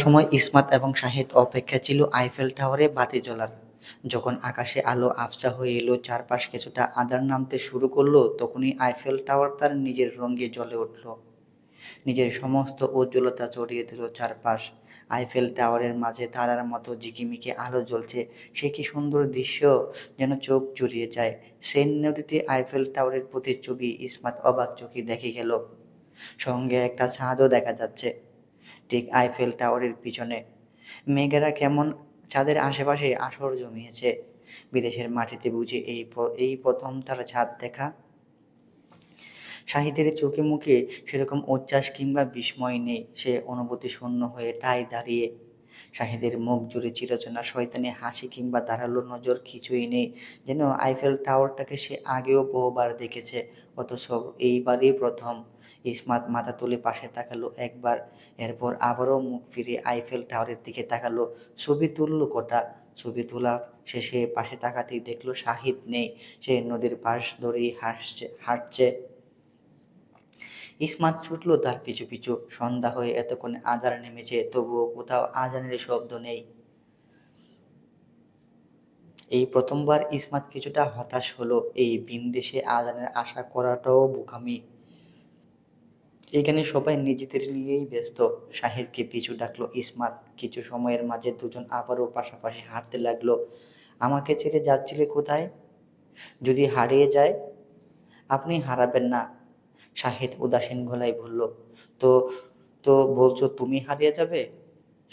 সময় ইসমাত এবং শাহিদ অপেক্ষা ছিল আইফেল টাওয়ারে বাতি জ্বলার। যখন আকাশে আলো আবছা হয়ে এলো, চারপাশ কিছুটা আঁধার নামতে শুরু করলো, তখনই আইফেল টাওয়ার তার নিজের রঙে জ্বলে উঠল। নিজের সমস্ত উজ্জ্বলতা ছড়িয়ে দিল চারপাশ। আইফেল টাওয়ারের মাঝে তারার মতো ঝিকিমিকি আলো জ্বলছে। সে কি সুন্দর দৃশ্য, যেন চোখ জুড়িয়ে যায়। সেন নদীতে আইফেল টাওয়ারের প্রতিচ্ছবি ইসমাত অবাক চোখে দেখে গেল। সঙ্গে একটা ছাদও দেখা যাচ্ছে, ঠিক আইফেল টাওয়ারের পিছনে। মেঘেরা কেমন ছাদের আশেপাশে আসর জমিয়েছে। বিদেশের মাটিতে বুঝি এই প্রথম তার ছাদ দেখা। শাহিদের চোখে মুখে সেরকম উচ্ছ্বাস কিংবা বিস্ময় নেই। সে অনুভূতি শূন্য হয়ে ঠায় দাঁড়িয়ে। শাহিদের মুখ জুড়ে চিরচেনা শয়তানি হাসি কিংবা ধারালো নজর কিছুই নেই। যেন আইফেল টাওয়ারটাকে সে আগেও বহুবার দেখেছে, অথচ এইবারই প্রথম। ইসমাত মাথা তুলে পাশে তাকালো একবার, এরপর আবারও মুখ ফিরে আইফেল টাওয়ারের দিকে তাকালো। ছবি তুললো কটা। ছবি তোলা শেষে পাশে তাকাতেই দেখলো শাহিদ নেই। সে নদীর পাশ ধরেই হাঁটছে। ইসমাত ছুটল তার পিছু পিছু। সন্ধ্যা হয়ে এতক্ষণে আঁধার নেমেছে, তবুও কোথাও আজানের শব্দ নেই। এই প্রথমবার ইসমাত কিছুটা হতাশ হলো। এই ভিনদেশে আজানের আশা করাটাও বোকামি। এখানে সবাই নিজেদের নিয়েই ব্যস্ত। শাহিদকে পিছু ডাকলো ইসমাত। কিছু সময়ের মাঝে দুজন আবারও পাশাপাশি হাঁটতে লাগলো। আমাকে ছেড়ে যাচ্ছিলে কোথায়? যদি হারিয়ে যায়? আপনি হারাবেন না, শাহিদ উদাসীন গলায় বলল। তো তো বলছো তুমি হারিয়ে যাবে?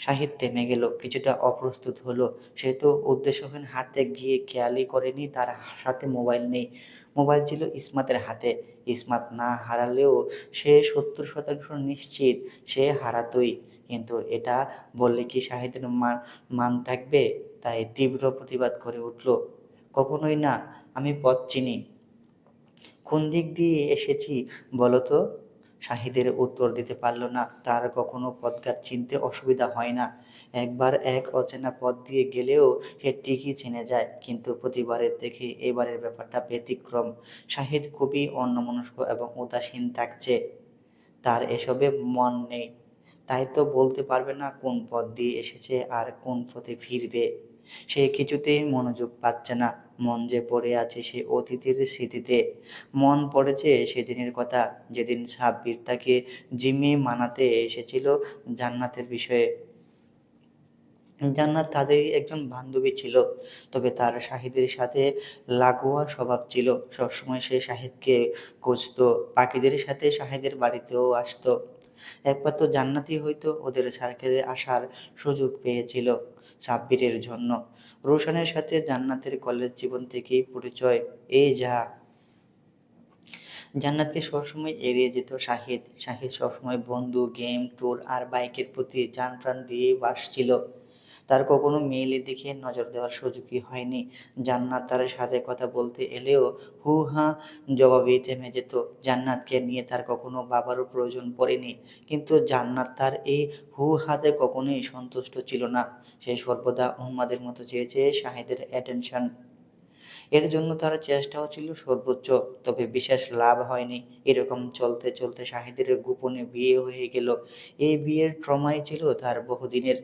শাহিদ থেমে গেল, কিছুটা অপ্রস্তুত হলো। সে তো উদ্দেশ্যহীন হাঁটতে গিয়ে খেয়ালই করেনি তার সাথে মোবাইল নেই। মোবাইল ছিল ইসমাতের হাতে। ইসমাত না হারালেও সে 70% নিশ্চিত সে হারাতই। কিন্তু এটা বললে কি শাহিদের মান থাকবে? তাই তীব্র প্রতিবাদ করে উঠল, কখনোই না, আমি পথ চিনি। কোন দিক দিয়ে এসেছি বলো তো? শাহিদের উত্তর দিতে পারল না। তার কখনো পথঘাট চিনতে অসুবিধা হয় না। একবার এক অচেনা পথ দিয়ে গেলেও সে ঠিকই চিনে যায়। কিন্তু প্রতিবারের থেকে এবারের ব্যাপারটা ব্যতিক্রম। শাহিদ খুবই অন্যমনস্ক এবং উদাসীন থাকছে। তার এসবে মন নেই। তাই তো বলতে পারবে না কোন পথ দিয়ে এসেছে আর কোন পথে ফিরবে। সে কিছুতেই মনোযোগ পাচ্ছে না। মন যে পড়ে আছে সে অতীতের স্মৃতিতে। মন পড়েছে সেদিনের কথা, যেদিন সাব্বির তাকে জিমে মানাতে এসেছিল জান্নাতের বিষয়ে। জান্নাত তাদেরই একজন বান্ধবী ছিল। তবে তার শাহিদের সাথে লাগোয়া স্বভাব ছিল। সবসময় সে শাহিদকে খুঁজতো। পাখিদের সাথে শাহিদের বাড়িতেও আসতো। একবার তো জান্নাতই হয়তো ওদের সার্কেলে আসার সুযোগ পেয়েছিল সাব্বিরের জন্য। রোশনের সাথে জান্নাতের কলেজ জীবন থেকেই পরিচয়। এই যা। জান্নাতকে সবসময় এড়িয়ে যেত শাহিদ। শাহিদ সবসময় বন্ধু, গেম, ট্যুর আর বাইকের প্রতি জান প্রাণ দিয়েই বাসছিল। তার কখনো মেয়েলি দিকে নজর দেওয়ার সুযোগই হয়নি। জান্নাত তার সাথে কথা বলতে এলেও হু হা জবাবেই থেমে যেত। জান্নাতকে নিয়ে তার কখনো ভাবারও প্রয়োজন পড়েনি। কিন্তু জান্নাত তার এই হু হাতে কখনোই সন্তুষ্ট ছিল না। সে সর্বদা উন্মাদের মতো চেয়েছে শাহিদের অ্যাটেনশন। এর জন্য তার চেষ্টাও ছিল সর্বোচ্চ। তবে বিশেষ লাভ হয়নি। এরকম চলতে চলতে শাহিদের গোপনে বিয়ে হয়ে গেল। এই বিয়ের ট্রমাই ছিল তার বহুদিনের।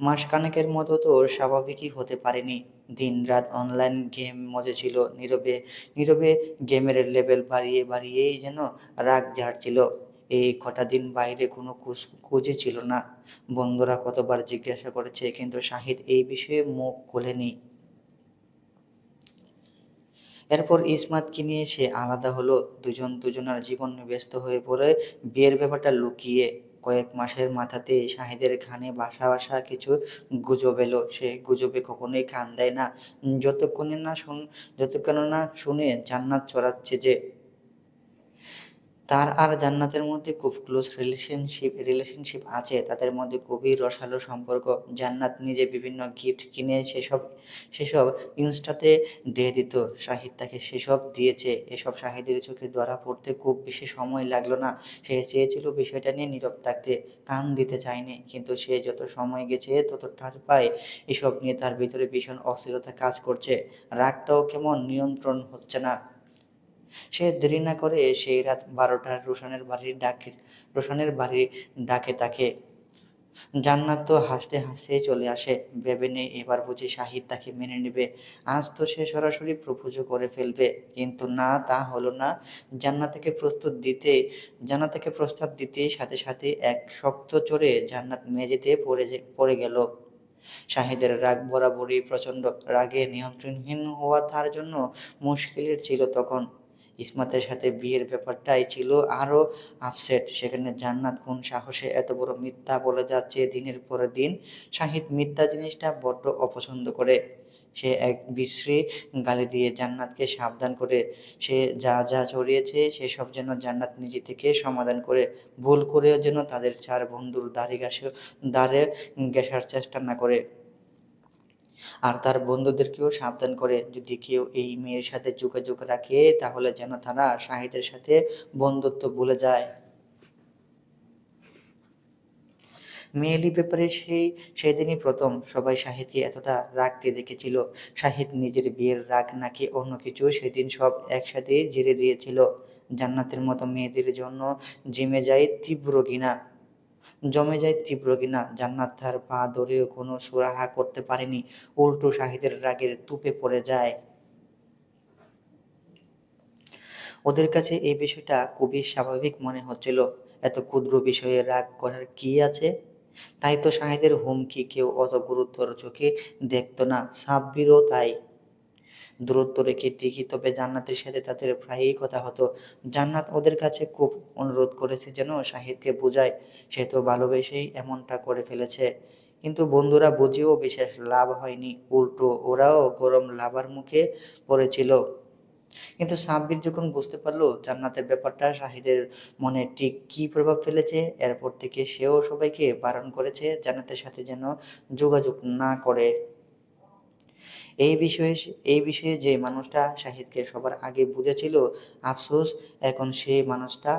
মাসখানেকের মতো তো স্বাভাবিকই হতে পারেনি। দিনরাত অনলাইন গেম মজেছিল। নীরবে নীরবে গেমের লেভেল বাড়িয়ে বাড়িয়েই যেন রাগ ঝাড়ছিল। এই কটা দিন বাইরে কোনো খোঁজই ছিল না। বন্ধুরা কতবার জিজ্ঞাসা করেছে, কিন্তু শাহিদ এই বিষয়ে মুখ খোলেনি। এরপর ইসমাতকে নিয়ে সে আলাদা হলো। দুজন দুজনার জীবন নিয়ে ব্যস্ত হয়ে পড়ে। বিয়ের ব্যাপারটা লুকিয়ে কয়েক মাসের মাথাতেই শাহিদের কানে বাসা বাসা কিছু গুজব এলো। সে গুজবে কখনোই কান দেয় না, যতক্ষণে না যতক্ষণ না শুনে জান্নাত চড়াচ্ছে যে তার আর জান্নাতের মধ্যে খুব ক্লোজ রিলেশনশিপ আছে। তাদের মধ্যে খুবই রসালো সম্পর্ক। জান্নাত নিজে বিভিন্ন গিফট কিনে সেসব সেসব ইনস্টাতে দিয়ে দিত। শাহিদ তাকে সেসব দিয়েছে। এসব শাহিদের চোখে ধরা পড়তে খুব বেশি সময় লাগলো না। সে চেয়েছিল বিষয়টা নিয়ে নীরব থাকতে, কান দিতে চায়নি। কিন্তু সে যত সময় গেছে তত ঠার পায় এসব নিয়ে তার ভিতরে ভীষণ অস্থিরতা কাজ করছে। রাগটাও কেমন নিয়ন্ত্রণ হচ্ছে না। সে দেরি না করে সেই রাত 12টার রোশনের বাড়ি ডাকে তাকে। জান্নাত তো হাসতে হাসতেই চলে আসে, ভেবে নেয় এবার বুঝি শাহিদ তাকে মেনে নেবে। আজ তো সে সরাসরি প্রপোজও করে ফেলবে। কিন্তু না, তা হলো না। জান্নাতকে প্রস্তুত দিতে জান্নাতকে প্রস্তাব দিতেই সাথে সাথে এক শক্ত চোরে জান্নাত মেঝেতে পড়ে গেল। শাহিদের রাগ বরাবরই প্রচণ্ড। রাগে নিয়ন্ত্রণহীন হওয়া তার জন্য মুশকিলের ছিল তখন। ইসমাতের সাথে বিয়ের ব্যাপারটাই ছিল আরও আপসেট। সেখানে জান্নাত কোন সাহসে এত বড় মিথ্যা বলে যাচ্ছে দিনের পর দিন। শাহিদ মিথ্যা জিনিসটা বড্ড অপছন্দ করে। সে এক বিশ্রী গালি দিয়ে জান্নাতকে সাবধান করে। সে যা যা ছড়িয়েছে সেসব যেন জান্নাত নিজে থেকে সমাধান করে। ভুল করেও যেন তাদের চার বন্ধুর দ্বারে ঘেঁষার চেষ্টা না করে। আর তার বন্ধুদেরকেও সাবধান করে, যদি কেউ এই মেয়ের সাথে যোগাযোগ রাখে তাহলে যেন তারা শাহিদের সাথে বন্ধুত্ব ভুলে যায়। মেয়েলি ব্যাপারে সেদিনই প্রথম সবাই শাহিদকে এতটা রাগতে দেখেছিল। শাহিদ নিজের বিয়ের রাগ নাকি অন্য কিছু, সেদিন সব একসাথে ঝেড়ে দিয়েছিল। জান্নাতের মতো মেয়েদের জন্য জমে যায় তীব্র ঘৃণা। জান্নাত তার পা ধরেও কোনো সুরাহা করতে পারেনি, উল্টো শাহিদের রাগের তুপে পড়ে যায়। ওদের কাছে এই বিষয়টা খুবই স্বাভাবিক মনে হচ্ছিল। এত ক্ষুদ্র বিষয়ে রাগ করার কি আছে? তাই তো শাহিদের হুমকি কেউ অত গুরুতর চোখে দেখত না। সাব্বিরও তাই। দূরত্ব রেখে ঠিকই, তবে জান্নাতের সাথে তাদের প্রায়ই কথা হতো। জান্নাত ওদের কাছে খুব অনুরোধ করেছে যেন শাহিদকে বোঝায়, সে তো ভালোবেসেই এমনটা করে ফেলেছে। কিন্তু বন্ধুরা বুঝেও বিশেষ লাভ হয়নি, উল্টো ওরাও গরম লাভার মুখে পড়েছিল। কিন্তু সাব্বির যখন বুঝতে পারলো জান্নাতের ব্যাপারটা শাহিদের মনে ঠিক কী প্রভাব ফেলেছে, এরপর থেকে সেও সবাইকে বারণ করেছে জান্নাতের সাথে যেন যোগাযোগ না করে। এই বিষয়ে যে মানুষটা শাহিদকে সবার আগে বুঝেছিল, আফসোস এখন সেই মানুষটা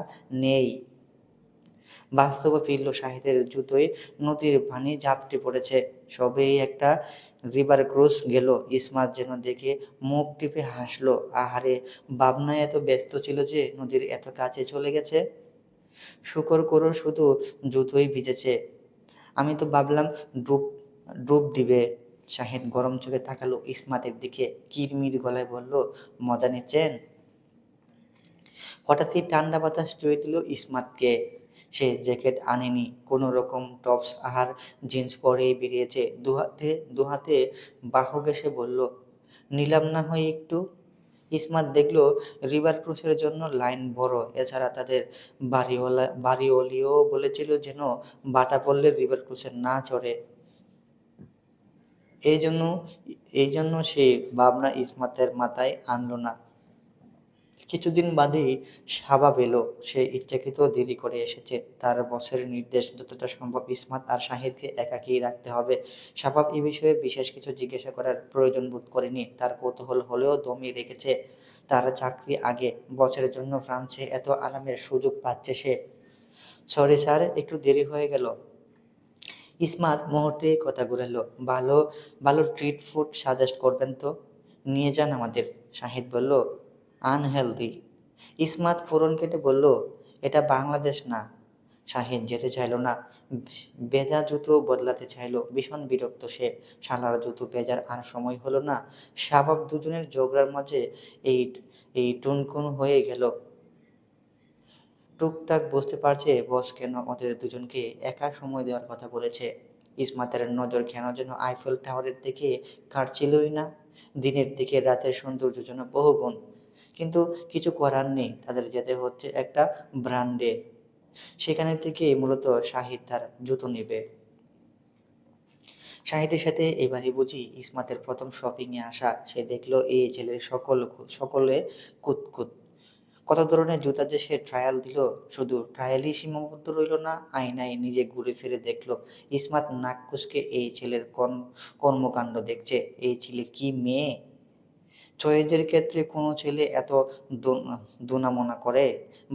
নেই। বাস্তবে ফিরল, শাহিদের জুতোয় নদীর পানি ঝাপটে পড়েছে। সবেই একটা রিভার ক্রুজ গেল। ইসমাত যেন দেখে মুখ টিপে হাসলো। আহারে, ভাবনায় এত ব্যস্ত ছিল যে নদীর এত কাছে চলে গেছে। শুকর করো শুধু জুতোই ভিজেছে। আমি তো ভাবলাম ডুব ডুব দিবে। শাহিদ গরম চোখে তাকালো ইসমাতের দিকে, কিরমির গলায় বলল, মজা নিচ্ছেন? হঠাৎই ঠান্ডা বাতাস ছুঁয়ে দিল ইসমাতকে। সে জ্যাকেট আনেনি, কোনো রকম টপস আর জিন্স পরেই বেরিয়েছে। দুহাতে বাহু ঘেঁষে বলল, নিলাম না হয় একটু। ইসমাত দেখল রিভার ক্রুজের জন্য লাইন বড়। এছাড়া তাদের বাড়িওয়ালিও বলেছিল যেন বাটা পড়লে রিভার ক্রুজে না চড়ে। এই জন্য এই জন্য সে ভাবনা ইসমাতের মাথায় আনল না। কিছুদিন বাদেই শাবাব এলো। সে ইচ্ছাকৃত দেরি করে এসেছে। তার বসের নির্দেশ, যতটা সম্ভব ইসমাত আর শাহিদকে একাকী রাখতে হবে। শাবাব এ বিষয়ে বিশেষ কিছু জিজ্ঞাসা করার প্রয়োজন বোধ করেনি। তার কৌতূহল হলেও দমিয়ে রেখেছে। তার চাকরি আগে। বসের জন্য ফ্রান্সে এত আরামের সুযোগ পাচ্ছে সে। সরি স্যার, একটু দেরি হয়ে গেল। ইসমাত মুহূর্তেই কথা ঘুরালো। ভালো ভালো ট্রিট ফুড সাজেস্ট করবেন তো? নিয়ে যান আমাদের। শাহিদ বলল, আনহেলদি। ইসমাত ফোড়ন কেটে বলল, এটা বাংলাদেশ না। শাহিদ যেতে চাইল না। ভেজা জুতো বদলাতে চাইল। ভীষণ বিরক্ত সে। শালার জুতো ভেজার আর সময় হলো না। শাবাব দুজনের ঝগড়ার মাঝে এই এই টুনকুন হয়ে গেল। টুকটাক বুঝতে পারছে বস কেন ওদের দুজনকে একা সময় দেওয়ার কথা বলেছে। ইসমাতের নজর কেন যেন আইফেল টাওয়ারের দিকে কাটছিলই না। দিনের থেকে রাতের সৌন্দর্য যেন বহুগুণ। কিন্তু কিছু করার নেই, তাদের যেতে হচ্ছে একটা ব্র্যান্ডে। সেখানে থেকে মূলত শাহিদ তার জুতো নেবে। শাহিদের সাথে এবারই বুঝি ইসমাতের প্রথম শপিংয়ে আসা। সে দেখলো এই ছেলের সকলে কুতকুত। কত ধরনের জুতা যে সে ট্রায়াল দিল। শুধু ট্রায়ালই সীমাবদ্ধ রইল না, আয়নায় নিজে ঘুরে ফিরে দেখল। ইসমাত নাক কুঁচকে এই ছেলের কর্মকাণ্ড দেখছে। এই ছেলে কি মেয়ে! চয়েজের ক্ষেত্রে কোনো ছেলে এত দোনামোনা করে?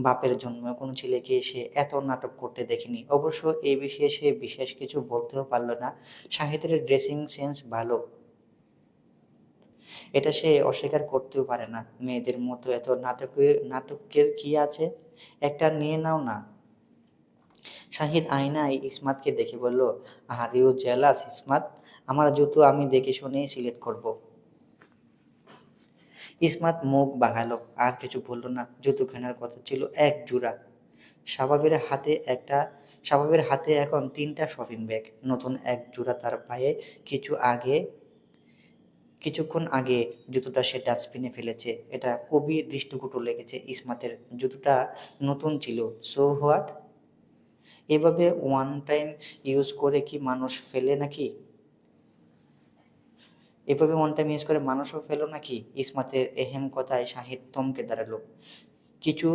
বাপের জন্য কোনো ছেলেকে সে এত নাটক করতে দেখেনি। অবশ্য এই বিষয়ে সে বিশেষ কিছু বলতেও পারল না। শাহিদের ড্রেসিং সেন্স ভালো, এটা সে অস্বীকার করতেও পারে না। মেয়েদের মতো এত নাটকের কি আছে? একটা নিয়ে নাও না। শাহিদ আয়নায় ইসমাতকে দেখে বলল, আর ইউ জেলাস ইসমাত? আমার জুতো আমি দেখে শুনে সিলেক্ট করব। ইসমাত মুখ বাঁকালো, আর কিছু বলল না। জুতো কেনার কথা ছিল এক জোড়া। শাবাবের হাতে একটা শাবাবের হাতে এখন ৩টা শপিং ব্যাগ। নতুন এক জোড়া তার পায়ে। কিছুক্ষণ আগে জুতোটা সে ডাস্টবিনে ফেলেছে। এটা খুবই দৃষ্টিকটু লেগেছে ইসমাতের। জুতোটা নতুন ছিল। So what? এভাবে ওয়ান টাইম ইউজ করে কি মানুষ ফেলে নাকি? এভাবে ওয়ান টাইম ইউজ করে মানুষও ফেলো নাকি? ইসমাতের এহেন কথায় শাহিদ থমকে দাঁড়ালো। কিছু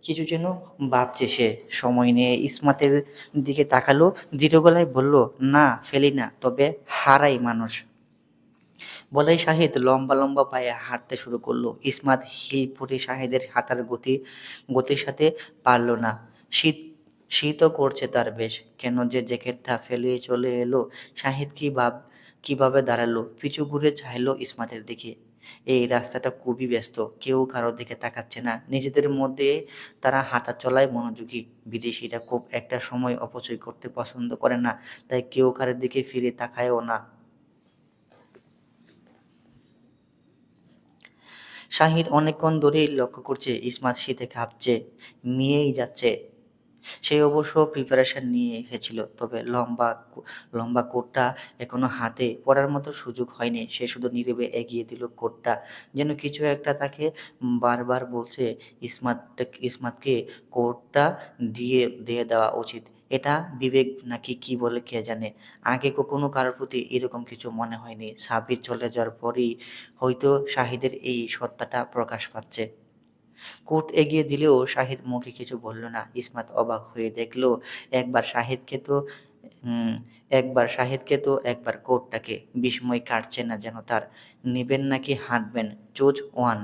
কিছু যেন ভাবছে সে। সময় নিয়ে ইসমাতের দিকে তাকালো, দৃঢ় গলায় বলল, না ফেলি না, তবে হারাই মানুষ। বলেই শাহিদ লম্বা লম্বা পায়ে হাঁটতে শুরু করলো। ইসমাত হিল পরে শাহিদের হাঁটার গতির সাথে পারল না। শীত শীতও করছে তার বেশ। কেন যে জ্যাকেটটা ফেলে চলে এলো? শাহিদ কিভাবে দাঁড়ালো, পিছু ঘুরে চাইলো ইসমাতের দিকে। এই রাস্তাটা খুবই ব্যস্ত, কেউ কারোর দিকে তাকাচ্ছে না। নিজেদের মধ্যে তারা হাঁটা চলায় মনোযোগী। বিদেশিরা খুব একটা সময় অপচয় করতে পছন্দ করে না, তাই কেউ কারোর দিকে ফিরে তাকায়ও না। শাহিদ অনেকক্ষণ ধরেই লক্ষ্য করছে ইসমাত শীতে কাঁপছে, মিয়েই যাচ্ছে। সে অবশ্য প্রিপারেশন নিয়ে এসেছিল, তবে লম্বা কোটটা এখনো হাতে পড়ার মতো সুযোগ হয়নি। সে শুধু নীরবে এগিয়ে দিল কোটটা, যেন কিছু একটা তাকে বারবার বলছে ইসমাতকে কোটটা দিয়ে দেওয়া উচিত। এটা বিবেক নাকি কি বলে কে জানে। আগে কখনো কারোর প্রতি এরকম কিছু মনে হয়নি। সাব্বির চলে যাওয়ার পরই হয়তো শাহিদের এই সত্তাটা প্রকাশ পাচ্ছে। কোট এগিয়ে দিলেও শাহিদ মুখে কিছু বলল না। ইসমাত অবাক হয়ে দেখল, একবার শাহিদকে তো উম, একবার কোটটাকে। বিস্ময় কাটছে না যেন তার। নিবেন নাকি হাঁটবেন? Choose one.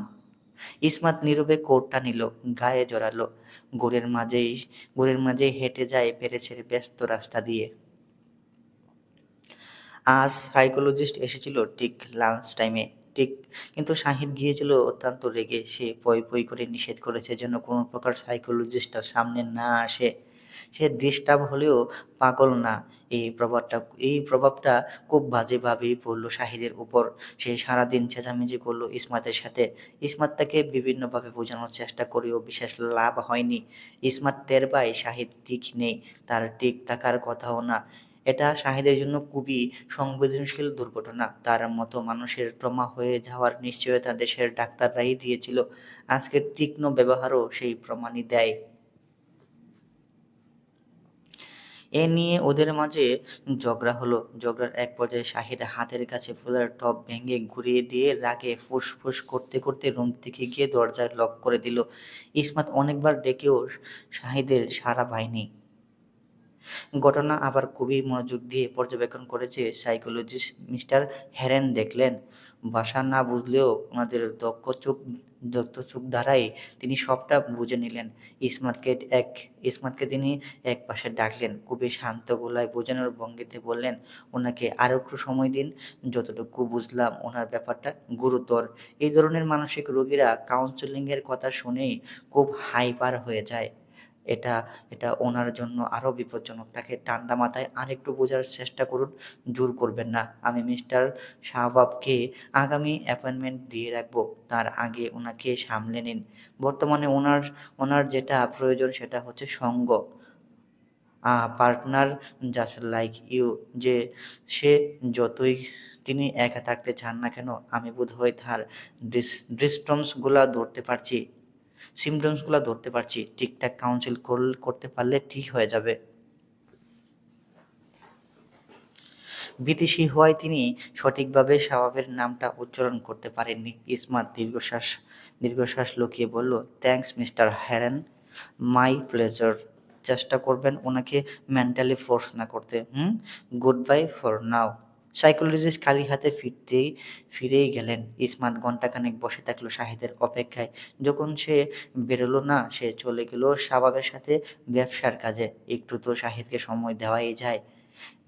ইসমাত নীরবে কোটটা নিল, গায়ে জড়ালো। ঘোরের মাঝেই হেঁটে যায় প্যারিসের ব্যস্ত রাস্তা দিয়ে। আজ সাইকোলজিস্ট এসেছিল ঠিক লাঞ্চ টাইমে। ঠিক, কিন্তু শাহিদ গিয়েছিল অত্যন্ত রেগে। সে পই পই করে নিষেধ করেছে যেন কোনো প্রকার সাইকোলজিস্ট তার সামনে না আসে। সে ডিস্টার্ব হলেও পাগল না। এই প্রভাবটা খুব বাজেভাবেই পড়ল শাহিদের উপর। সে সারাদিন চেঁচামেচি করলো ইসমাতের সাথে। ইসমাত তাকে বিভিন্নভাবে বোঝানোর চেষ্টা করেও বিশেষ লাভ হয়নি। ইসমাত টের পায় শাহিদ ঠিক নেই, তার ঠিক থাকার কথাও না। এটা শাহিদের জন্য খুবই সংবেদনশীল দুর্ঘটনা। তার মতো মানুষের ট্রমা হয়ে যাওয়ার নিশ্চয়তা দেশের ডাক্তাররাই দিয়েছিল। আজকের তীক্ষ্ণ ব্যবহারও সেই প্রমাণই দেয়। এ নিয়ে ওদের মাঝে ঝগড়া হলো। ঝগড়ার এক পর্যায়ে শাহিদ হাতের কাছে ফুলের টব ভেঙে ঘুরিয়ে দিয়ে রাগে ফুসফুস করতে করতে রুম থেকে গিয়ে দরজা লক করে দিল। ইসমাত অনেকবার ডেকেও শাহিদের সাড়া পায়নি। ঘটনা আবার খুবই মনোযোগ দিয়ে পর্যবেক্ষণ করেছে সাইকোলজিস্ট মিস্টার হেরেন। দেখলেন, ভাষা না বুঝলেও ওনাদের দক্ষ চোখ দ্বারাই তিনি সবটা বুঝে নিলেন। ইসমাতকে এক ইসমাতকে তিনি এক পাশে ডাকলেন, খুবই শান্ত গলায় বোঝানোর ভঙ্গিতে বললেন, ওনাকে আরো একটু সময় দিন। যতটুকু বুঝলাম ওনার ব্যাপারটা গুরুতর। এই ধরনের মানসিক রোগীরা কাউন্সেলিংয়ের কথা শুনেই খুব হাইপার হয়ে যায়। এটা এটা ওনার জন্য আরো বিপজ্জনক। তাকে ঠান্ডা মাথায় আরেকটু বোঝার চেষ্টা করুন, জোর করবেন না। আমি মিস্টার শাহবাবকে আগামী অ্যাপয়েন্টমেন্ট দিয়ে রাখবো, তার আগে ওনাকে সামলে নিন। বর্তমানে ওনার যেটা প্রয়োজন সেটা হচ্ছে সঙ্গ। Partner just like you. যে সে যতই তিনি একা থাকতে চান না কেন, আমি বোধহয় তার ডিসটমস গুলা ধরতে পারছি সিমটমস গুলা ধরতে পারছি। ঠিকঠাক কাউন্সিল করতে পারলে ঠিক হয়ে যাবে। বিদেশি হওয়ায় তিনি সঠিকভাবে শাবাবের নামটা উচ্চারণ করতে পারেননি। ইসমাত দীর্ঘশ্বাস লুকিয়ে বলল, থ্যাঙ্কস মিস্টার হ্যারেন, মাই প্লেজার। চেষ্টা করবেন ওনাকে মেন্টালি ফোর্স না করতে। Good bye for now. Psychologist খালি হাতে ফিরেই গেলেন। ইসমাত ঘন্টাখানেক বসে থাকলো শাহিদের অপেক্ষায়। যখন সে বেরোলো না, সে চলে গেল শাবাবের সাথে ব্যবসার কাজে। একটু তো শাহিদকে সময় দেওয়াই যায়।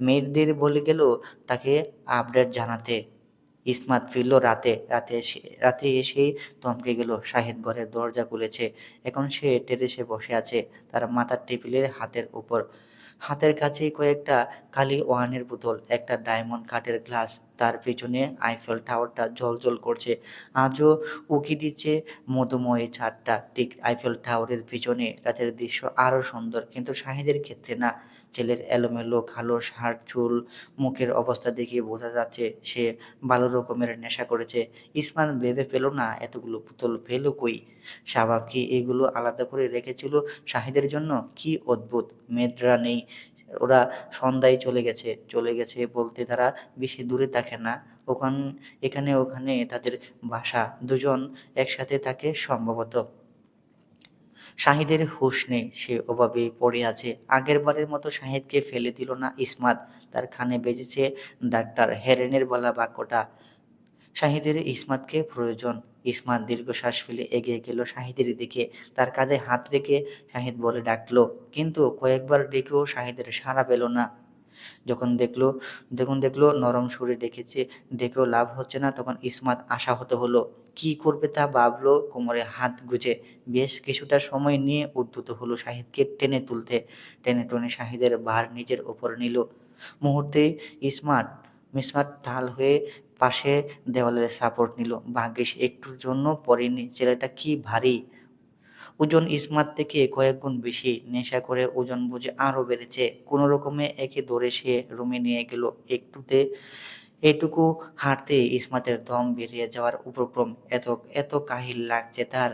মেয়েদের বলে গেল তাকে আপডেট জানাতে। ইসমাত ফিরল রাতে এসেই থমকে গেল। শাহিদ ঘরের দরজা খুলেছে। এখন সে টেরেসে বসে আছে, তার মাথার টেবিলের হাতের উপর। হাতের কাছেই কয়েকটা কালি ওয়াইনের বোতল, একটা ডায়মন্ড কাঠের গ্লাস, তার পেছনে আইফেল টাওয়ারটা জ্বলজ্বল করছে। আজও উঁকি দিচ্ছে মধুময় ছাদটা। ঠিক আইফেল টাওয়ারের পিছনে রাতের দৃশ্য আরও সুন্দর, কিন্তু শাহিদের ক্ষেত্রে না। ছেলের এলোমেলো কালো শার্ট, চুল, মুখের অবস্থা দেখে বোঝা যাচ্ছে সে ভালো রকমের নেশা করেছে। ইসমাইল ভেবে পেল না এতগুলো বোতল পেল কই? শাবাব কি এগুলো আলাদা করে রেখেছিল শাহিদের জন্য? কি অদ্ভুত! মেয়েরা নেই, ওরা সন্ধ্যায় চলে গেছে বলতে তারা বেশি দূরে থাকে না। ওখান এখানে ওখানে তাদের বাসা। দুজন একসাথে থাকে সম্ভবত। শাহিদের হুঁশ নেই, সে ওভাবেই পড়ে আছে। আগেরবারের মতো শাহিদকে ফেলে দিল না ইসমাত। তার কানে বেজেছে ডাক্তার হেরেনের বলা বাক্যটা। শাহিদের ইসমাতকে প্রয়োজন। ইসমাত দীর্ঘশ্বাস ফেলে এগিয়ে গেল শাহিদের দিকে। তার কাঁধে হাত রেখে শাহিদ বলে ডাকলো, কিন্তু কয়েকবার ডেকেও শাহিদের সাড়া পেল না। যখন দেখলো যখন দেখলো নরম সুরে ডেকেও লাভ হচ্ছে না, তখন ইসমাত আশাহত হলো। কি করবে তা ভাবলো, কোমরে হাত গুজে। বেশ কিছুটা সময় নিয়ে উদ্যত হলো শাহিদকে টেনে তুলতে। টেনে টুনে শাহিদের ভার নিজের ওপর নিল। মুহূর্তেই ইসমাত মিসমাত ঢাল হয়ে পাশে দেওয়ালের সাপোর্ট নিল। ভাগ্যিস একটুর জন্য পড়েনি। ছেলেটা কি ভারী! ওজন ইসমাত থেকে কয়েক গুণ বেশি। নেশা করে ওজন বুঝি আরও বেড়েছে। কোনো রকমে একে ধরে সে রুমে নিয়ে গেল। এটুকু হাঁটতেই ইসমাতের দম বেরিয়ে যাওয়ার উপক্রম। এত এত কাহিল লাগছে তার।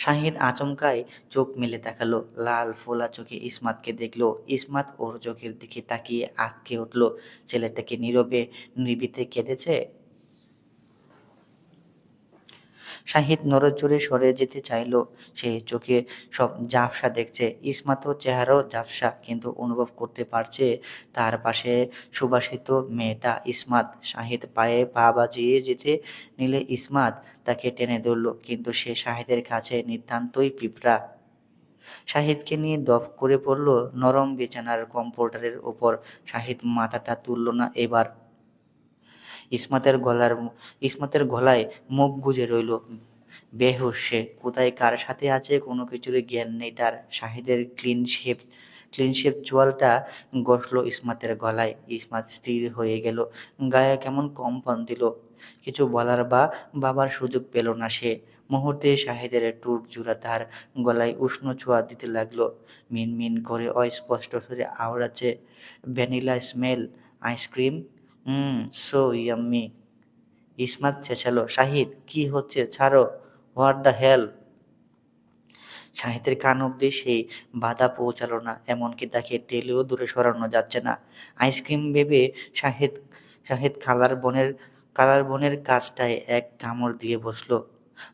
শাহিদ আচমকাই চোখ মেলে তাকালো। লাল ফোলা চোখে ইসমাতকে দেখলো। ইসমাত ওর চোখের দিকে তাকিয়ে আঁতকে উঠল। ছেলেটা কি নীরবে নিভৃতে কেঁদেছে? শাহিদ নড়েচড়ে সরে যেতে চাইল। সে চোখে সব ঝাপসা দেখছে। ইসমাতও চেহারাও ঝাপসা, কিন্তু অনুভব করতে পারছে তার পাশে সুবাসিত মেয়েটা ইসমাত। শাহিদ পায়ে পা বাজিয়ে যেতে নিলে ইসমাত তাকে টেনে ধরল, কিন্তু সে শাহিদের কাছে নিতান্তই পিঁপড়া। শাহিদকে নিয়ে দপ করে পড়ল নরম বিছানার কম্ফোর্টারের ওপর। শাহিদ মাথাটা তুলল না এবার। ইসমাতের গলায় মুখ গুজে রইল। বেহুঁশ সে। কোথায় কার সাথে আছে কোনো কিছুরই জ্ঞান নেই তার। শাহিদের ক্লিন শেভ চোয়ালটা ঘষল ইসমাতের গলায়। ইসমাত স্থির হয়ে গেল। গায়ে কেমন কম্পন দিল। কিছু বলার বা ভাবার সুযোগ পেল না সে। মুহূর্তে শাহিদের ঠোঁট জোড়া তার গলায় উষ্ণ ছোঁয়া দিতে লাগলো। মিনমিন করে অস্পষ্ট সুরে আওড়াচ্ছে, vanilla smell, ice cream, so yummy. Ismat চেঁচালো, শাহিদ কি হচ্ছে, ছাড়ো! What the hell! শাহিদের কান অব্দি সেই বাধা পৌঁছালো না, এমনকি তাকে টেনেও দূরে সরানো যাচ্ছে না। আইসক্রিম ভেবে শাহিদ শাহিদ কালার বনের কাছটায় এক কামড় দিয়ে বসলো।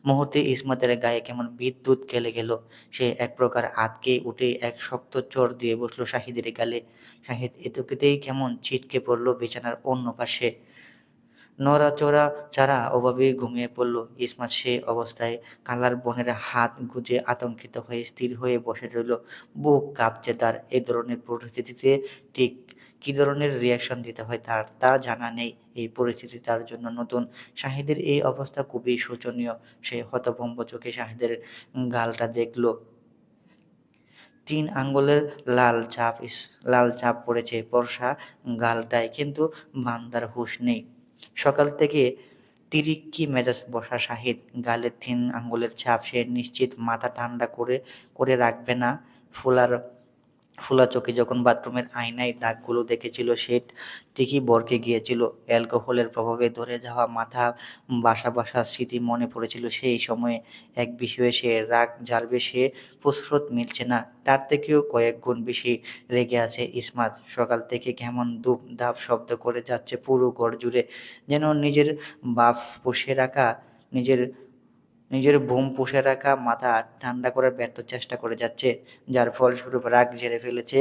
মুহূর্তে ইসমাতের গায়ে কেমন বিদ্যুৎ খেলে গেল। সে এক প্রকার আঁতকে উঠে এক শক্ত চড় দিয়ে বসলো শাহিদের গালে। শাহিদ এতকিতেই কেমন ছিটকে পড়ল বিছানার অন্য পাশে। নড়াচড়া ছাড়া ওভাবেই ঘুমিয়ে পড়ল ইসমাত। সে অবস্থায় কালার বোনের হাত গুজে আতঙ্কিত হয়ে স্থির হয়ে বসে রইল। বুক কাঁপছে তার। এই ধরনের পরিস্থিতিতে ঠিক কী ধরনের রিয়াকশন দিতে হয় তা জানা নেই। এই পরিস্থিতি তার জন্য নতুন। শাহিদের এই অবস্থা খুবই শোচনীয়। সে হতভম্ব চোখে শাহিদের গালটা দেখল। ৩ আঙ্গুলের লাল ছাপ পড়েছে ফর্সা গালটায়, কিন্তু বান্দার হুঁশ নেই। সকাল থেকে তিরিক্কি মেজাজ বসা শাহিদ। গালে ৩ আঙ্গুলের ছাপ, সে নিশ্চিত মাথা ঠান্ডা করে রাখবে না। ফোলার ফোলা চোখে যখন বাথরুমের আয়নায় দাগগুলো দেখেছিল, সে ঠিকই ভড়কে গিয়েছিল। অ্যালকোহলের প্রভাবে ধরে যাওয়া মাথা বাসা বাসা স্মৃতি মনে পড়েছিল সেই সময়ে। এক বিষয়ে সে রাগ ঝাড়বে, সে ফুসরত মিলছে না। তার থেকেও কয়েক গুণ বেশি রেগে আছে ইসমাত। সকাল থেকে কেমন ধূপ ধাপ শব্দ করে যাচ্ছে পুরো ঘর জুড়ে। যেন বাপ পুষে রাখা নিজের নিজের পুষে রাখা মাথা ঠান্ডা করার ব্যর্থ চেষ্টা করে যাচ্ছে, যার ফলস্বরূপ রাগ ঝেড়ে ফেলেছে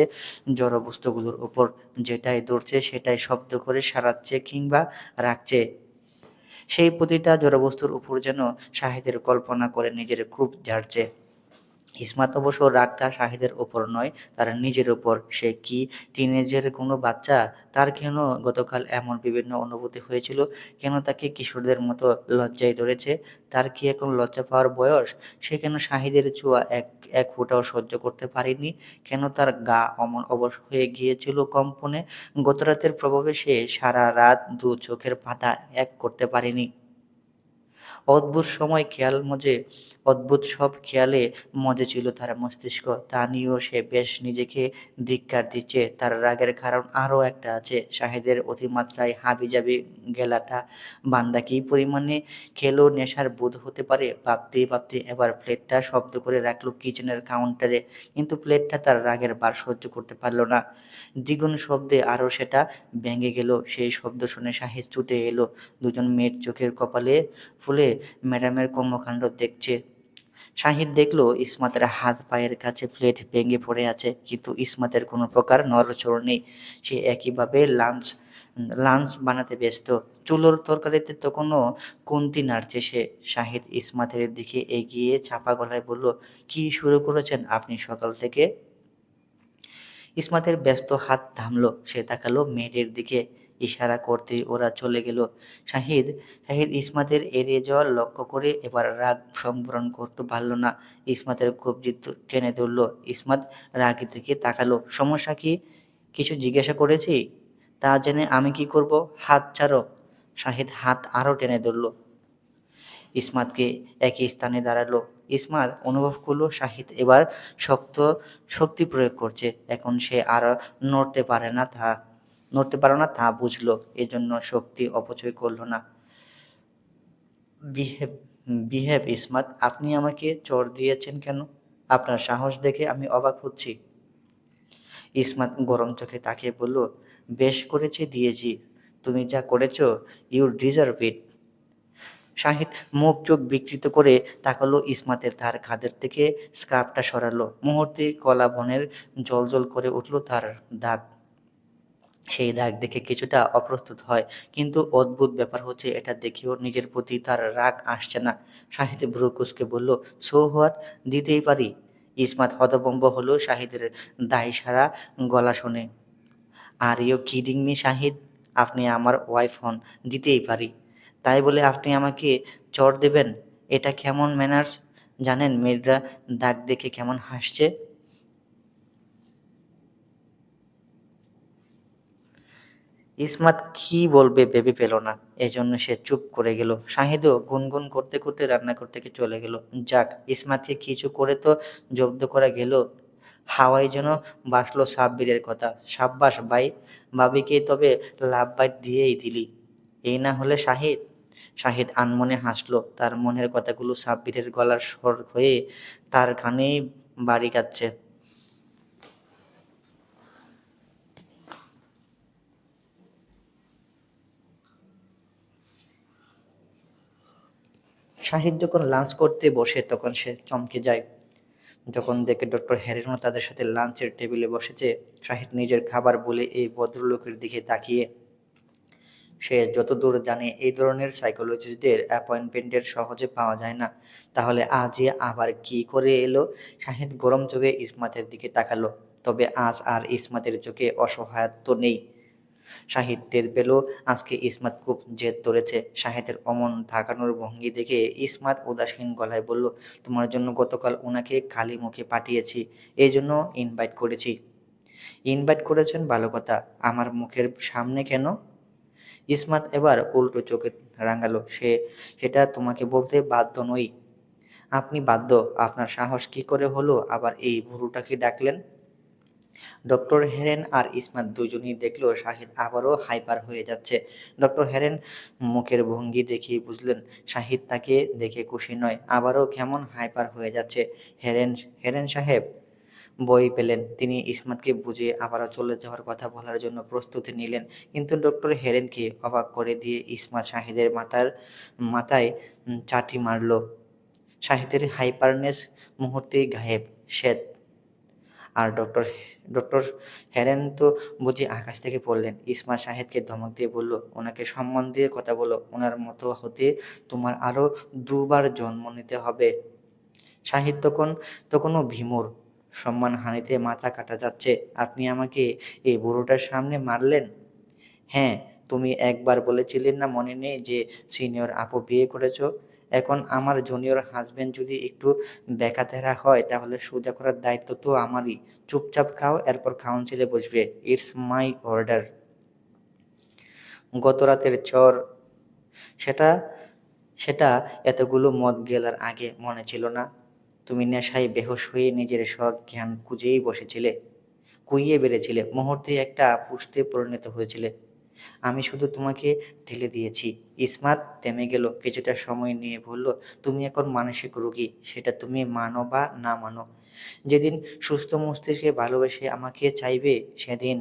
জড় বস্তুগুলোর উপর। যেটাই ধরছে সেটাই শব্দ করে সারাচ্ছে কিংবা রাখছে। সেই প্রতিটা জড়বস্তুর উপর যেন শাহিদের কল্পনা করে নিজের ক্রোধ ঝাড়ছে। ইসমাত অবশ্য রাগটা শাহিদের ওপর নয়, তার নিজের ওপর। সে কি টিনেজের কোনো বাচ্চা? তার কেন গতকাল এমন বিভিন্ন অনুভূতি হয়েছিল? কেন তাকে কিশোরদের মতো লজ্জায় ধরেছে? তার কি এখন লজ্জা পাওয়ার বয়স? সে কেন শাহিদের ছোঁয়া এক এক ফোঁটাও সহ্য করতে পারেনি? কেন তার গা অমন অবশ হয়ে গিয়েছিল কম্পনে? গতরাতের প্রভাবে সে সারা রাত দু চোখের পাতা এক করতে পারেনি। অদ্ভুত সময় খেয়াল মজে অদ্ভুত সব খেয়ালে মজে ছিল তার মস্তিষ্ক। তা নিয়েও সে বেশ নিজেকে ধিক্কার দিচ্ছে। তার রাগের কারণ আরও একটা আছে। শাহেদের অতিমাত্রায় হাবিজাবি গেলাটা। বান্দা কী পরিমাণে খেলেও নেশার বোধ হতে পারে। ভাবতে এবার প্লেটটা শব্দ করে রাখল কিচেনের কাউন্টারে। কিন্তু প্লেটটা তার রাগের ভার সহ্য করতে পারল না। দ্বিগুণ শব্দে আরও সেটা ভেঙে গেল। সেই শব্দ শুনে শাহেদ ছুটে এলো। দুজন মেয়ের চোখের কপালে ফুলে ম্যাডামের কর্মকাণ্ড দেখছে। শাহিদ দেখল ইসমাতের হাত পায়ের কাছে প্লেট ভেঙে পড়ে আছে, কিন্তু ইসমাতের কোনো প্রকার নড়চড় নেই। সে একইভাবে লাঞ্চ বানাতে ব্যস্ত। চুলোর তরকারিতে তখনও খুন্তি নাড়ছে সে। শাহিদ ইসমাতের দিকে এগিয়ে চাপা গলায় বলল, কি শুরু করেছেন আপনি সকাল থেকে? ইসমাতের ব্যস্ত হাত থামল। সে তাকালো মেয়েদের দিকে। ইশারা করতেই ওরা চলে গেল। শাহিদ শাহিদ ইসমাতের এড়িয়ে যাওয়া লক্ষ্য করে এবার রাগ সংবরণ করতে পারল না। ইসমাতের কবজি টেনে ধরল। ইসমাত রাগী থেকে তাকালো। সমস্যা কি? কিছু জিজ্ঞাসা করেছি? তা জেনে আমি কি করব? হাত ছাড়ো। শাহিদ হাত আরও টেনে ধরল। ইসমাতকে একই স্থানে দাঁড়ালো। ইসমাত অনুভব করল শাহিদ এবার শক্ত শক্তি প্রয়োগ করছে। এখন সে আর নড়তে পারে না তা বুঝলো। এজন্য শক্তি অপচয় করলো না। বিহেভ বিহেভ ইসমাত, আপনি আমাকে চড় দিয়েছেন কেন? আপনার সাহস দেখে আমি অবাক হচ্ছি। ইসমাত গরম চোখে তাকিয়ে বলল, বেশ করেছি দিয়েছি। তুমি যা করেছো, ইউ ডিজার্ভ ইট। শাহিদ মুখ চোখ বিকৃত করে তাকালো ইসমাতের। তার কাঁধের থেকে স্কার্ফটা সরালো। মুহূর্তে কলা বনের জ্বলজ্বল করে উঠল তার দাগ। সেই দাগ দেখে কিছুটা অপ্রস্তুত হয়, কিন্তু অদ্ভুত ব্যাপার হচ্ছে এটা দেখেও নিজের প্রতি তার রাগ আসছে না। শাহিদ ভ্রু কুঁচকে বলল, সো হোয়াট, দিতেই পারি। ইসমাত হতভম্ব হলো শাহিদের দায়সারা গলা শুনে। Are you kidding me Shahid? আপনি আমার ওয়াইফ হন, দিতেই পারি। তাই বলে আপনি আমাকে চড় দেবেন? এটা কেমন ম্যানার্স? জানেন মেয়েরা দাগ দেখে কেমন হাসছে? ইসমাত কী বলবে ভেবে পেল না। এজন্য সে চুপ করে গেল। শাহিদও গুনগুন করতে করতে রান্নাঘর থেকে চলে গেল। যাক, ইসমাতকে কিছু করে তো জব্দ করা গেল। হাওয়ায় যেন ভাসল সাব্বিরের কথা। সাব্বাস ভাই, ভাবিকে তবে লাভ বাইট দিয়েই দিলি। এই না হলে শাহিদ। শাহিদ আনমনে হাসল। তার মনের কথাগুলো সাব্বিরের গলার স্বর হয়ে তার কানেই বাড়ি কাচ্ছে। শাহিদ যখন লাঞ্চ করতে বসে তখন সে চমকে যায় যখন দেখে ডক্টর হ্যারেনও তাদের সাথে লাঞ্চের টেবিলে বসেছে। শাহিদ নিজের খাবার বলে এই ভদ্রলোকের দিকে তাকিয়ে। সে যতদূর জানে এই ধরনের সাইকোলজিস্টদের অ্যাপয়েন্টমেন্টের সহজে পাওয়া যায় না। তাহলে আজই আবার কি করে এলো? শাহিদ গরম চোখে ইসমাতের দিকে তাকালো। তবে আজ আর ইসমাতের চোখে অসহায়ত্ব নেই। শাহিদ টের পেল আজকে ইসমাত খুব জেদ ধরেছে। শাহেদের অমন তাকানোর ভঙ্গি দেখে ইসমাত উদাসীন গলায় বলল, তোমার জন্য গতকাল ওনাকে খালি মুখে পাঠিয়েছি, এই জন্য ইনভাইট করেছি। ইনভাইট করেছেন ভালো কথা, আমার মুখের সামনে কেন? ইসমাত এবার উল্টো চোখে রাঙালো। সেটা তোমাকে বলতে বাধ্য নই। আপনি বাধ্য। আপনার সাহস কি করে হলো আবার এই বুড়োটাকে ডাকলেন? ডক্টর হেরেন আর ইসমাত দুজনেই দেখল শাহিদ আবারও হাইপার হয়ে যাচ্ছে। ডক্টর হেরেন মুখের ভঙ্গি দেখেই বুঝলেন শাহিদ তাকে দেখে খুশি নয়, আবারও কেমন হাইপার হয়ে যাচ্ছে। হেরেন হেরেন সাহেব বই পেলেন। তিনি ইসমাতকে বুঝিয়ে আবারও চলে যাওয়ার কথা বলার জন্য প্রস্তুতি নিলেন, কিন্তু ডক্টর হেরেনকে অবাক করে দিয়ে ইসমাত শাহিদের মাথায় চাটি মারল। শাহিদের হাইপারনেস মুহূর্তেই গায়েব। শ্বেত আর ডক্টর হেরেন তো বুঝি আকাশ থেকে পড়লেন। ইসমাত সাহেবকে ধমক দিয়ে বলল, ওনাকে সম্মান দিয়ে কথা বলো। ওনার মতো হতে তোমার আরো দুবার জন্ম নিতে হবে। শাহিদ তখনও ভীমর। সম্মানহানিতে মাথা কাটা যাচ্ছে। আপনি আমাকে এই বুড়োটার সামনে মারলেন? হ্যাঁ, তুমি একবার বলেছিলে না মনে নেই যে সিনিয়র আপু বিয়ে করেছো? এখন আমার জুনিয়র হাজবেন্ড যদি একটু বেকাতেরা হয় তাহলে সোজা করার দায়িত্ব তো আমারই। চুপচাপ খাও, এরপর কাউন্সিলে বসবে। It's my order. গতরাতের চর সেটা সেটা এতগুলো মদ গেলার আগে মনে ছিল না? তুমি নেশায় বেহুঁশ হয়ে নিজের সজ্ঞান কুইয়ে বেড়েছিলে। মুহূর্তে একটা পুষ্তে পরিণত হয়েছিলে। আমি শুধু তোমাকে ঢেলে দিয়েছি। ইসমাত থেমে গেল। কিছুটা সময় নিয়ে বলল, তুমি এখন মানসিক রোগী, সেটা তুমি মানো বা না মানো। যেদিন সুস্থ মস্তিষ্কে ভালোবেসে আমাকে চাইবে সেদিন।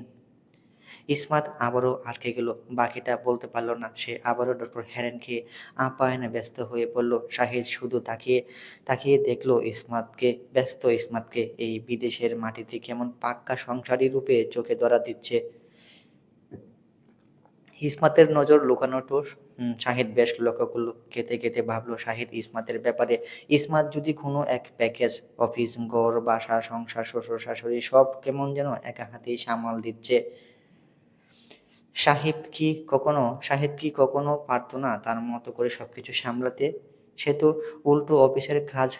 ইসমাত আবারও আটকে গেল। বাকিটা বলতে পারল না। সে আবারও ডক্টর হেরেনকে আপ্যায়নে ব্যস্ত হয়ে পড়ল। শাহিদ শুধু তাকিয়ে তাকিয়ে দেখল ব্যস্ত ইসমাতকে। এই বিদেশের মাটিতে কেমন পাক্কা সংসারী রূপে চোখে ধরা দিচ্ছে। ইসমাতের নজর লুকানোটো শাহিদ বেশ লক্ষ্য করল। খেতে খেতে ভাবল শাহিদ ইসমাতের ব্যাপারে। ইসমাত যদি কোনো এক প্যাকেজ, অফিস, ঘর, বাসা, সংসার, শ্বশুর শাশুড়ি সব কেমন যেন একা হাতেই সামাল দিচ্ছে। শাহিদ কি কখনো পারত না তার মতো করে সবকিছু সামলাতে? সে তো উল্টো অফিসের কাজ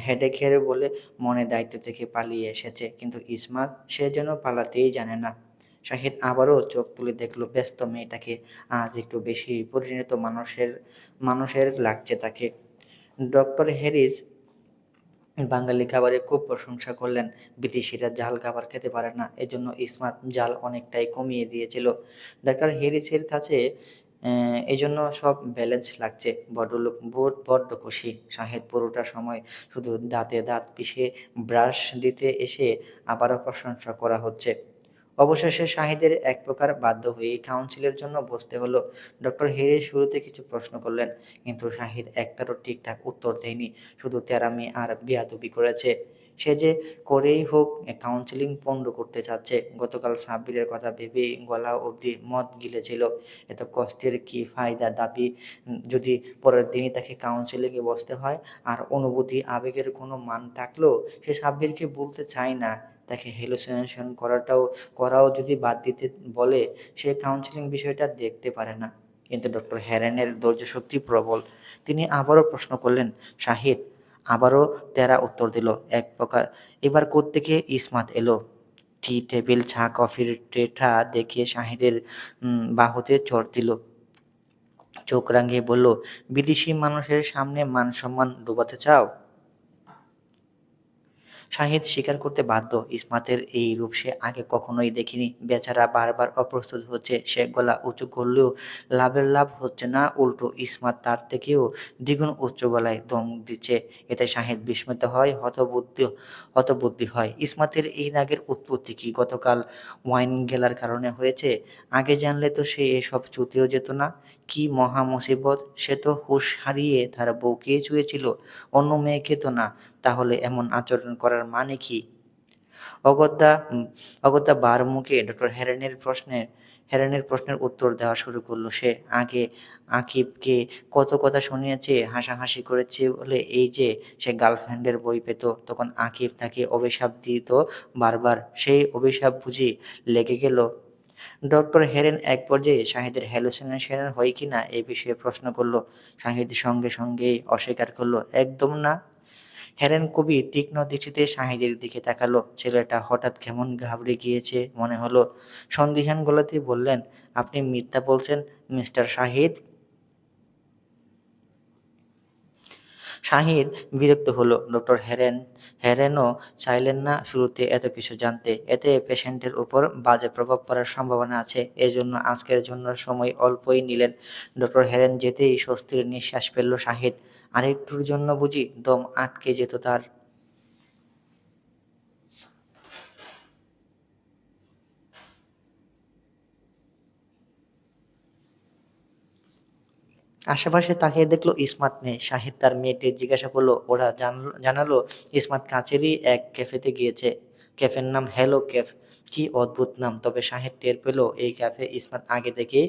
হেডেকের বলে মনে দায়িত্ব থেকে পালিয়ে এসেছে। কিন্তু ইসমাত, সে যেন পালাতেই জানে না। শাহিদ আবারও চোখ তুলে দেখল ব্যস্ত মেয়েটাকে। আজ একটু বেশি পরিণত মানুষের লাগছে তাকে। ডক্টর হ্যারিস বাঙালি খাবারের খুব প্রশংসা করলেন। বিদেশিরা ঝাল খাবার খেতে পারে না, এজন্য ইসমাত ঝাল অনেকটাই কমিয়ে দিয়েছিল। ডাক্তার হ্যারিসের কাছে এজন্য সব ব্যালেন্স লাগছে। বড্ড খুশি। শাহেদ পুরোটা সময় শুধু দাঁতে দাঁত পিষে ব্রাশ দিতে এসে আবারও প্রশংসা করা হচ্ছে। অবশেষে শাহিদের এক প্রকার বাধ্য হয়ে কাউন্সিলের জন্য বসতে হলো। ডক্টর হ্যারিস শুরুতে কিছু প্রশ্ন করলেন, কিন্তু শাহিদ একটারও ঠিকঠাক উত্তর দেয়নি। শুধু তেরামি আর বেয়াদবি করেছে। সে যে করেই হোক কাউন্সেলিং পণ্ড করতে চাচ্ছে। গতকাল সাব্বিরের কথা ভেবেই গলা অবধি মদ গিলেছিল। এত কষ্টের কি ফায়দা? যদি পরের দিনই তাকে কাউন্সেলিংয়ে বসতে হয়। আর অনুভূতি আবেগের কোনো মান থাকলেও সে সাব্বিরকে বলতে চায় না। তাকে হ্যালুসিনেশন করাও যদি বাদ দিতে বলে, সে কাউন্সেলিং বিষয়টা দেখতে পারে না। কিন্তু ডক্টর হ্যারেনের ধৈর্যশক্তি প্রবল। তিনি আবারও প্রশ্ন করলেন। শাহিদ আবারও তেরা উত্তর দিল এক প্রকার। এবার কোত্থেকে ইসমাত এলো? টি টেবিল, চা কফির ট্রেটা দেখে শাহিদের বাহুতে চড় দিল। চোখ রাঙিয়ে বলল, বিদেশি মানুষের সামনে মান সম্মান ডুবাতে চাও? শাহিদ স্বীকার করতে বাধ্য, ইসমাতের এই রূপ সে আগে কখনোই দেখেনি। বেচারা বারবার অপ্রস্তুত হচ্ছে। সে গলা উঁচু করলেও লাভ হচ্ছে না। উল্টো ইসমাত তার থেকেও দ্বিগুণ উচ্চ গলায় দম দিচ্ছে। এতে শাহিদ বিস্মিত হয়, হতবুদ্ধি হয়। ইসমাতের এই রাগের উৎপত্তি কি গতকাল ওয়াইন গেলার কারণে হয়েছে? আগে জানলে তো সে এসব চুতেও যেত না। কি মহা মুসিবত! সে তো হুঁশ হারিয়ে তার বউকেই ছুঁয়েছিল, অন্য মেয়েকে তো না। তাহলে এমন আচরণ করার মানে কি? অগত্যা অগত্যা বারমুখে ডক্টর হেরেনের প্রশ্নের উত্তর দেওয়া শুরু করল সে। আগে আকিবকে কত কথা শুনিয়েছে, হাসাহাসি করেছে বলে এই যে সে গার্লফ্রেন্ডের বই পেত, তখন আকিব তাকে অভিশাপ দিত বারবার। সেই অভিশাপ বুঝি লেগে গেল? ডক্টর হেরেন এক পর্যায়ে শাহিদের হ্যালুসিনেশন হয় কিনা এ বিষয়ে প্রশ্ন করল। শাহিদ সঙ্গেই অস্বীকার করল, একদম না। হেরেন কবি তীক্ষ্ণ দৃষ্টিতে শাহিদের দিকে তাকালো। ছেলেটা হঠাৎ কেমন ঘাবড়ে গিয়েছে মনে হলো। সন্দিহান গলাতেই বললেন, আপনি মিথ্যা বলছেন মিস্টার শাহিদ। শাহিদ বিরক্ত হলো। ডক্টর হেরেনও চাইলেন না শুরুতে এত কিছু জানতে। এতে পেশেন্টের উপর বাজে প্রভাব পড়ার সম্ভাবনা আছে। এজন্য আজকের জন্য সময় অল্পই নিলেন। ডক্টর হেরেন যেতেই স্বস্তির নিঃশ্বাস ফেলল শাহিদ। আরেকটুর জন্য বুঝি দম আটকে যেত তার। আশেপাশে তাকিয়ে দেখল ইসমাত নেই। শাহিদ তার মেয়েকে জিজ্ঞাসা করল। ওরা জানালো ইসমাত কাছেরই এক ক্যাফেতে গিয়েছে। ক্যাফের নাম হ্যালো ক্যাফ। কি অদ্ভুত নাম! তবে শাহিদ টের পেল এই ক্যাফে ইসমাত আগে থেকেই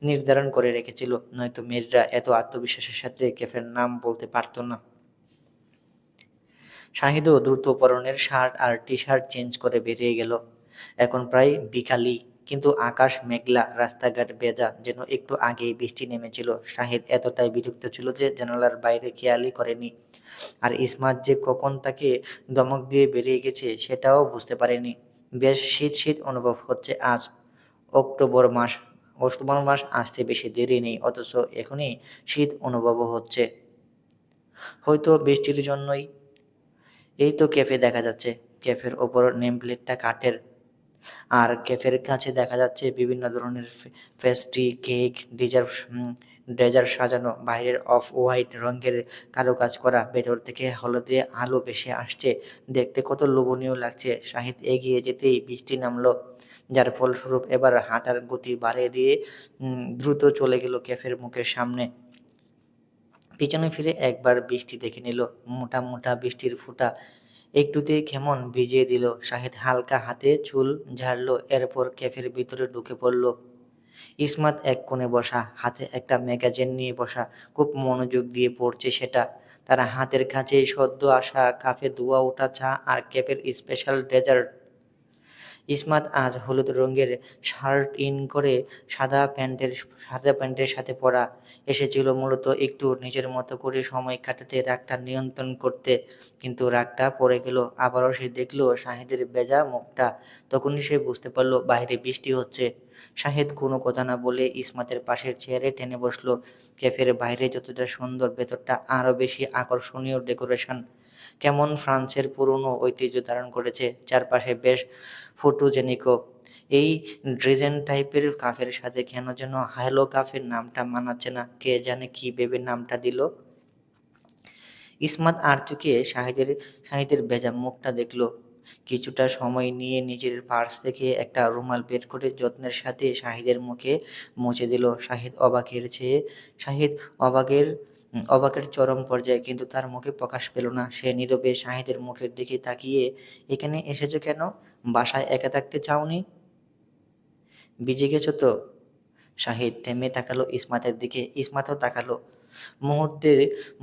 নির্ধারণ করে রেখেছিল। নয়তো মেয়েরা এত আত্মবিশ্বাসের সাথে ক্যাফের নাম বলতে পারত না। শাহিদও দ্রুত পরনের শার্ট আর টি-শার্ট চেঞ্জ করে বেরিয়ে গেল। এখন প্রায় বিকালই, কিন্তু আকাশ মেঘলা, রাস্তাঘাট ভেজা, যেন একটু আগেই বৃষ্টি নেমেছিল। শাহিদ এতটাই বিরক্ত ছিল যে জানালার বাইরে খেয়ালই করেনি। আর ইসমাত যে কখন তাকে ধমক দিয়ে বেরিয়ে গেছে সেটাও বুঝতে পারেনি। বেশ শীত শীত অনুভব হচ্ছে আজ। অক্টোবর মাস অক্টোবর মাস আসতে বেশি দেরি নেই, অথচ এখনই শীত অনুভবও হচ্ছে। হয়তো বৃষ্টির জন্যই। এই তো ক্যাফে দেখা যাচ্ছে। ক্যাফের ওপর নেম প্লেটটা কাঠের। আর ক্যাফের কাছে দেখা যাচ্ছে বিভিন্ন ধরনের পেস্ট্রি, কেক, ডেজার্ট সাজানো। বাইরের অফ হোয়াইট রঙের কারুকাজ করা, ভেতর থেকে হলদে আলো ভেসে আসছে। দেখতে কত লোভনীয় লাগছে। শাহিদ এগিয়ে যেতেই বৃষ্টি নামলো, যার ফলস্বরূপ এবার হাঁটার গতি বাড়িয়ে দিয়ে দ্রুত চলে গেল ক্যাফের মুখের সামনে। পিছনে ফিরে একবার বৃষ্টি দেখে নিল। মোটা মোটা বৃষ্টির ফোঁটা একটুতেই কেমন ভিজিয়ে দিল। শাহিদ হালকা হাতে চুল ঝাড়লো, এরপর ক্যাফের ভিতরে ঢুকে পড়ল। ইসমাত এক কোণে বসা, হাতে একটা ম্যাগাজিন নিয়ে বসা, খুব মনোযোগ দিয়ে পড়ছে সেটা। তার হাতের কাছেই সদ্য আসা কাপে ধোয়া ওঠা চা আর ক্যাফের স্পেশাল ডেজার্ট। ইসমাত আজ হলুদ রঙের শার্ট ইন করে সাদা প্যান্টের সাথে পরা। এসেছিল মূলত একটু নিজের মতো করে সময় কাটাতে, রাগটা নিয়ন্ত্রণ করতে। কিন্তু রাগটা পড়ে গেল। আবারও সে দেখল শাহিদের ভেজা মুখটা। তখনই সে বুঝতে পারল বাইরে বৃষ্টি হচ্ছে। শাহিদ কোনো কথা না বলে ইসমাতের পাশের চেয়ারে টেনে বসল। ক্যাফের বাইরে যতটা সুন্দর, ভেতরটা আরো বেশি আকর্ষণীয়। ডেকোরেশন কেমন ফ্রান্সের পুরনো ঐতিহ্য ধারণ করেছে। চারপাশে বেশ ফটোজেনিকও। এই ড্রেজেন টাইপের কাফের সাথে কেন যেন হ্যালো কাফের নামটা মানাচ্ছে না। কে জানে কি ভেবে নামটা দিল। ইসমাত আর চোখে শাহিদের ভেজা মুখটা দেখল। কিছুটা সময় নিয়ে নিজের পার্স থেকে একটা রুমাল বের করে যত্নের সাথে শাহিদের মুখে মুছে দিল। শাহিদ অবাকের চরম পর্যায়ে, কিন্তু তার মুখে প্রকাশ পেল না। সে নীরবে শাহিদের মুখের দিকে তাকিয়ে, এখানে এসেছো কেন? বাসায় একা থাকতে চাওনি? ভিজে গেছো তো? শাহিদ থেমে তাকালো ইসমাতের দিকে। ইসমাতও তাকালো। মুহূর্তে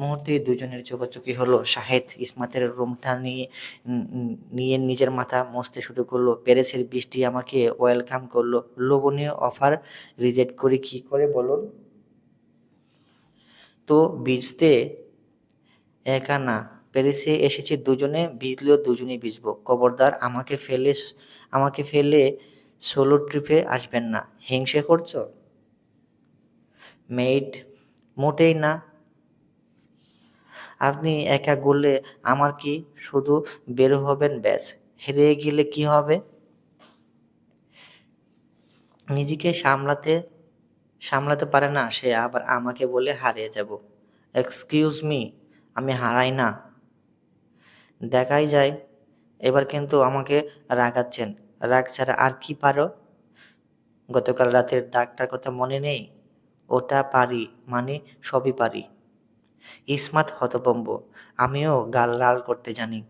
মুহূর্তে দুজনের চোখাচোখি হলো। শাহেদ ইসমাতের রুমটা নিয়ে নিজের মাথা মুছতে শুরু করলো। প্যারিসের বৃষ্টি আমাকে ওয়েলকাম করলো। লোভনীয় অফার রিজেক্ট করি কি করে বলুন তো? ভিজতে একা না, প্যারিসে এসেছি দুজনে, ভিজলেও দুজনেই ভিজবো। খবরদার আমাকে ফেলে সোলো ট্রিপে আসবেন না। হিংসে করছো? মেইড? মোটেই না। আপনি একা গড়লে আমার কি? শুধু বের হবেন ব্যাস। হেরে গেলে কি হবে? নিজেকে সামলাতে পারে না সে, আবার আমাকে বলে হারিয়ে যাব। এক্সকিউজ মি, আমি হারাই না। দেখাই যায়। এবার কিন্তু আমাকে রাগাচ্ছেন। রাগ ছাড়া আর কি পারো? গতকাল রাতের দাগটার কথা মনে নেই? ওটা পারি, মানে সবই পারি। ইসমাত হতভম্ব। আমিও গাল লাল করতে জানি।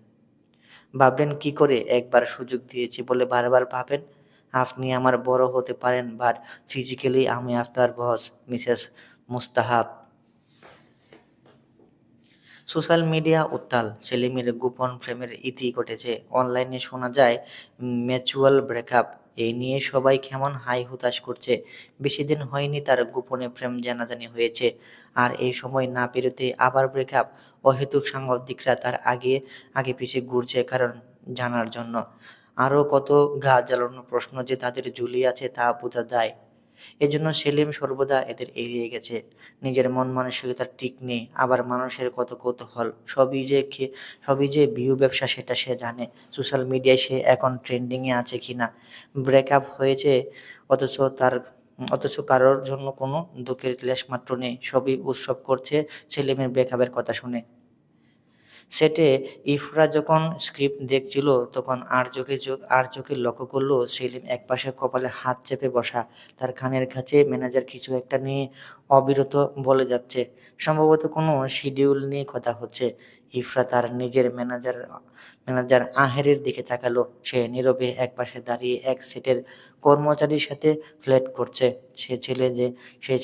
ভাবলেন কি করে? একবার সুযোগ দিয়েছি বলে বারবার ভাবেন? আপনি আমার বড় হতে পারেন, বাট ফিজিক্যালি আমি আপনার বস, মিসেস মুস্তাহাব। সোশ্যাল মিডিয়া উত্তাল। সেলিমের গোপন প্রেমের ইতি ঘটেছে। অনলাইনে শোনা যায় মিউচুয়াল ব্রেকআপ। এই নিয়ে সবাই কেমন হাই হুতাশ করছে। বেশিদিন হয়নি তার গোপনে প্রেম জানাজানি হয়েছে। আর এই সময় না পেরোতেই আবার ব্রেকআপ। অহেতুক সাংবাদিকরা তার আগে আগে পিছে ঘুরছে কারণ জানার জন্য। আরও কত গা জ্বালানো প্রশ্ন যে তাদের ঝুলিয়ে আছে তা বোঝা যায়। এজন্য সেলিম সর্বদা এদের এড়িয়ে গেছে। নিজের মন মানসিকতার ঠিক নেই, আবার মানুষের কত কৌতূহল। সবই যে ভিউ ব্যবসা সেটা সে জানে। সোশ্যাল মিডিয়ায় সে এখন ট্রেন্ডিং এ আছে কিনা। ব্রেকআপ হয়েছে, অথচ তার অথচ কারোর জন্য কোনো দুঃখের লেশমাত্র নেই। সবই উৎসব করছে সেলিমের ব্রেকআপের কথা শুনে। সেটে ইফরা যখন স্ক্রিপ্ট দেখছিল তখন আর চোখে লক্ষ্য করলো সেলিম একপাশে কপালে হাত চেপে বসা। তার কানের কাছে ম্যানেজার কিছু একটা নিয়ে অবিরত বলে যাচ্ছে। সম্ভবত কোনো শিডিউল নিয়ে কথা হচ্ছে। ইফরা তার নিজের ম্যানেজার আহেরের দিকে তাকালো। সে নীরবে একপাশে দাঁড়িয়ে এক সেটের কর্মচারীর সাথে ফ্লার্ট করছে। সে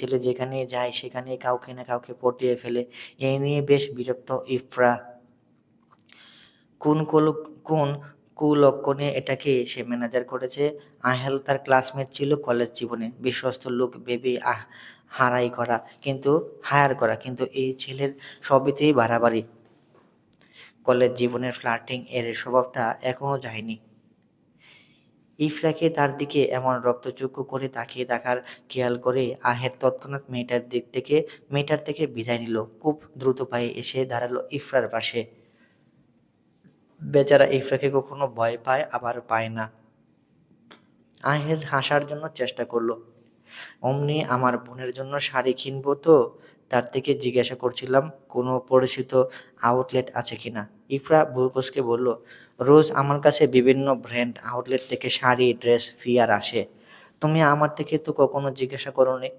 ছেলে যেখানে যায় সেখানেই কাউকে না কাউকে পটিয়ে ফেলে। এই নিয়ে বেশ বিরক্ত ইফরা। কোন কোন কোন কুলক্ষণে এটাকে সে ম্যানেজার করেছে? আহেল তার ক্লাসমেট ছিল কলেজ জীবনে। বিশ্বস্ত লোক ভেবে হায়ার করা। কিন্তু এই ছেলের সবইতেই বাড়াবাড়ি। কলেজ জীবনের ফ্লার্টিং এর স্বভাবটা এখনো যায়নি। ইফরাকে তার দিকে এমন রক্তচক্ষু করে তাকিয়ে থাকার খেয়াল করে আহের তৎক্ষণাৎ মেয়েটার থেকে বিদায় নিল। খুব দ্রুত পায়ে এসে দাঁড়ালো ইফরার পাশে। বেচারা ইফরাকে কখনো ভয় পায় আবার পায় না। আহের হাসার জন্য চেষ্টা করলো। অমনি আমার বোনের জন্য শাড়ি কিনবো তো, তার থেকে জিজ্ঞাসা করছিলাম কোনো পরিচিত আউটলেট আছে কিনা। ইফরা ভ্রু কুঁচকে বলল, রোজ আমার কাছে বিভিন্ন ব্র্যান্ড আউটলেট থেকে শাড়ি, ড্রেস, ফিয়ার আসে। তুমি আমার থেকে তো কখনো জিজ্ঞাসা করোনি।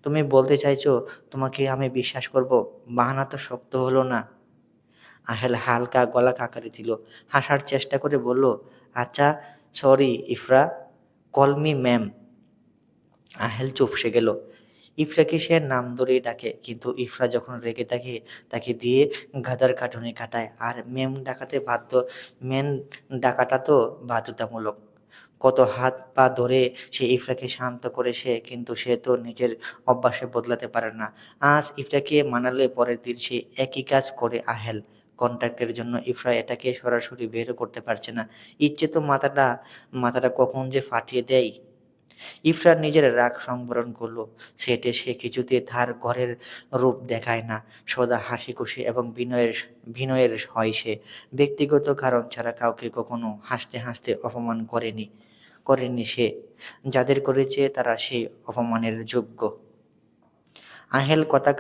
তুমি বলতে চাইছো তোমাকে আমি বিশ্বাস করব? বাহানা তো শক্ত হলো না। আহেল হালকা গলা কাঁকারি দিল, হাসার চেষ্টা করে বলল, আচ্ছা sorry Ifra, call me ma'am. আহেল চুপসে গেল। ইফরাকে সে নাম ধরেই ডাকে, কিন্তু ইফরা যখন রেগে থাকে তাকে দিয়ে গাদার কাটুনি কাটায়। আর মেম ডাকাটা তো বাধ্যতামূলক। কত হাত পা ধরে সে ইফরাকে শান্ত করে কিন্তু সে তো নিজের অভ্যাসে বদলাতে পারে না। আজ ইফরাকে মানালে পরের দিন সে একই কাজ করে আহেল। কন্ট্রাক্টের জন্য ইফরা এটাকে সরাসরি বেরও করতে পারছে না। ইচ্ছে তো মাথাটা কখন যে ফাটিয়ে দেয়। ইফরার নিজের রাগ সংবরণ করলো। সে কিছুতে তার ঘরের রূপ দেখায় না। সদা হাসিখুশি এবং বিনয়ের হয় সে। ব্যক্তিগত কারণ ছাড়া কাউকে কখনো হাসতে হাসতে অপমান করেনি সে। যাদের করেছে তারা সেই অপমানের যোগ্য। আহেল কথা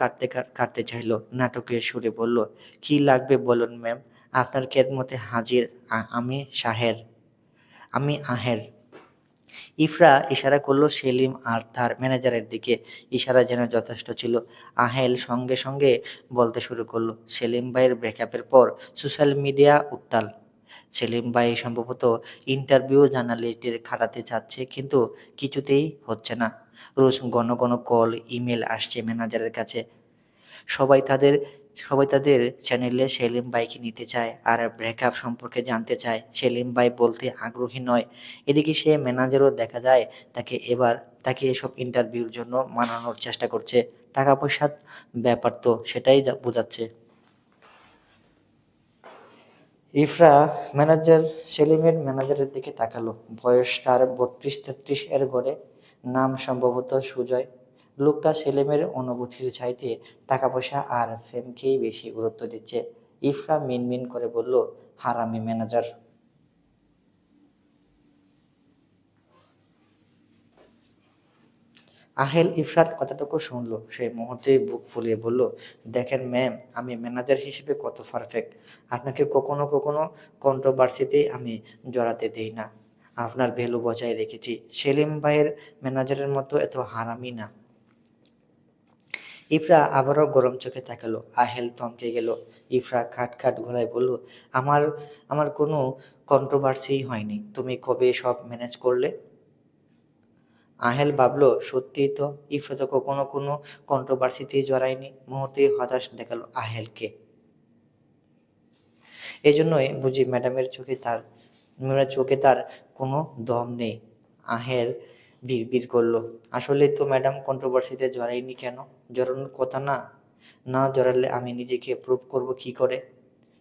কাটতে চাইল, নাটকের সুরে বলল, কি লাগবে বলুন ম্যাম, আপনার খেদমতে হাজির। আমি আহের। ইফরা ইশারা করল সেলিম আর তার ম্যানেজারের দিকে। ইশারা যেন যথেষ্ট ছিল। আহেল সঙ্গে সঙ্গে বলতে শুরু করলো, সেলিম ভাইয়ের ব্রেকআপের পর সোশ্যাল মিডিয়া উত্তাল। সেলিম ভাই সম্ভবত ইন্টারভিউ জার্নালিস্টের খাটাতে চাচ্ছে, কিন্তু কিছুতেই হচ্ছে না। রোজ ঘন ঘন কল, ইমেল আসছে ম্যানেজারের কাছে। সবাই তাদের সবাই তাদের চ্যানেলে সেলিম ভাইকে নিতে চায় আর ব্রেকআপ সম্পর্কে জানতে চায়। সেলিম ভাই বলতে আগ্রহী নয়। এদিকে সে ম্যানেজারও দেখা যায় তাকে এসব ইন্টারভিউর জন্য মানানোর চেষ্টা করছে। টাকা পয়সার ব্যাপার তো সেটাই বোঝাচ্ছে। ইফরা ম্যানেজার সেলিমের ম্যানেজারের দিকে তাকালো। বয়স তার 32-33 এর ঘরে। নাম সম্ভবত সুজয়। লোকটা সেলিমের অনুভূতির চাইতে টাকা পয়সা আর ফেমকেই বেশি গুরুত্ব দিচ্ছে। ইফরা মিনমিন করে বলল, হারামি ম্যানেজার। আহেল ইফরার কথাটুকু শুনল। সে মুহূর্তেই বুক ফুলিয়ে বলল, দেখেন ম্যাম, আমি ম্যানেজার হিসেবে কত পারফেক্ট। আপনাকে কখনো কখনো কন্ট্রোভার্সিতে আমি জড়াতে দেই না। আপনার ভ্যালু বজায় রেখেছি। সেলিম ভাইয়ের ম্যানেজারের মতো এত হারামি না। ইফরা আবারও গরম চোখে তাকালো। আহেল থমকে গেল। ইফরা খাট গলায় বলল, আমার আমার কোনো কন্ট্রোভার্সিই হয়নি। তুমি কবে সব ম্যানেজ করলে? আহেল ভাবল, সত্যিই তো, ইফরা তো কখনো কোনো কন্ট্রোভার্সিতেই জড়ায়নি। মুহূর্তেই হতাশ দেখালো আহেলকে। এজন্যই বুঝি ম্যাডামের চোখে তার কোনো দম নেই। আহেল বিড়বিড় করল, আসলেই তো ম্যাডাম, কন্ট্রোভার্সিতে জড়াইনি কেন? জড়ানোর কথা না। না জড়ালে আমি নিজেকে প্রুভ করব কি করে?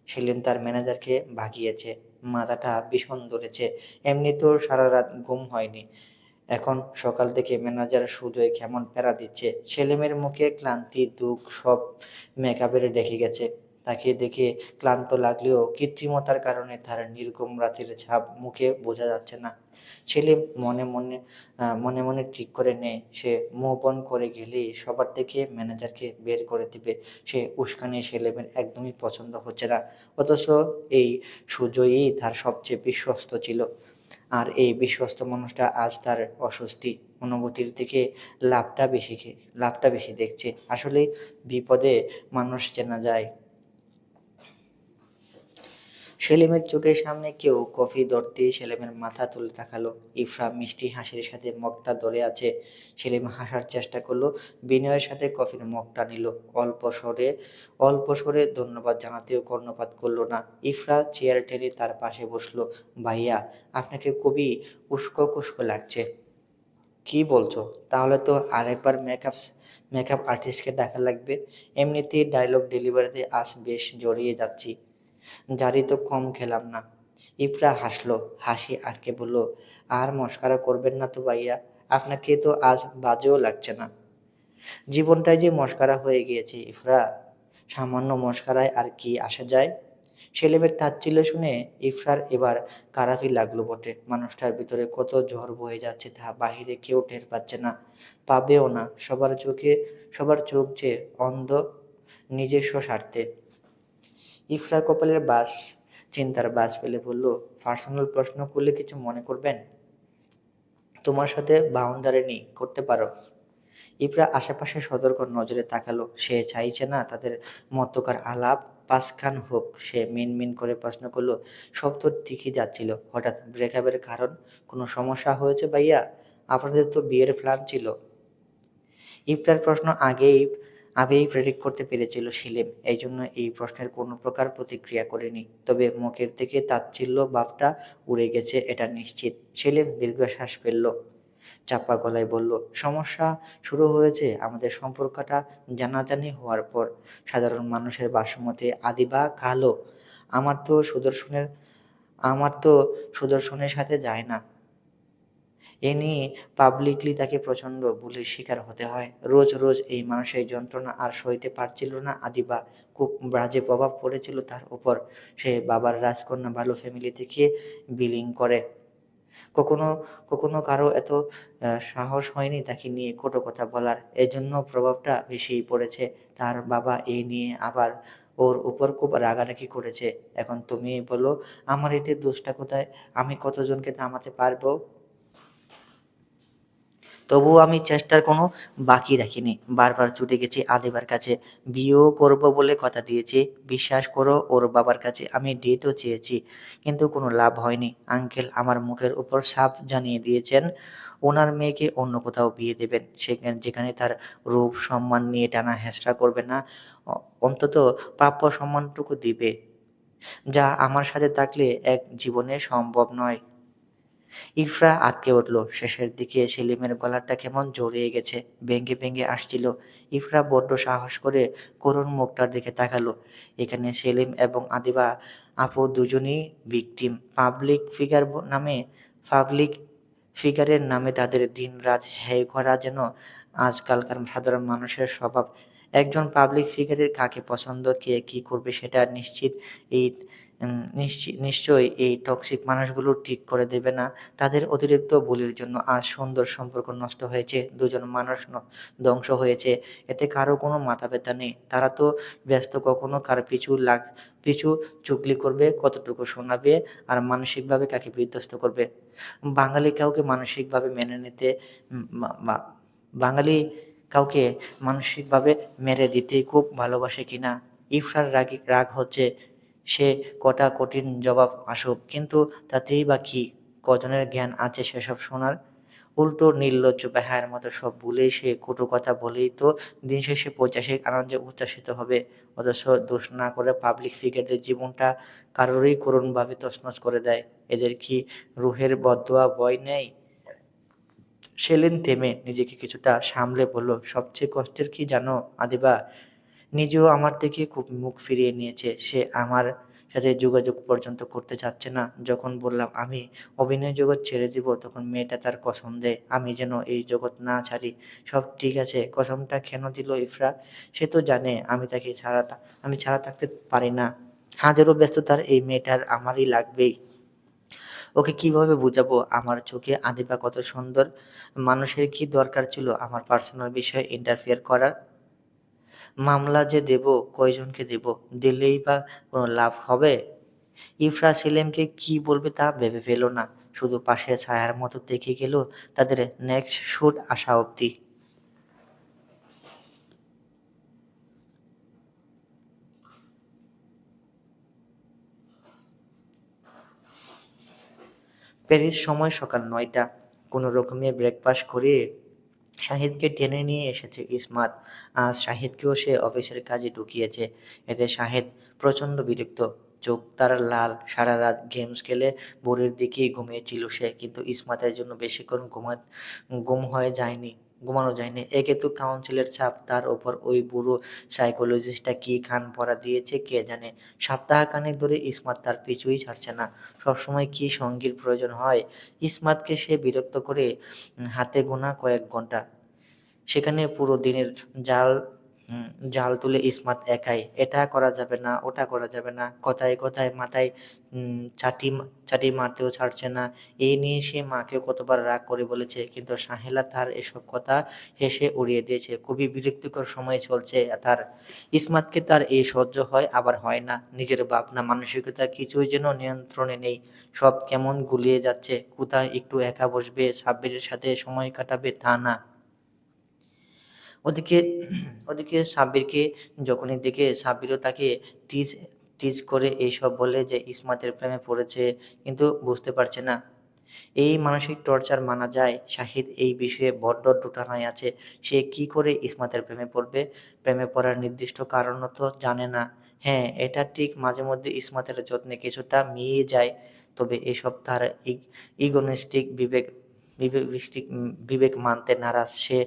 সেলিম তার ম্যানেজারকে ভাগিয়েছে। মাথাটা ভীষণ ধরেছে। এমনিতেও সারা রাত ঘুম হয়নি। এখন সকাল থেকে ম্যানেজার সুজয় কেমন প্যারা দিচ্ছে। সেলিমের মুখে ক্লান্তি, দুঃখ সব মেকআপে ঢেকে গেছে। তাকে দেখে ক্লান্ত লাগলেও কৃত্রিমতার কারণে তার নির্ঘুম রাতের ছাপ মুখে বোঝা যাচ্ছে না। সেলিম মনে মনে ঠিক করে নেয়, সে মুভ অন করে গেলেই সবার থেকে ম্যানেজারকে বের করে দিবে। সে উস্কানি সেলিমের একদমই পছন্দ হচ্ছে না। অথচ এই সুজয়ই তার সবচেয়ে বিশ্বস্ত ছিল। আর এই বিশ্বস্ত মানুষটা আজ তার অস্বস্তি অনুভূতির থেকে লাভটা বেশি দেখছে। আসলে বিপদে মানুষ চেনা যায়। সেলিমের চোখের সামনে কেউ কফি ধরতেই সেলিমের মাথা তুলে তাকালো। ইফরা মিষ্টি হাসির সাথে মগটা ধরে আছে। সেলিম হাসার চেষ্টা করলো, বিনয়ের সাথে কফির মগটা নিল। অল্প স্বরে অল্প স্বরে ধন্যবাদ জানাতেও কর্ণপাত করলো না। ইফরা চেয়ার টেনে তার পাশে বসলো। ভাইয়া, আপনাকে খুবই উস্কো খুস্কো লাগছে। কি বলছো? তাহলে তো আরেকবার মেকআপ আর্টিস্টকে ডাকা লাগবে। এমনিতেই ডায়লগ ডেলিভারিতে আজ বেশ জড়িয়ে যাচ্ছি। জারি তো কম খেলাম না। ইফরা হাসলো, হাসি আটকে বলল, আর মস্কারা করবেন না তো ভাইয়া, আপনাকে তো আজ বাজেও লাগছে না। জীবনটাই যে মস্কারা হয়ে গিয়েছে ইফরা, সামান্য মস্কারায় আর কি আসা যায়। সেলিমের তাচ্ছিল্য শুনে ইফরার এবার খারাপই লাগলো বটে। মানুষটার ভিতরে কত ঝড় বয়ে যাচ্ছে তা বাহিরে কেউ টের পাচ্ছে না, পাবেও না। সবার চোখ যে অন্ধ নিজস্ব স্বার্থে। ইফরা কপালের চিন্তার বাজ ফেলে বলল, পার্সোনাল প্রশ্ন করলে কিছু মনে করবেন? তোমার সাথে বাউন্ডারি নেই, করতে পারো। ইফরা আশেপাশে সতর্ক নজরে তাকালো। সে চাইছে না তাদের মধ্যকার আলাপ পাসখান হোক। সে মিনমিন করে প্রশ্ন করলো, সব তো ঠিকই যাচ্ছিল, হঠাৎ ব্রেকআপের কারণ? কোনো সমস্যা হয়েছে ভাইয়া? আপনাদের তো বিয়ের প্ল্যান ছিল। ইফতার প্রশ্ন আগেই প্রেডিক্ট করতে পেরেছিল সেলিম, এই জন্য এই প্রশ্নের কোনো প্রকার প্রতিক্রিয়া করেনি। তবে মুখের থেকে তাচ্ছিল্য ভাবটা উড়ে গেছে এটা নিশ্চিত। সেলিম দীর্ঘশ্বাস ফেলল, চাপা গলায় বলল, সমস্যা শুরু হয়েছে আমাদের সম্পর্কটা জানাজানি হওয়ার পর। সাধারণ মানুষের ভাষ্যমতে আদিবা কালো। আমার তো সুদর্শনের আমার তো সুদর্শনের সাথে যায় না। এ নিয়ে পাবলিকলি তাকে প্রচণ্ড বুলির শিকার হতে হয়। রোজ রোজ এই মানসিক যন্ত্রণা আর সইতে পারছিল না আদিবা। খুব বাজে প্রভাব পড়েছিল তার উপর। সে বাবার রাজকন্যা, ভালো ফ্যামিলি থেকে বিলিং করে। কখনো কখনো কারো এত সাহস হয়নি তাকে নিয়ে কটু কথা বলার। এজন্য প্রভাবটা বেশিই পড়েছে। তার বাবা এই নিয়ে আবার ওর উপর খুব রাগারাগি করেছে। এখন তুমি বলো, আমার এতে দোষটা কোথায়? আমি কতজনকে থামাতে পারবো? তবুও আমি চেষ্টার কোনো বাকি রাখিনি। বারবার ছুটে গেছি আদিবার কাছে। বিয়েও করব বলে কথা দিয়েছি। বিশ্বাস করো, ওর বাবার কাছে আমি ডেটও চেয়েছি। কিন্তু কোনো লাভ হয়নি। আঙ্কেল আমার মুখের উপর সাফ জানিয়ে দিয়েছেন, ওনার মেয়েকে অন্য কোথাও বিয়ে দেবেন। যেখানে তার রূপ সম্মান নিয়ে টানা হেঁচড়া করবে না, অ অন্তত প্রাপ্য সম্মানটুকু দিবে। যা আমার সাথে থাকলে এক জীবনে সম্ভব নয়। ইফরা আঁতকে উঠল। শেষের দিকে সেলিমের গলাটা কেমন জড়িয়ে গেছে, ভেঙে ভেঙে আসছিল। ইফরা বড্ড সাহস করে করুণ মুখটার দিকে তাকালো। এখানে সেলিম এবং আদিবা আপু দুজনই ভিকটিম। পাবলিক ফিগারের নামে তাদের দিনরাত হেয় করা যেন আজকালকার সাধারণ মানুষের স্বভাব। একজন পাবলিক ফিগারের কাকে পছন্দ, কে কি করবে সেটা এই নিশ্চয়ই এই টক্সিক মানুষগুলো ঠিক করে দেবে না। তাদের অতিরিক্ত বুলির জন্য আজ সুন্দর সম্পর্ক নষ্ট হয়েছে, দুজন মানুষ ধ্বংস হয়েছে। এতে কারো কোনো মাথা ব্যথা নেই। তারা তো ব্যস্ত কখনো কার পিছু চুগলি করবে, কতটুকু শোনাবে, আর মানসিকভাবে কাকে বিধ্বস্ত করবে। বাঙালি কাউকে মানসিকভাবে মেনে নিতে উম মা মা বাঙালি কাউকে মানসিকভাবে মেরে দিতে খুব ভালোবাসে কিনা। ইরফার রাগ হচ্ছে, সে কটা কঠিন জবাব আসুক, কিন্তু তাতেই বা কি? কজনের জ্ঞান আছে সেসব শোনার? উল্টো নির্লজ্জ বেহায়ার মতো সব ভুলেই সে কটু কথা বলেই তো দিন শেষে পৈশাচিক আনন্দে উচ্ছ্বসিত হবে। অথচ দোষ না করে পাবলিক ফিগারদের জীবনটা কারোরই করুণভাবে তছনছ করে দেয়। এদের কি রুহের বদদোয়া ভয় নেই? সেলিম থেমে নিজেকে কিছুটা সামলে বলল, সবচেয়ে কষ্টের কি জানো আদিবা? নিজেও আমার থেকে খুব মুখ ফিরিয়ে নিয়েছে। সে আমার সাথে যোগাযোগ পর্যন্ত করতে চাচ্ছে না। যখন বললাম আমি অভিনয় জগৎ ছেড়ে দিব, তখন মেয়েটা তার কসম দেয় আমি যেন এই জগৎ না ছাড়ি। সব ঠিক আছে, কসমটা কেন দিল ইফরা? সে তো জানে আমি ছাড়া থাকতে পারি না। হাজারো ব্যস্ততার এই মেয়েটার আমারই লাগবেই। ওকে কিভাবে বুঝাবো আমার চোখে আদিবা কত সুন্দর? মানুষের কি দরকার ছিল আমার পার্সোনাল বিষয়ে ইন্টারফেয়ার করার? মামলা যে দেব, কয়জনকে দেব? দিলেই বা কোনো লাভ হবে? ইফরা সেলিমকে কি বলবে তা ভেবে পেল না। শুধু পাশে ছায়ার মতো দেখে গেল তাদের নেক্সট শুট আসা অবধি। প্যারিস সময় সকাল ৯টা। কোনো রকমে ব্রেকফাস্ট করে শাহিদকে টেনে নিয়ে এসেছে ইসমাত। আজ শাহিদকেও সে অফিসের কাজে ঢুকিয়েছে। এতে শাহিদ প্রচণ্ড বিরক্ত। চোখ তার লাল। সারা রাত গেমস খেলে ভোরের দিকেই ঘুমিয়েছিল সে। কিন্তু ইসমাতের জন্য বেশিক্ষণ ঘুম হয়ে যায়নি ঘুমানো যায়নি। একে তো কাউন্সিলের চাপ, তার ওপর ওই বুড়ো সাইকোলজিস্টটা কি কান পড়া দিয়েছে কে জানে। সপ্তাহখানেক ধরে ইসমাত তার পিছুই ছাড়ছে না। সবসময় কি সঙ্গীর প্রয়োজন হয়। ইসমাতকে সে বিরক্ত করে হাতে গোনা কয়েক ঘন্টা। সেখানে পুরো দিনের জাল হুম, জাল তুলে ইসমাত একাই। এটা করা যাবে না, ওটা করা যাবে না। কথায় কথায় মাথায় চাটি মারতেও ছাড়ছে না। এই নিয়ে সে মাকেও কতবার রাগ করে বলেছে, কিন্তু সাহেলা তার এসব কথা হেসে উড়িয়ে দিয়েছে। খুবই বিরক্তিকর সময় চলছে তার। ইসমাতকে তার এই সহ্য হয় আবার হয় না। নিজের ভাবনা মানসিকতা কিছুই যেন নিয়ন্ত্রণে নেই। সব কেমন গুলিয়ে যাচ্ছে। কোথায় একটু একা বসবে, সাব্বিরের সাথে সময় কাটাবে তা না। ওদিকে ওদিকে সাব্বিরকে যখনই দেখে সাব্বিরও তাকে টিজ টিজ করে এইসব বলে যে ইসমাতের প্রেমে পড়েছে, কিন্তু বুঝতে পারছে না এই মানসিক টর্চার মানা যায়। শাহিদ এই বিষয়ে বড্ড দোটানায় আছে। সে কি করে ইসমাতের প্রেমে পড়বে? প্রেমে পড়ার নির্দিষ্ট কারণও তো জানে না। হ্যাঁ, এটা ঠিক মাঝে মধ্যে ইসমাতের যত্নে কিছুটা মিইয়ে যায়। তবে এসব তার ইগোইস্টিক বিবেক মানতে নারাজ সে।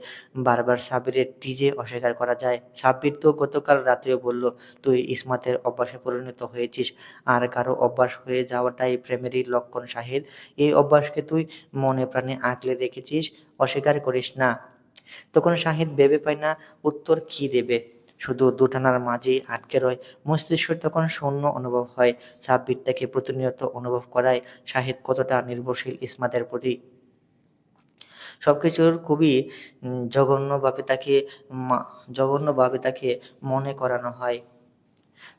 বারবার সাব্বিরের টিজে অস্বীকার করা যায়। সাব্বির তো গতকাল রাতেও বলল, তুই ইসমাতের অভ্যাসে পরিণত হয়েছিস। আর কারো অভ্যাস হয়ে যাওয়াটাই প্রেমেরই লক্ষণ শাহিদ। এই অভ্যাসকে তুই মনে প্রাণে আঁকলে রেখেছিস, অস্বীকার করিস না। তখন শাহিদ ভেবে পায় না উত্তর কী দেবে। শুধু দোটানার মাঝেই আটকে রয়। মস্তিষ্ক তখন শূন্য অনুভব হয়। সাব্বির তাকে প্রতিনিয়ত অনুভব করায় শাহিদ কতটা নির্ভরশীল ইসমাতের প্রতি। সবকিছুর খুবই জঘন্যভাবে তাকে মা জঘন্যভাবে তাকে মনে করানো হয়।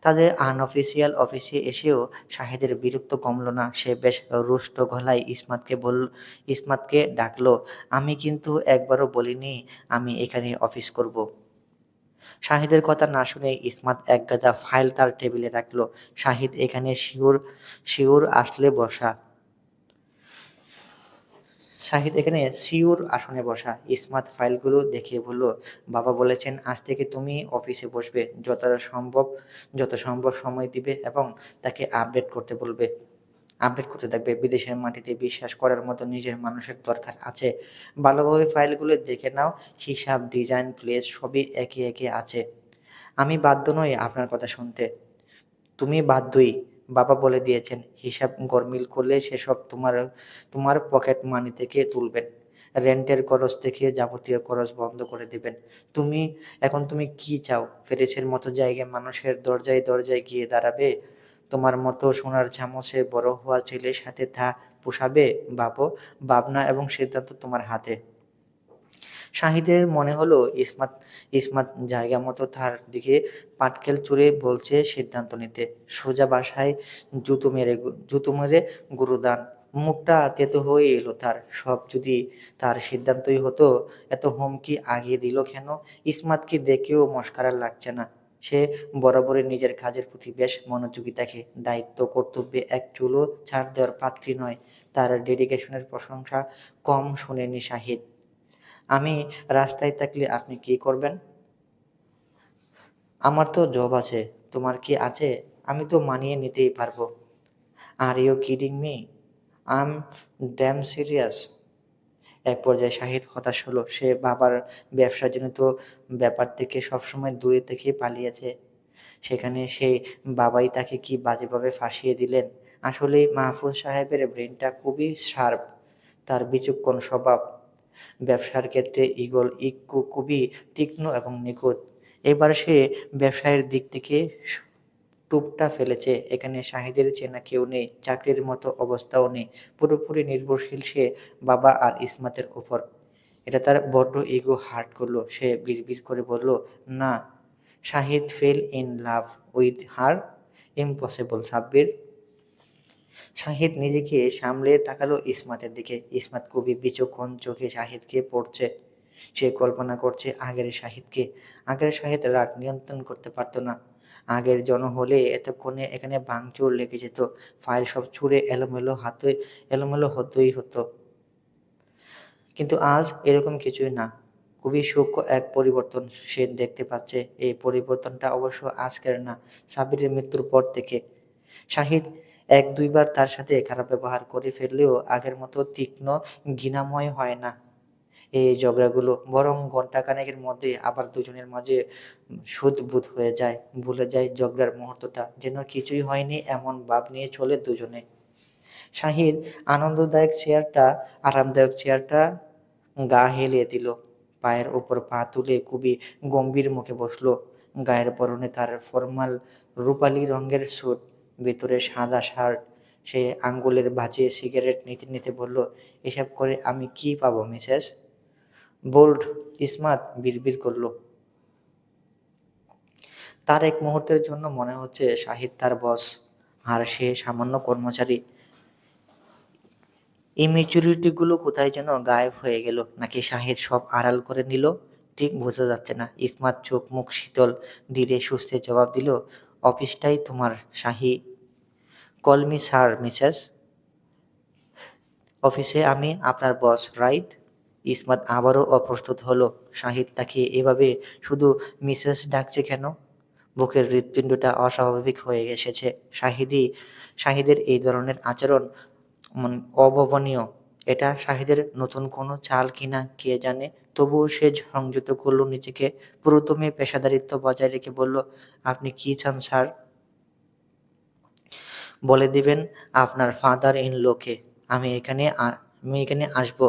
তাদের আনঅফিসিয়াল অফিসে এসেও শাহিদের বিরক্ত কমল না। সে বেশ রুষ্ট গলায় ইসমাতকে ডাকল, আমি কিন্তু একবারও বলিনি আমি এখানে অফিস করব। শাহিদের কথা না শুনে ইসমাত একগাদা ফাইল তার টেবিলে রাখল। শাহিদ এখানে শিওর শিওর আসলে বসা শাহিদ এখানে শিউর আসনে বসা। ইসমাত ফাইলগুলো দেখে বলল, বাবা বলেছেন আজ থেকে তুমি অফিসে বসবে, যত সম্ভব সময় দিবে এবং তাকে আপডেট করতে থাকবে। বিদেশের মাটিতে বিশ্বাস করার মতো নিজের মানুষের দরকার আছে। ভালোভাবে ফাইলগুলো দেখে নাও। হিসাব, ডিজাইন, প্লেস সবই একে একে আছে। আমি বাধ্য নই আপনার কথা শুনতে। তুমি বাধ্যই। বাবা বলে দিয়েছেন, হিসাব গরমিল করলে সেসব তোমার পকেট মানি থেকে তুলবেন। রেন্টের খরচ থেকে যাবতীয় খরচ বন্ধ করে দিবেন। তুমি তুমি কি চাও? প্যারিসের মতো জায়গায় মানুষের দরজায় দরজায় গিয়ে দাঁড়াবে? তোমার মতো সোনার চামচে বড় হওয়া ছেলের সাথে তা পোষাবে? ভাবনা এবং সিদ্ধান্ত তোমার হাতে। শাহিদের মনে হলো ইসমাত ইসমাত জায়গা মতো তার দিকে পাটকেল ছুঁড়ে বলছে সিদ্ধান্ত নিতে। সোজা বাসায় জুতো মেরে গুরুদান। মুখটা তেতো হয়ে এলো তার। সব যদি তার সিদ্ধান্তই হতো, এত হুমকি আগিয়ে দিল কেন? ইসমাতকে দেখেও মশকারা লাগছে না। সে বরাবরই নিজের কাজের প্রতি বেশ মনোযোগী থাকে। দায়িত্ব কর্তব্যে এক চুলও ছাড় দেওয়ার পাত্রী নয়। তার ডেডিকেশনের প্রশংসা কম শোনেনি শাহিদ। আমি রাস্তায় থাকলে আপনি কি করবেন? আমার তো জব আছে। তোমার কি আছে? আমি তো মানিয়ে নিতেই পারবো। Are you kidding me? I am damn serious. এক পর্যায়ে শাহিদ হতাশ হলো। সে বাবার ব্যবসাজনিত ব্যাপার থেকে সবসময় দূরে থেকে পালিয়েছে। সেখানে সেই বাবাই তাকে কি বাজেভাবে ফাঁসিয়ে দিলেন। আসলেই মাহফুজ সাহেবের ব্রেনটা খুবই শার্প। তার বিচক্ষণ স্বভাব। ব্যবসার ক্ষেত্রে খুবই তীক্ষ্ণ এবং নিখুঁত। এবার সে ব্যবসায়ের দিক থেকে টুপটা ফেলেছে। এখানে শাহিদের চেনা কেউ নেই, চাকরির মতো অবস্থাও নেই। পুরোপুরি নির্ভরশীল সে বাবা আর ইসমাতের ওপর। এটা তার বড্ড ইগো হার্ট করল। সে বিড়বিড় করে বলল, না, Shahid fail in love with her? Impossible Sabbir. Shahid নিজেকে সামলে তাকালো ইসমাতের দিকে। ইসমাত খুবই বিচক্ষণ চোখে শাহিদকে পড়ছে। সে কল্পনা করছে আগের শাহিদ রাগ নিয়ন্ত্রণ করতে পারত না। আগের জন হলে এতক্ষণে এখানে ভাঙচুর লেগে যেত, ফাইল সব ছুঁড়ে এলোমেলো হতোই হতো। কিন্তু আজ এরকম কিছুই না। খুবই সূক্ষ্ম এক পরিবর্তন সে দেখতে পাচ্ছে। এই পরিবর্তনটা অবশ্য আজকের না, সাব্বিরের মৃত্যুর পর থেকে। শাহিদ এক দুইবার তার সাথে খারাপ ব্যবহার করে ফেললেও আগের মতো তীক্ষ্ণ ঘৃণাময় হয় না এই ঝগড়াগুলো, বরং ঘণ্টাখানেকের মধ্যে আবার দুজনের মাঝে শুধবোধ হয়ে যায়, ভুলে যায় ঝগড়ার মুহূর্তটা, যেন কিছুই হয়নি এমন ভাব নিয়ে চলে দুজনে। শাহিদ আরামদায়ক চেয়ারটা গা হেলিয়ে দিল, পায়ের ওপর পা তুলে খুবই গম্ভীর মুখে বসলো। গায়ের পরনে তার ফরমাল রূপালি রঙের স্যুট, ভিতরে সাদা শার্ট। সে আঙ্গুলের ভাঁজে সিগারেট নিতে নিতে বলল, এসব করে আমি কি পাবো মিসেস বোল্ট? ইসমাত বিড়বিড় করল। তার এক মুহূর্তের জন্য মনে হচ্ছে শাহিদ তার বস আর সে সামান্য কর্মচারী। ইমেচুরিটিগুলো কোথায় যেন গায়েব হয়ে গেল, নাকি শাহিদ সব আড়াল করে নিল, ঠিক বোঝা যাচ্ছে না। ইসমাত চোখ মুখ শীতল ধীরে সুস্থে জবাব দিল, অফিসটাই তোমার শাহি। Call me sir Mrs. অফিসে আমি আপনার বস, রাইট? ইসমাত আবারও অপ্রস্তুত হলো। শাহিদ তাকে এভাবে শুধু মিসেস ডাকছে কেন? বুকের হৃৎপিণ্ডটা অস্বাভাবিক হয়ে এসেছে। শাহিদের এই ধরনের আচরণ অভাবনীয়। এটা শাহিদের নতুন কোনো চাল কিনা কে জানে। তবুও সে সংযত করল নিজেকে। প্রথমে পেশাদারিত্ব বজায় রেখে বলল, আপনি কি চান স্যার? বলে দিবেন আপনার ফাদার ইন লোকে আমি এখানে আসবো,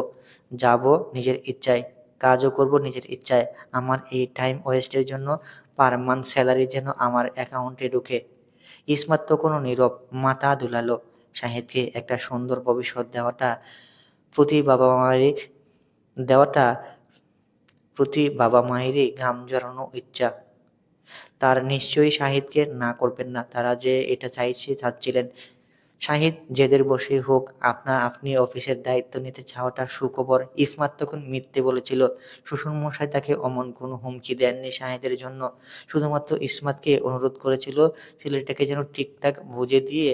যাব নিজের ইচ্ছায়, কাজও করব নিজের ইচ্ছায়। আমার এই টাইম ওয়েস্টের জন্য পার মান্থ স্যালারি যেন আমার অ্যাকাউন্টে ঢুকে। ইসমাত তখনও নীরব, মাথা দুলালো। শাহিদকে একটা সুন্দর ভবিষ্যৎ প্রতি বাবা মায়েরই দেওয়াটা প্রতি বাবা মায়েরই ঘাম ঝরানো ইচ্ছা। তার নিশ্চয়ই শাহিদকে না করবেন না, তারা যে এটা চাচ্ছিলেন। শাহিদ জেদের বশে হোক, আপনি অফিসের দায়িত্ব নিতে চাওয়াটা সুখবর। ইসমাত তখন মিথ্যে বলেছিল। শ্বশুরমশাই তাকে অমন কোনো হুমকি দেননি শাহিদের জন্য। শুধুমাত্র ইসমাতকে অনুরোধ করেছিল ছেলেটাকে যেন ঠিকঠাক বুঝে দিয়ে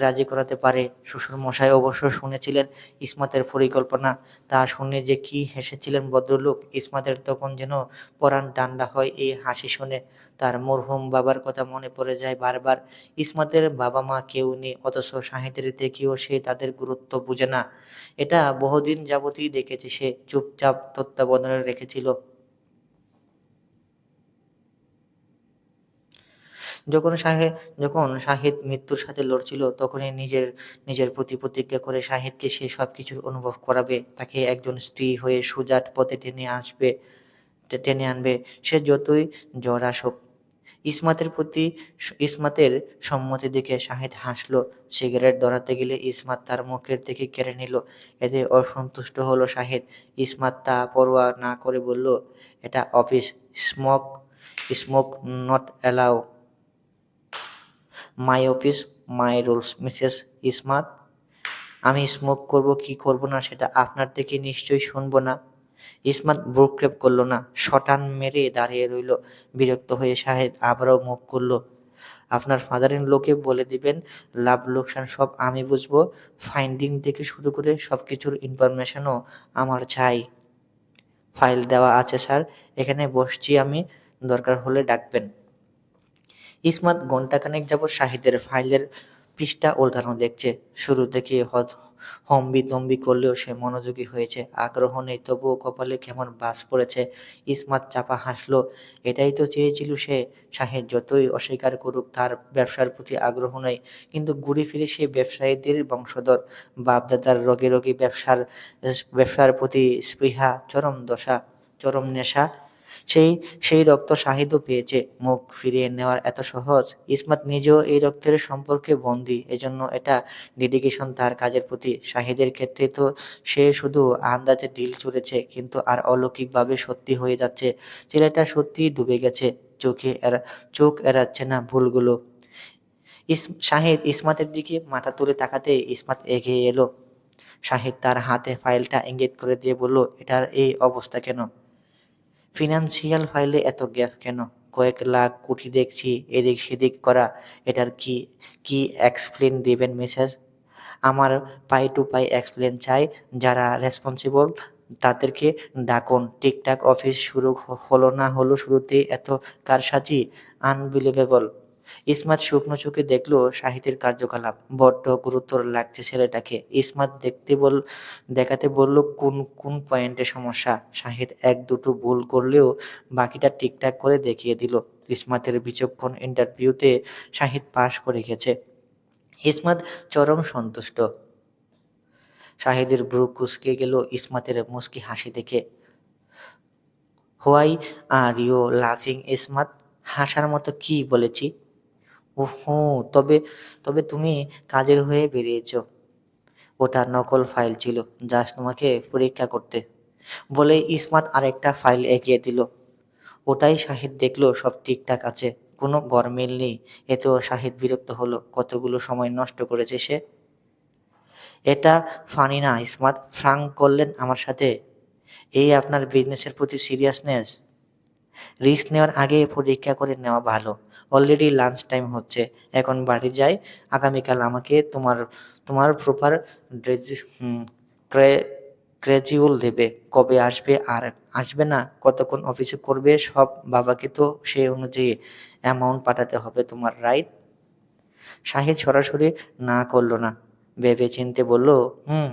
রাজি করাতে পারে। শ্বশুরমশাই অবশ্য শুনেছিলেন ইসমাতের পরিকল্পনা। তা শুনে যে কি হেসেছিলেন ভদ্রলোক। ইসমাতের তখন যেন পরাণ ঠান্ডা হয় এই হাসি শুনে। তার মরহুম বাবার কথা মনে পড়ে যায় বারবার। ইসমাতের বাবা মা কেউ নেই, অথচ শাহিদের থেকেও সে তাদের গুরুত্ব বুঝে না। এটা বহুদিন যাবতই দেখেছে সে, চুপচাপ তত্ত্বাবধানে রেখেছিল। যখন শাহে যখন শাহিদ মৃত্যুর সাথে লড়ছিল, তখনই নিজের প্রতি প্রতিজ্ঞা করে শাহিদকে সে সবকিছুর অনুভব করাবে, তাকে একজন স্ত্রী হয়ে সোজা পথে টেনে আনবে, সে যতই ঝড় আসুক। ইসমাতের সম্মতি দেখে শাহিদ হাসল। সিগারেট ধরাতে গেলে ইসমাত তার মুখের দিকে কেড়ে নিল। এতে অসন্তুষ্ট হলো শাহিদ। ইসমাত তা পরোয়া না করে বলল, এটা office, smoke smoke not allow. My office, my rules Mrs Ismat. আমি স্মোক করব কি করব না সেটা আপনার থেকে নিশ্চয়ই শুনবো না। ইসমাত ভ্রুক্ষেপ করল না, শটান মেরে দাঁড়িয়ে রইল। বিরক্ত হয়ে শাহেদ আবারও মুখ করল, আপনার ফাদার ইন লোকে বলে দিবেন লাভ লোকসান সব আমি বুঝবো। ফাইন্ডিং থেকে শুরু করে সব কিছুর ইনফরমেশনও আমার চাই। ফাইল দেওয়া আছে স্যার, এখানে বসছি আমি, দরকার হলে ডাকবেন। ইসমাত ঘণ্টাখানেক যাবৎ শাহিদের ফাইলের পৃষ্ঠা ওল্টানো দেখছে। শুরু থেকে হম্বিতম্বি করলেও সে মনোযোগী হয়েছে। আগ্রহ নেই, তবুও কপালে কেমন বাজ পড়েছে। ইসমাত চাপা হাসল। এটাই তো চেয়েছিল সে। শাহিদ যতই অস্বীকার করুক তার ব্যবসার প্রতি আগ্রহ নেই, কিন্তু ঘুরে ফিরে সে ব্যবসায়ীদের বংশধর। বাপদাদার রোগে রোগে ব্যবসার প্রতি স্পৃহা, চরম নেশা। সেই সেই রক্ত শাহিদও পেয়েছে। মুখ ফিরিয়ে নেওয়ার এত সহজ? ইসমাত নিজেও এই রক্তের সম্পর্কে বন্দী, এজন্য এটা ডেডিকেশন তার কাজের প্রতি। শাহিদের ক্ষেত্রে তো সে শুধু আন্দাজে ঢিল ছুঁড়েছে, কিন্তু আর অলৌকিকভাবে সত্যি হয়ে যাচ্ছে। ছেলেটা সত্যিই ডুবে গেছে, চোখ এড়াচ্ছে না ভুলগুলো। শাহিদ ইসমাতের দিকে মাথা তুলে তাকাতে ইসমাত এগিয়ে এলো। শাহিদ তার হাতে ফাইলটা ইঙ্গিত করে দিয়ে বলল, এটার এই অবস্থা কেন? ফিনান্সিয়াল ফাইলে এত গ্যাপ কেন? কয়েক লাখ কোটি দেখছি এদিক সেদিক করা। এটার কি এক্সপ্লেন দিবেন মিসেস? আমার পাই টু পাই এক্সপ্লেন চাই। যারা রেসপন্সিবল তাদেরকে ডাকুন। ঠিকঠাক অফিস শুরু হলো না হলো শুরুতেই এত কারসাজি! আনবিলিভেবল! ইসমাত শুকনো চোখে দেখল শাহিদের কার্যকলাপ। বড্ড গুরুতর লাগছে ছেলেটাকে। ইসমাত দেখাতে বলল কোন পয়েন্টে সমস্যা। শাহিদ এক দুটো ভুল করলেও বাকিটা ঠিকঠাক করে দেখিয়ে দিল। ইসমাতের বিচক্ষণ ইন্টারভিউতে শাহিদ পাশ করে গেছে। ইসমাত চরম সন্তুষ্ট। শাহিদের ভ্রু কুঁচকে গেল ইসমাতের মুচকি হাসি দেখে। হোয়াই আর ইউ লাফিং ইসমাত? হাসার মতো কি বলেছি? ওহো, তবে তবে তুমি কাজের হয়ে বেরিয়েছ। ওটা নকল ফাইল ছিল, জাস্ট তোমাকে পরীক্ষা করতে। বলে ইসমাত আরেকটা ফাইল এগিয়ে দিল। ওটাই শাহিদ দেখল সব ঠিকঠাক আছে, কোনো গরমিল নেই। এতেও শাহিদ বিরক্ত হলো। কতগুলো সময় নষ্ট করেছে সে। এটা ফানি না ইসমাত, ফ্রাঙ্ক করলেন আমার সাথে। এই আপনার বিজনেসের প্রতি সিরিয়াসনেস। রিস্ক নেওয়ার আগে পরীক্ষা করে নেওয়া ভালো। অলরেডি লাঞ্চ টাইম হচ্ছে, এখন বাড়ি যাই। আগামীকাল আমাকে তোমার তোমার প্রপার ক্রেজিউল দেবে। কবে আসবে আর আসবে না, কতক্ষণ অফিসে করবে সব বাবাকে তো সেই অনুযায়ী অ্যামাউন্ট পাঠাতে হবে তোমার, রাইট? শাহিদ সরাসরি না করল না, ভেবে চিনতে বলল, হুম।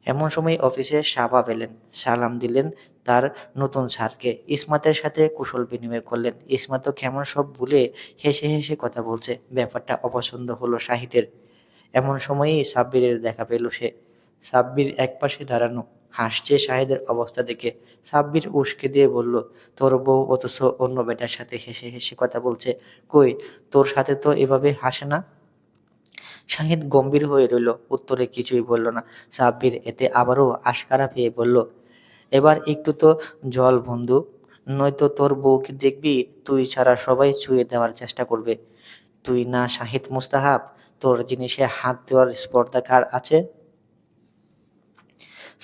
এমন সময় অফিসে শাবাব এলেন। সালাম দিলেন তার নতুন স্যারকে। ইসমাতের সাথে কুশল বিনিময় করলেন। ইসমাতও কেমন সব ভুলে হেসে হেসে কথা বলছে। ব্যাপারটা অপছন্দ হলো শাহিদের। এমন সময়েই সাব্বিরের দেখা পেল সে। সাব্বির একপাশে দাঁড়ানো, হাসছে শাহিদের অবস্থা দেখে। সাব্বির উস্কে দিয়ে বলল, তোর বউ অথচ অন্য বেটার সাথে হেসে হেসে কথা বলছে। কই, তোর সাথে তো এভাবে হাসে না। শাহিদ গম্ভীর হয়ে রইল, উত্তরে কিছুই বলল না। সাব্বির এতে আবারও আশকারা পেয়ে বলল, এবার একটু তো জল বন্ধু, নয়তো তোর বউকে দেখবি তুই ছাড়া সবাই ছুঁয়ে দেওয়ার চেষ্টা করবে। তুই না শাহিদ মুস্তাহাব, তোর জিনিসে হাত দেওয়ার স্পর্ধা কার আছে?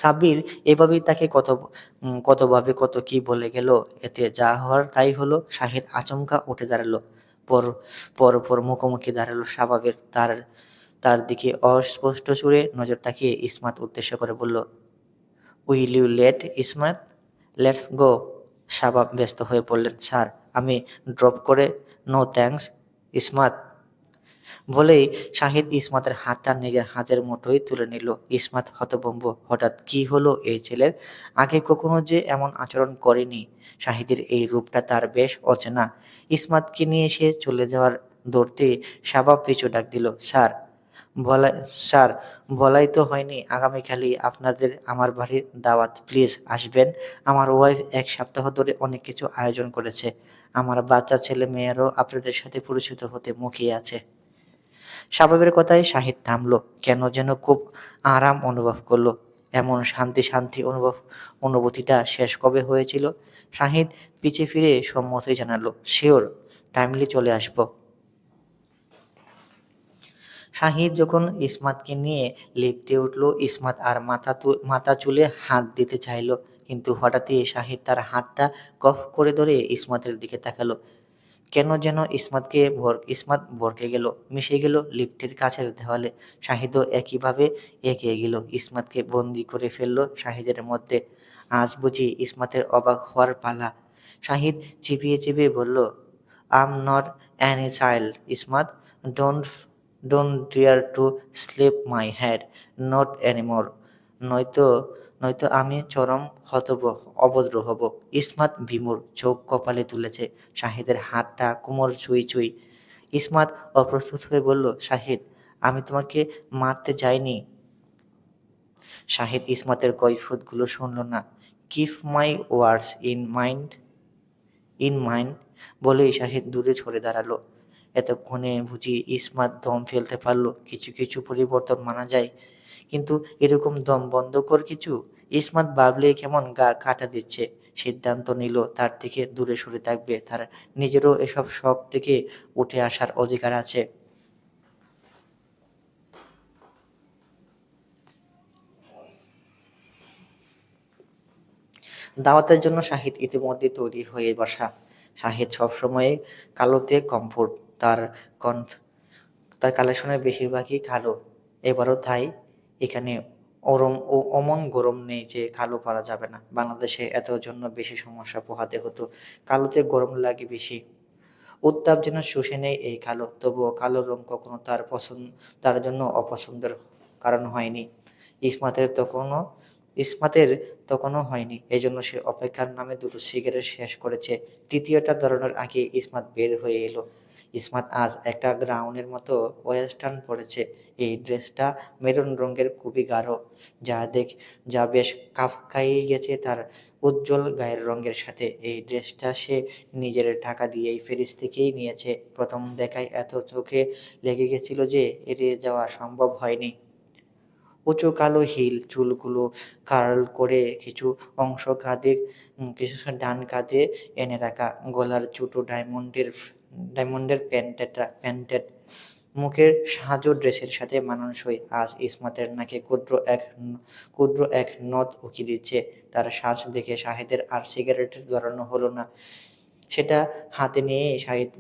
সাব্বির এভাবেই তাকে কতভাবে কত কি বলে গেল। এতে যা হওয়ার তাই হলো। শাহিদ আচমকা উঠে দাঁড়ালো। পর পর মুখোমুখি দাঁড়ালো শাবাবের। তার তার দিকে অস্পষ্ট সুরে নজর তাকিয়ে ইসমাত উদ্দেশ্য করে বলল, will you let Ismat? Let's go. Shabab ব্যস্ত হয়ে পড়লেন, স্যার আমি ড্রপ করে। No thanks Ismat. বলেই শাহিদ ইসমাতের হাতটা নিজের হাতের মুঠোয় তুলে নিল। ইসমাত হতভম্ব। হঠাৎ কি হলো এই ছেলের? আগে কখনো যে এমন আচরণ করেনি। শাহিদের এই রূপটা তার বেশ অচেনা। ইসমাতকে নিয়ে সে চলে যাওয়ার দৌড়তে শাবাব পিছু ডাক দিল, স্যার বলা স্যার বলাই তো হয়নি, আগামীকালই আপনাদের আমার বাড়ির দাওয়াত, প্লিজ আসবেন। আমার ওয়াইফ 1 সপ্তাহ ধরে অনেক কিছু আয়োজন করেছে। আমার বাচ্চা ছেলে মেয়েরাও আপনাদের সাথে পরিচিত হতে মুখিয়ে আছে। শাবাবের কথায় শাহিদ থামল। কেন যেন খুব আরাম অনুভব করলো। এমন শান্তি শান্তি অনুভূতিটা শেষ কবে হয়েছিল? শাহিদ পিছে ফিরে সম্মতি জানালো, শিওর, টাইমলি চলে আসবো। শাহিদ যখন ইসমাতকে নিয়ে লিফটে উঠল, ইসমাত আর মাথা চুলে হাত দিতে চাইল, কিন্তু হঠাৎই শাহিদ তার হাতটা কফ করে ধরে ইসমাতের দিকে তাকালো। কেন যেন ইসমাত ভড়কে গেল, মিশে গেল লিফটের কাছের দেওয়ালে। শাহিদও একইভাবে এগিয়ে গেল, ইসমাতকে বন্দি করে ফেলল শাহিদের মধ্যে। আজ বুঝি ইসমাতের অবাক হওয়ার পালা। শাহিদ চিবিয়ে চিবিয়ে বলল, I'm not any child Ismat, don't don't dare to slip my head, not anymore. নয়তো নয়তো আমি চরম অভদ্র হব। ইসমাত বিমূঢ়, চোখ কপালে তুলেছে। শাহিদের হাতটা কোমর ছুঁই ছুঁই। ইসমাত অপ্রস্তুত হয়ে বলল, শাহিদ আমি তোমাকে মারতে যাইনি। শাহিদ ইসমাতের কৈফিয়তগুলো শুনল না। Keep my words in mind বলেই শাহিদ দূরে সরে দাঁড়ালো। এতক্ষণে বুঝি ইসমাত দম ফেলতে পারল। কিছু কিছু পরিবর্তন মানা যায়, কিন্তু এরকম দম বন্ধকর কিছু? ইসমাত ভাবলে কেমন গা কাটা দিচ্ছে। সিদ্ধান্ত নিল তার থেকে দূরে সরে থাকবে। তার নিজেরও এসব শখ থেকে উঠে আসার অধিকার আছে। দাওয়াতের জন্য শাহিদ ইতিমধ্যে তৈরি হয়ে বসা। শাহিদ সবসময় কালোতে কমফোর্ট। তার কনফ তার কালেকশনের বেশিরভাগই কালো। এবারও তাই। এখানে অমন গরম নেই যে কালো পরা যাবে না। বাংলাদেশে এতের জন্য বেশি সমস্যা পোহাতে হতো। কালোতে গরম লাগে বেশি। উত্তাপ যেন শুষে নেয় এই কালো। তবুও কালো রং কখনো তার জন্য অপছন্দের কারণ হয়নি। ইসমাতের তখনও ইসমাতের তখনও হয়নি। এজন্য সে অপেক্ষার নামে দুটো সিগারেট শেষ করেছে। তৃতীয়টা ধরানোর আগে ইসমাত বের হয়ে এলো। ইসমাত আজ একটা গাউনের মতো ওয়েস্টার্ন পরেছে। এই ড্রেসটা মেরুন রঙের, খুবই গাঢ়, যা বেশ খাপ খাইয়ে গেছে তার উজ্জ্বল গায়ের রঙের সাথে। এই ড্রেসটা সে নিজের টাকা দিয়েই প্যারিস থেকেই নিয়েছে। প্রথম দেখায় এত চোখে লেগে গেছিল যে এড়িয়ে যাওয়া সম্ভব হয়নি। উঁচু কালো হিল, চুলগুলো কার্ল করে কিছু অংশ কিছু ডান কাঁধে এনে রাখা, গলার ছোটো ডায়মন্ডের প্যান্টেড, মুখের সাজো ড্রেসের সাথে মানানসই। আজ ইসমাতের নাকে ক্ষুদ্র এক নথ উকি দিচ্ছে। তার সাজ দেখে শাহেদের আর সিগারেটের ধরানো হলো না। সেটা হাতে নিয়ে শাহিদ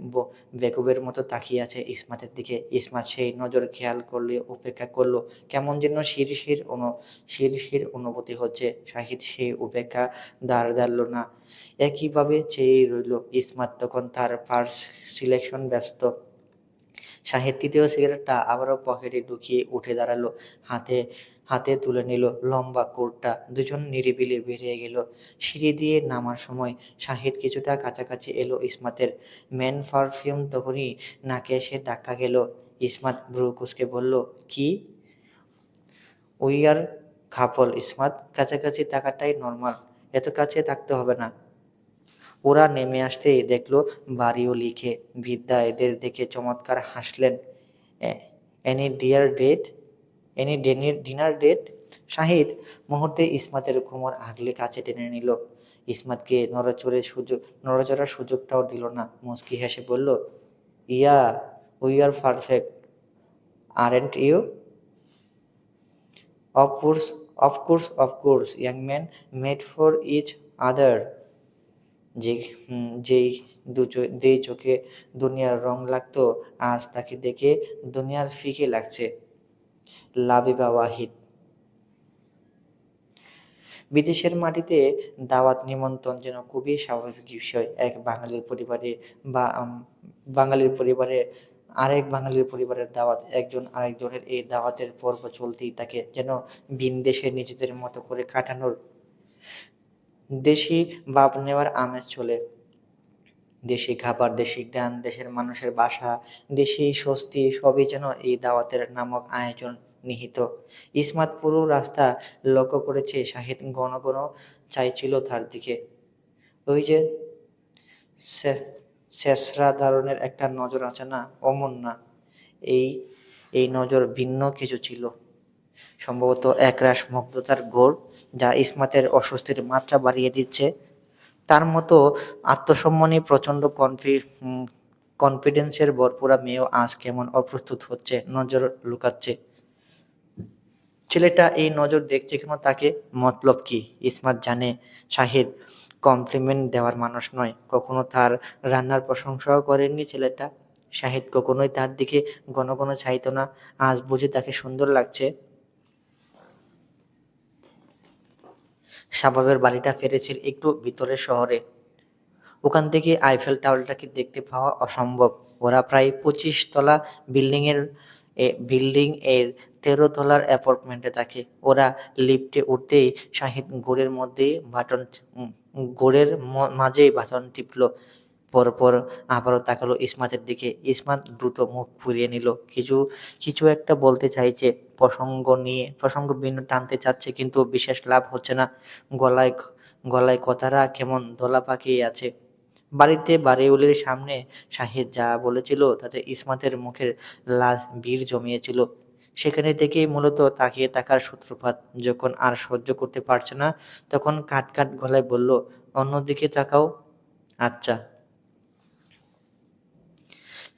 বেকুবের মতো তাকিয়ে আছে ইসমাতের দিকে। ইসমাত সেই নজর খেয়াল করলে উপেক্ষা করলো। কেমন যেন শিরশির অনুভূতি হচ্ছে। শাহিদ সেই উপেক্ষা ধারলো না, একইভাবে চেয়ে রইল। ইসমাত তখন তার পার্স সিলেকশন ব্যস্ত। শাহেদ তৃতীয় সিগারেটটা আবারও পকেটে ঢুকিয়ে উঠে দাঁড়ালো। হাতে হাতে তুলে নিল লম্বা কোটটা। দুজন নিরিবিলি বেরিয়ে গেল। সিঁড়ি দিয়ে নামার সময় শাহিদ কিছুটা কাছাকাছি এলো ইসমাতের। ম্যান পারফিউম তখনই নাকে এসে ধাক্কা গেল। ইসমাত ভ্রু কুঁচকে বলল, কি? উই আর কাপল ইসমাত, কাছাকাছি থাকাটাই নর্মাল, এত কাছে থাকতে হবে না। ওরা নেমে আসতেই দেখল বাড়িও লিখে। বৃদ্ধা এদের দেখে চমৎকার হাসলেন। Any dear date any dinner date? Shahid মুহূর্তে ইসমাতের কোমর আগলে কাছে টেনে নিল। ইসমাতকে নড়াচড়ার সুযোগটাও দিল না। মুচকি হেসে বলল, yeah, we are perfect, aren't you? Of course, of course, young man, made for each other. যেই চোখে দুনিয়ার রং লাগতো, আজ তাকে দেখে দুনিয়ার ফিকে লাগছে। লাবিবা ওয়াহিদ। বিদেশের মাটিতে দাওয়াত নিমন্ত্রণ যেন খুবই স্বাভাবিক বিষয়। এক বাঙালির পরিবারে বা বাঙালির পরিবারে আরেক বাঙালির পরিবারের দাওয়াত, একজন আরেকজনের এই দাওয়াতের পর্ব চলতেই থাকে, যেন ভিনদেশে নিজেদের মতো করে কাটানোর দেশি ভাব নেওয়ার আমেজ চলে। দেশি খাবার, দেশি গান, দেশের মানুষের বাসা, দেশি স্বস্তি সবই যেন এই দাওয়াতের নামক আয়োজন নিহিত। ইসমাত পুরো রাস্তা লক্ষ্য করেছে। শাহিদ ঘন ঘন চাইছিল তার দিকে। ওই যে ছেঁচড়া ধরনের একটা নজর আছে না, অমন না। এই এই নজর ভিন্ন কিছু ছিল, সম্ভবত একরাশ মুগ্ধতার ঘোর, যা ইসমাতের অস্বস্তির মাত্রা বাড়িয়ে দিচ্ছে। তার মতো আত্মসম্মানী, প্রচণ্ড কনফিডেন্সের ভরপুরা মেয়েও আজ কেমন অপ্রস্তুত হচ্ছে, নজর লুকাচ্ছে। ছেলেটা এই নজর দেখছে কেন তাকে? মতলব কি? ইসমাত জানে শাহিদ কমপ্লিমেন্ট দেওয়ার মানুষ নয়। কখনো তার রান্নার প্রশংসাও করেননি ছেলেটা। শাহিদ কখনোই তার দিকে ঘন ঘন চাইতো না। আজ বুঝি তাকে সুন্দর লাগছে। শাবাবের বাড়িটা ফেরেছিল একটু ভিতরের শহরে। ওখান থেকে আইফেল টাওয়ারটাকে দেখতে পাওয়া অসম্ভব। ওরা প্রায় ২৫ তলা বিল্ডিং এর ১৩ তলার অ্যাপার্টমেন্টে থাকে। ওরা লিফটে উঠতেই শাহিদ ঘোরের মাঝেই বাটন টিপল। পরপর আবারও তাকালো ইসমাতের দিকে। ইসমাত দ্রুত মুখ ফুরিয়ে নিল। কিছু একটা বলতে চাইছে, প্রসঙ্গ ভিন্ন টানতে চাচ্ছে, কিন্তু বিশেষ লাভ হচ্ছে না। গলায় গলায় কথাটা কেমন দলা পাকিয়ে আছে। বাড়িওয়ালির সামনে শাহিদ যা বলেছিল তাতে ইসমাতের মুখের লাল ভিড় জমিয়েছিল। সেখানে থেকেই মূলত তাকিয়ে থাকার সূত্রপাত। যখন আর সহ্য করতে পারছে না, তখন কাট গলায় বলল, অন্যদিকে তাকাও। আচ্ছা।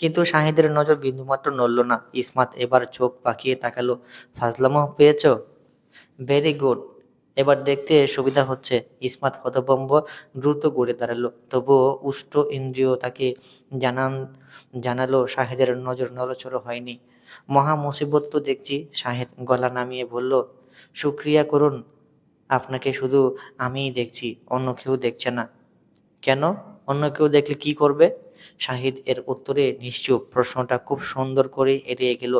কিন্তু শাহিদের নজর বিন্দুমাত্র নড়ল না। ইসমাত এবার চোখ পাকিয়ে তাকালো। ফাজলামো পেয়েছ? Very good. এবার দেখতে সুবিধা হচ্ছে। ইসমাত হতভম্ব দ্রুত গড়ে দাঁড়ালো, তবুও উষ্ট ইন্দ্রিয় তাকে জানান জানালো শাহেদের নজর নড়চড় হয়নি। মহা মুসিবত তো দেখছি। শাহেদ গলা নামিয়ে বলল, শুক্রিয়া করুন, আপনাকে শুধু আমিই দেখছি, অন্য কেউ দেখছে না। কেন? অন্য কেউ দেখলে কি করবে? শাহিদ এর উত্তরে নিশ্চুপ। প্রশ্নটা খুব সুন্দর করে এড়িয়ে গেল।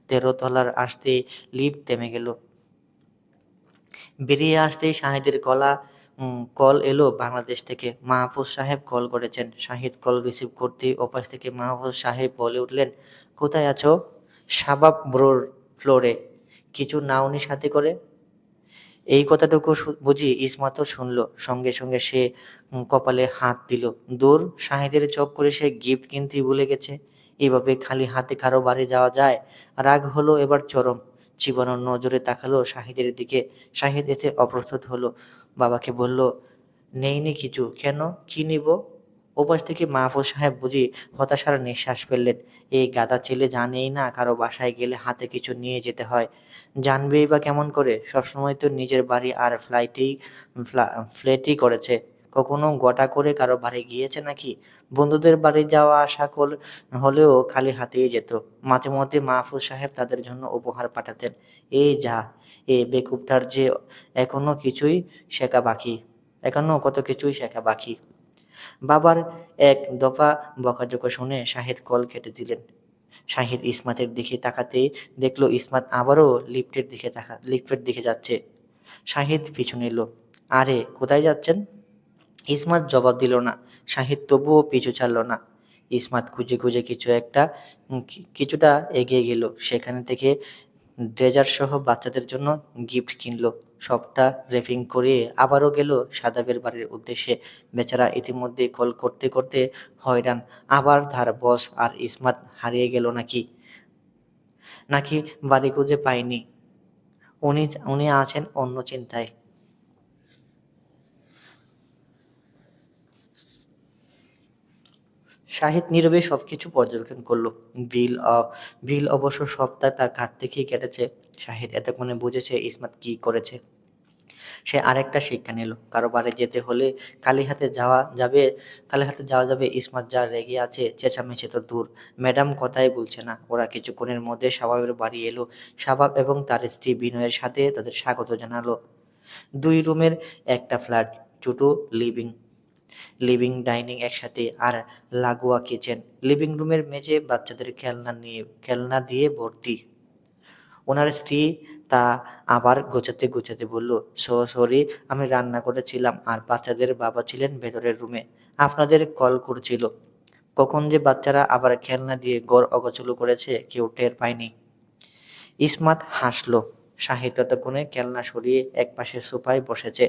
১৩ তলার আসতেই লিফট থেমে গেল। বেরিয়ে আসতেই শাহিদের কল এলো বাংলাদেশ থেকে। মাহফুজ সাহেব কল করেছেন। শাহিদ কল রিসিভ করতেই ওপাশ থেকে মাহফুজ সাহেব বলে উঠলেন, কোথায় আছো? শাবাব ব্রোর ফ্লোরে। কিছু নাওনি সাথে করে? এই কথাটুকু বুঝি ইসমাতও শুনল। সঙ্গে সঙ্গে সে কপালে হাত দিল। দূর, শাহিদের চোখ করে সে গিফট কিনতেই ভুলে গেছে। এভাবে খালি হাতে কারো বাড়ি যাওয়া যায়? রাগ হলো এবার চরম। চিবানোর নজরে তাকালো শাহিদের দিকে। শাহিদ এতে অপ্রস্তুত হলো। বাবাকে বলল, নেইনি কিছু। কেন? কি নিব? ওপাশ থেকে মাহফুজ সাহেব বুঝি হতাশার নিঃশ্বাস ফেললেন। এই গাধা ছেলে জানেই না কারো বাসায় গেলে হাতে কিছু নিয়ে যেতে হয়। জানবেই বা কেমন করে? সবসময় তো নিজের বাড়ি আর ফ্ল্যাটই করেছে। কখনো গোটা করে কারো বাড়ি গিয়েছে নাকি? বন্ধুদের বাড়ি যাওয়া আসা হলেও খালি হাতেই যেত। মাঝে মধ্যে মাহফুজ সাহেব তাদের জন্য উপহার পাঠাতেন। এই যা, এ বেকুবটার যে এখনো কিছুই শেখা বাকি এখনো কত কিছুই শেখা বাকি। বাবার এক দফা বকাঝকা শুনে শাহিদ কল কেটে দিলেন। শাহিদ ইসমাতের দিকে তাকাতেই দেখল ইসমাত আবারও লিফটের দিকে যাচ্ছে। শাহিদ পিছু নিল। আরে, কোথায় যাচ্ছেন? ইসমাত জবাব দিল না। শাহিদ তবুও পিছু ছাড়ল না। ইসমাত খুঁজে খুঁজে কিছুটা এগিয়ে গেল। সেখানে থেকে ড্রেজার সহ বাচ্চাদের জন্য গিফট কিনলো। সবটা র্যাপিং করে আবারও গেল সাদাবের বাড়ির উদ্দেশ্যে। বেচারা ইতিমধ্যে কল করতে করতে হয়রান। আবার তার বস আর ইসমাত হারিয়ে গেল নাকি? নাকি বাড়ি খুঁজে পায়নি? উনি উনি আছেন অন্য চিন্তায়। শাহিদ নীরবে সবকিছু পর্যবেক্ষণ করল। বিল বিল অবশ্য সবটা তার ঘাট থেকেই কেটেছে। শাহিদ এতক্ষণে বুঝেছে ইসমাত কি করেছে। সে আরেকটা শিক্ষা নিল। কারো বাড়ি যেতে হলে খালি হাতে যাওয়া যাবে খালি হাতে যাওয়া যাবে। ইসমাত যা রেগে আছে, চেঁচামেচি তো দূর, ম্যাডাম কথাই বলছে না। ওরা কিছুক্ষণের মধ্যে শাবাবের বাড়ি এলো। শাবাব এবং তার স্ত্রী বিনয়ের সাথে তাদের স্বাগত জানালো। ২ রুমের একটা ফ্ল্যাট, ছোট লিভিং লিভিং ডাইনিং একসাথে, আর লাগোয়া কিচেন। লিভিং রুমের মেঝে বাচ্চাদের খেলনা দিয়ে ভর্তি। ওনার স্ত্রী তা আবার গোছাতে গোছাতে বলল, সরি, আমি রান্না করেছিলাম আর বাচ্চাদের বাবা ছিলেন ভেতরের রুমে, আপনাদের কল করছিল। কখন যে বাচ্চারা আবার খেলনা দিয়ে ঘর অগোছালো করেছে কেউ টের পায়নি। ইসমাত হাসল। শাহিদ ততক্ষণে খেলনা সরিয়ে একপাশে সোফায় বসেছে।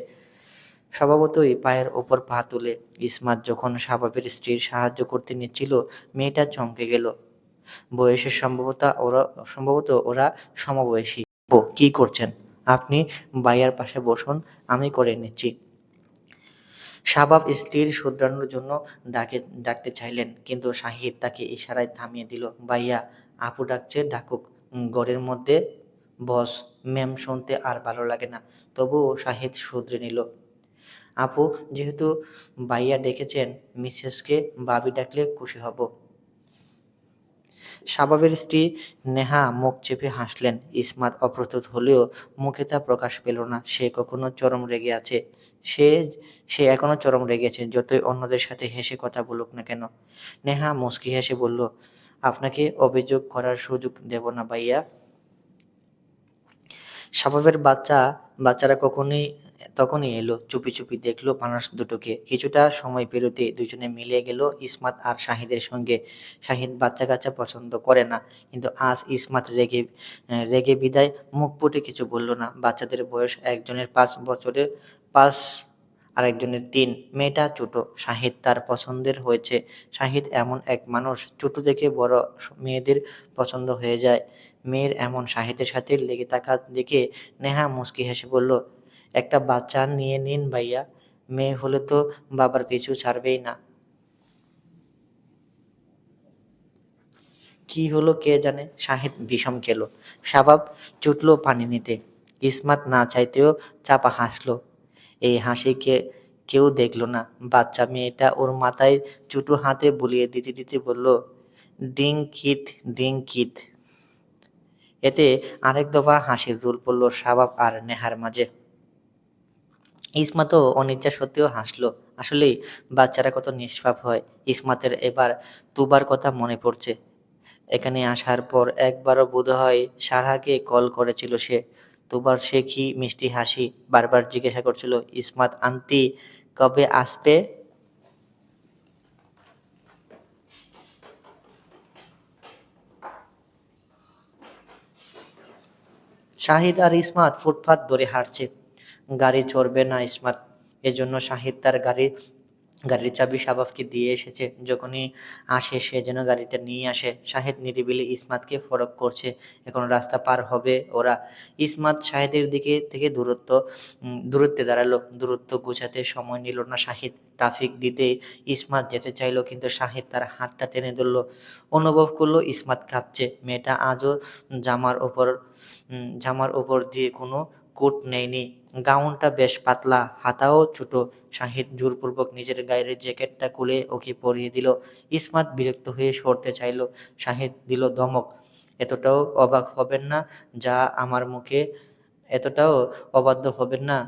স্বভাবতই পায়ের ওপর পা তুলে। ইসমাত যখন শাবাবের স্ত্রীর সাহায্য করতে নিচ্ছিল, মেয়েটা চমকে গেল। বয়সে সম্ভবত ওরা সমবয়সী। কি করছেন? আপনি ভাইয়ার পাশে বসুন, আমি করে নিচ্ছি। শাবাব স্ত্রীর শুধরানোর জন্য ডাকতে চাইলেন, কিন্তু শাহিদ তাকে ইশারায় থামিয়ে দিল। ভাইয়া, আপু ডাকছে, ডাকুক। ঘরের মধ্যে বস ম্যাম শুনতে আর ভালো লাগে না। তবুও শাহিদ শুধরে নিল। আপু যেহেতু ভাইয়া ডেকেছেন, মিসেসকে ভাবি ডাকলে খুশি হব। শাবাবের স্ত্রী নেহা মুখ চেপে হাসলেন। ইসমাত অপ্রস্তুত হলেও মুখে তা প্রকাশ পেল না। সে কখনো চরম রেগে আছে। সে সে এখনো চরম রেগে আছে, যতই অন্যদের সাথে হেসে কথা বলুক না কেন। নেহা মুচকি হেসে বলল, আপনাকে অভিযোগ করার সুযোগ দেব না ভাইয়া। শাবাবের বাচ্চারা তখনই এলো। চুপি চুপি দেখলো মানুষ দুটোকে। কিছুটা সময় পেরোতে দুজনে মিলিয়ে গেল ইসমাত আর শাহিদের সঙ্গে। শাহিদ বাচ্চা কাচ্চা পছন্দ করে না, কিন্তু আজ ইসমাত রেগে বিদায় মুখ ফুটে কিছু বলল না। বাচ্চাদের বয়স একজনের 5 বছরের, 5 আর একজনের 3। মেয়েটা ছোট। শাহিদ তার পছন্দের হয়েছে। শাহিদ এমন এক মানুষ, ছোট থেকে বড় মেয়েদের পছন্দ হয়ে যায়। মেয়ের এমন শাহিদের সাথে লেগে থাকা দেখে নেহা মুচকি হেসে বলল, একটা বাচ্চা নিয়ে নিন ভাইয়া, মেয়ে হলে তো বাবার পিছু ছাড়বেই না। কি হলো কে জানে, শাহিদ বিষম খেলো। শাবাব ছুটল পানি নিতে। ইসমাত না চাইতেও চাপা হাসলো। এই হাসিকে কেউ দেখল না। বাচ্চা মেয়েটা ওর মাথায় চুটু হাতে বুলিয়ে দিতে দিতে বলল, ড্রিঙ্ক ইট, ড্রিঙ্ক ইট। এতে আরেক দফা হাসির রোল পড়ল শাবাব আর নেহার মাঝে। ইসমাতও অনিচ্ছা সত্ত্বেও হাসলো। আসলেই বাচ্চারা কত নিষ্পাপ হয়। ইসমাতের এবার তুবার কথা মনে পড়ছে। এখানে আসার পর একবারও বোধহয় সারাহকে কল করেছিল সে। তুবার সে কি মিষ্টি হাসি, বারবার জিজ্ঞাসা করছিল, ইসমাত আন্টি কবে আসবে? শাহিদ আর ইসমাত ফুটপাত ধরে হাঁটছে। গাড়ি চড়বে না ইসমাত, এজন্য শাহিদ তার গাড়ির চাবি শাবাবকে দিয়ে এসেছে। যখনই আসে সে যেন গাড়িটা নিয়ে আসে। শাহিদ নিরিবিলি ইসমাতকে ফরক করছে। এখন রাস্তা পার হবে ওরা। ইসমাত শাহিদের দিকে থেকে দূরত্বে দাঁড়ালো। দূরত্ব ঘুচাতে সময় নিল না শাহিদ। ট্রাফিক দিতে ইসমাত যেতে চাইলো, কিন্তু শাহিদ তার হাতটা টেনে ধরলো। অনুভব করলো ইসমাত কাঁপছে। মেয়েটা আজও জামার ওপর দিয়ে কোনো কোট নেয়নি। গাউনটা বেশ পাতলা, হাতাও ছোট। শাহিদ জোরপূর্বক নিজের গায়ের জ্যাকেটটা খুলে ওকে পরিয়ে দিল। ইসমাত বিরক্ত হয়ে সরতে চাইল। শাহিদ দিল ধমক, এতটাও অবাক হবেন না যা আমার মুখে এতটাও অবাধ্য হবেন না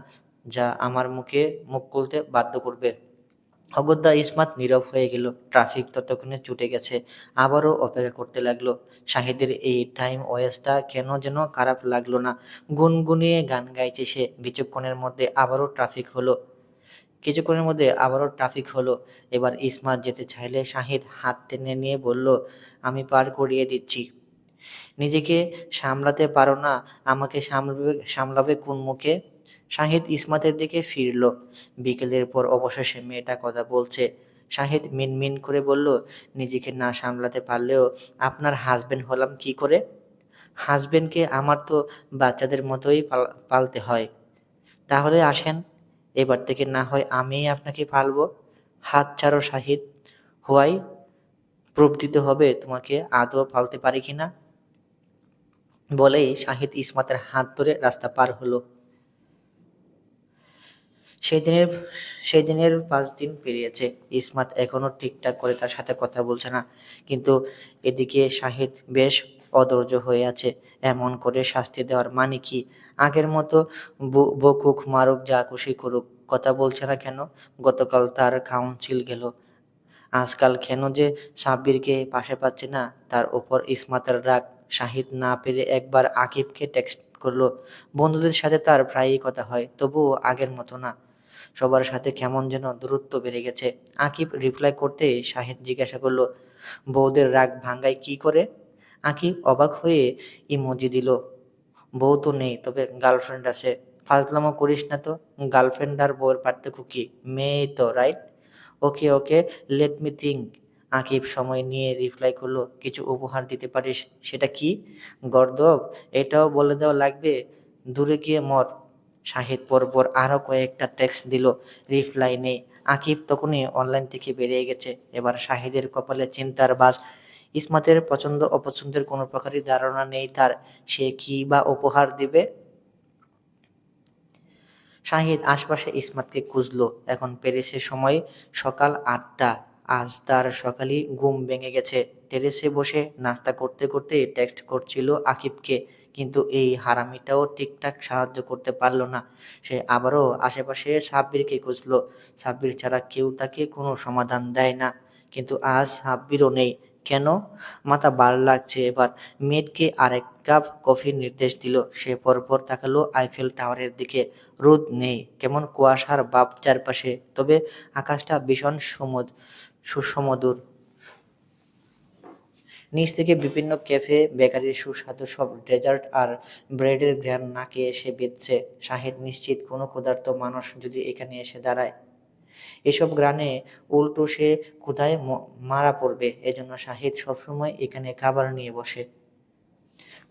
যা আমার মুখ খুলতে বাধ্য করবে। অগত্যা ইসমাত নীরব হয়ে গেল। ট্রাফিক ততক্ষণে ছুটে গেছে। আবারও অপেক্ষা করতে লাগলো। শাহিদের এই টাইম ওয়েস্টটা কেন যেন খারাপ লাগলো না। গুনগুনিয়ে গান গাইছে সে। কিছুক্ষণের মধ্যে আবারও ট্রাফিক হলো। এবার ইসমাত যেতে চাইলে শাহিদ হাত টেনে নিয়ে বলল, আমি পার করিয়ে দিচ্ছি। নিজেকে সামলাতে পারো না, আমাকে সামলাবে কোন মুখে? শাহিদ ইসমাতের দিকে ফিরল। বিকেলের পর অবশেষে মেয়েটা কথা বলছে। শাহিদ মিনমিন করে বলল, নিজেকে না সামলাতে পারলেও আপনার হাজবেন্ড হলাম কি করে? হাজবেন্ডকে আমার তো বাচ্চাদের মতোই পালতে হয়। তাহলে আসেন, এবার থেকে না হয় আমিই আপনাকে পালবো। হাত ছাড়ো শাহিদ, হোয়াই প্রুফ দিতে হবে তোমাকে আদৌ পালতে পারি কিনা। বলেই শাহিদ ইসমাতের হাত ধরে রাস্তা পার হলো। সেদিনের সেদিনের 5 দিন পেরিয়েছে। ইসমাত এখনো ঠিকঠাক করে তার সাথে কথা বলছে না। কিন্তু এদিকে শাহিদ বেশ অধৈর্য হয়ে আছে। এমন করে শাস্তি দেওয়ার মানে কি? আগের মতো বকুক, মারুক, যা খুশি করুক, কথা বলছে না কেন? গতকাল তার কাউন্সিল গেল। আজকাল কেন যে সাব্বিরকে পাশে পাচ্ছে না, তার ওপর ইসমাতের রাগ। শাহিদ না পেরে একবার আকিবকে টেক্সট করলো। বন্ধুদের সাথে তার প্রায়ই কথা হয়, তবুও আগের মতো না। সবার সাথে কেমন যেন দূরত্ব বেড়ে গেছে। আকিব রিপ্লাই করতে শাহিদ জিজ্ঞাসা করলো, বউদের রাগ ভাঙ্গায় কি করে? আকিব অবাক হয়ে ইমোজি দিল। বউ তো নেই, তবে গার্লফ্রেন্ড আছে। ফাজলামো করিস না তো। গার্লফ্রেন্ড আর বউয়ের পার্থক্য কি? মেয়েই তো, রাইট? ওকে ওকে, লেট মি থিঙ্ক। আকিব সময় নিয়ে রিপ্লাই করলো, কিছু উপহার দিতে পারিস। সেটা কি? গর্দভ, এটাও বলে দেওয়া লাগবে? দূরে গিয়ে মর। শাহিদ পরপর আরো কয়েকটা টেক্সট দিল, রিপ্লাই নেই। আকিব তখনই অনলাইন থেকে বেরিয়ে গেছে। এবার শাহিদের কপালে চিন্তার বাস। ইসমাতের পছন্দ অপছন্দের কোনো প্রকারই ধারণা নেই তার। সে কি বা উপহার দিবে? শাহিদ আশপাশে ইসমাতকে খুঁজলো। এখন প্যারিসের সময় সকাল 8টা। আজ তার সকালই ঘুম ভেঙে গেছে। টেরেসে বসে নাস্তা করতে করতে টেক্সট করছিল আকিবকে, কিন্তু এই হারামিটাও ঠিকঠাক সাহায্য করতে পারল না। সে আবারও আশেপাশে সাব্বিরকে খুঁজলো। সাব্বির ছাড়া কেউ তাকে কোনো সমাধান দেয় না। কিন্তু আজ সাব্বিরও নেই। কেন? মাথা ভার লাগছে এবার। মেয়েটকে আরেক কাপ কফির নির্দেশ দিল। সে পরপর তাকালো আইফেল টাওয়ারের দিকে। রোদ নেই, কেমন কুয়াশার ভাব চারপাশে, তবে আকাশটা ভীষণ সুসমধুর। নিচ থেকে বিভিন্ন ক্যাফে, বেকারির সুস্বাদু সব ডেজার্ট আর ব্রেডের ঘ্রাণ নাকে এসে বিঁধছে। শাহিদ নিশ্চিত কোনো ক্ষুধার্ত মানুষ যদি এখানে এসে দাঁড়ায়, এসব ঘ্রাণে উল্টো সে ক্ষুধায় মারা পড়বে। এজন্য শাহিদ সবসময় এখানে খাবার নিয়ে বসে।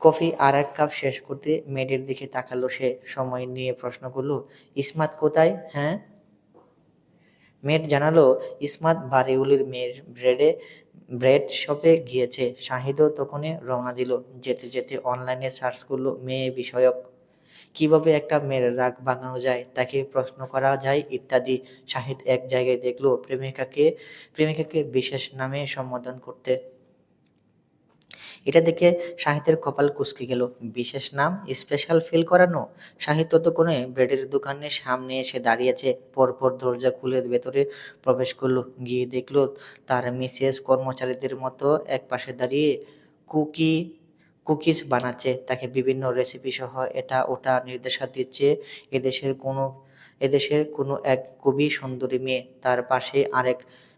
কফি আর এক কাপ শেষ করতে মেয়েটির দিকে তাকালো সে। সময় নিয়ে প্রশ্ন করলো, ইসমাত কোথায়? হ্যাঁ? মেয়েট জানালো, ইসমাত বারিউলির মেয়ের ব্রেড শপে গিয়েছে। শাহিদও তখনই রওনা দিল। যেতে যেতে অনলাইনে সার্চ করলো মেয়ে বিষয়ক। কিভাবে একটা মেয়ের রাগ ভাঙানো যায়, তাকে প্রশ্ন করা যায় ইত্যাদি। শাহিদ এক জায়গায় দেখলো প্রেমিকাকে বিশেষ নামে সম্বোধন করতে। এটা দেখে শাহিদের কপাল কুঁচকে গেল। বিশেষ নাম, স্পেশাল ফিল করানো। শাহিদ ততক্ষণে ব্রেডের দোকানের সামনে এসে দাঁড়িয়েছে। পরপর দরজা খুলে ভেতরে প্রবেশ করলো। গিয়ে দেখলো তার মিসেস কর্মচারীদের মতো একপাশে দাঁড়িয়ে কুকি কুকিজ বানাচ্ছে। তাকে বিভিন্ন রেসিপি সহ এটা ওটা নির্দেশনা দিচ্ছে। এদেশের কোনো এদেশের কোনো এক খুবই সুন্দরী মেয়ে। তার পাশে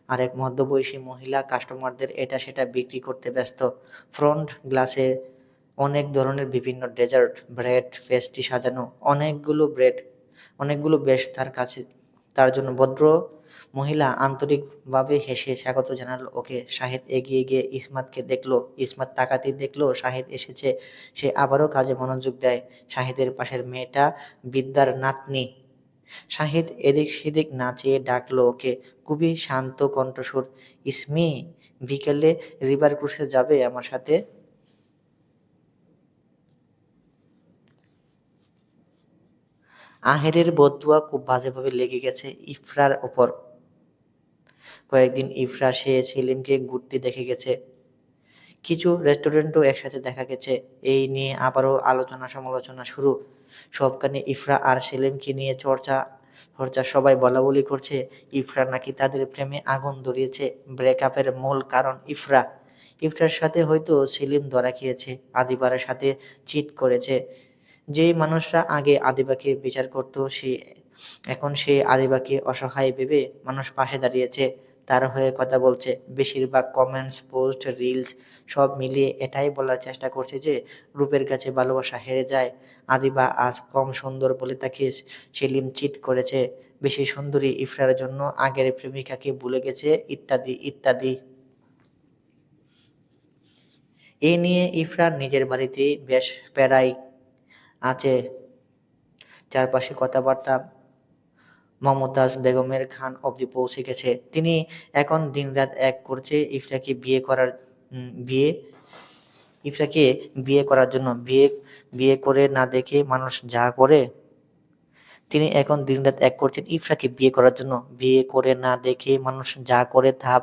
আরেক মধ্যবয়সী মহিলা কাস্টমারদের এটা সেটা বিক্রি করতে ব্যস্ত। ফ্রন্ট গ্লাসে অনেক ধরনের বিভিন্ন ডেজার্ট, ব্রেড, পেস্ট্রি সাজানো। অনেকগুলো বেশ তার জন্য ভদ্র মহিলা আন্তরিকভাবে হেসে স্বাগত জানালো ওকে। শাহিদ এগিয়ে গিয়ে ইসমাতকে দেখলো। ইসমাত তাকাতেই দেখলো শাহিদ এসেছে। সে আবারও কাজে মনোযোগ দেয়। শাহিদের পাশের মেয়েটা বিদ্যার নাতনি। শাহিদ এদিক সেদিক না চেয়ে ডাকলো ওকে, খুবই শান্ত কণ্ঠস্বর। ইসমি, বিকেলে রিভার ক্রুজে যাবে আমার সাথে? আহেরের বদুয়া খুব বাজেভাবে লেগে গেছে ইফরার ওপর। কয়েকদিন ইফরা সে সেলিমকে ঘুরতে দেখে গেছে। কিছু রেস্টুরেন্টও একসাথে দেখা গেছে। এই নিয়ে আবারও আলোচনা সমালোচনা শুরু। সবখানে ইফরা আর সেলিমকে নিয়ে চর্চা চর্চা সবাই বলাবলি করছে ইফরা নাকি তাদের প্রেমে আগুন ধরিয়েছে। ব্রেকআপের মূল কারণ ইফরা। ইফরার সাথে হয়তো সেলিম ধরা খেয়েছে, আদিবারের সাথে চিট করেছে। যেই মানুষরা আগে আদিবাকে বিচার করত এখন সে আদিবাকে অসহায় ভেবে মানুষ পাশে দাঁড়িয়েছে, তার হয়ে কথা বলছে। বেশিরভাগ কমেন্টস, পোস্ট, রিলস সব মিলিয়ে এটাই বলার চেষ্টা করছে যে রূপের কাছে ভালোবাসা হেরে যায়। আদিবা আজ কম সুন্দর বলে তাকে সেলিম চিট করেছে। বেশি সুন্দরী ইফরার জন্য আগের প্রেমিকাকে ভুলে গেছে ইত্যাদি ইত্যাদি। এ নিয়ে ইফরান নিজের বাড়িতে বেশ প্যারাই আছে। চারপাশে কথাবার্তা মমতাজ বেগমের খান অবধি পৌঁছে গেছে। তিনি এখন দিনরাত এক করছে বিয়ে ইফরাকে বিয়ে করার জন্য। বিয়ে করে না দেখে মানুষ যা করে। তিনি এখন দিনরাত এক করছেন ইফরাকে বিয়ে করার জন্য। বিয়ে করে না দেখে মানুষ যা করে তা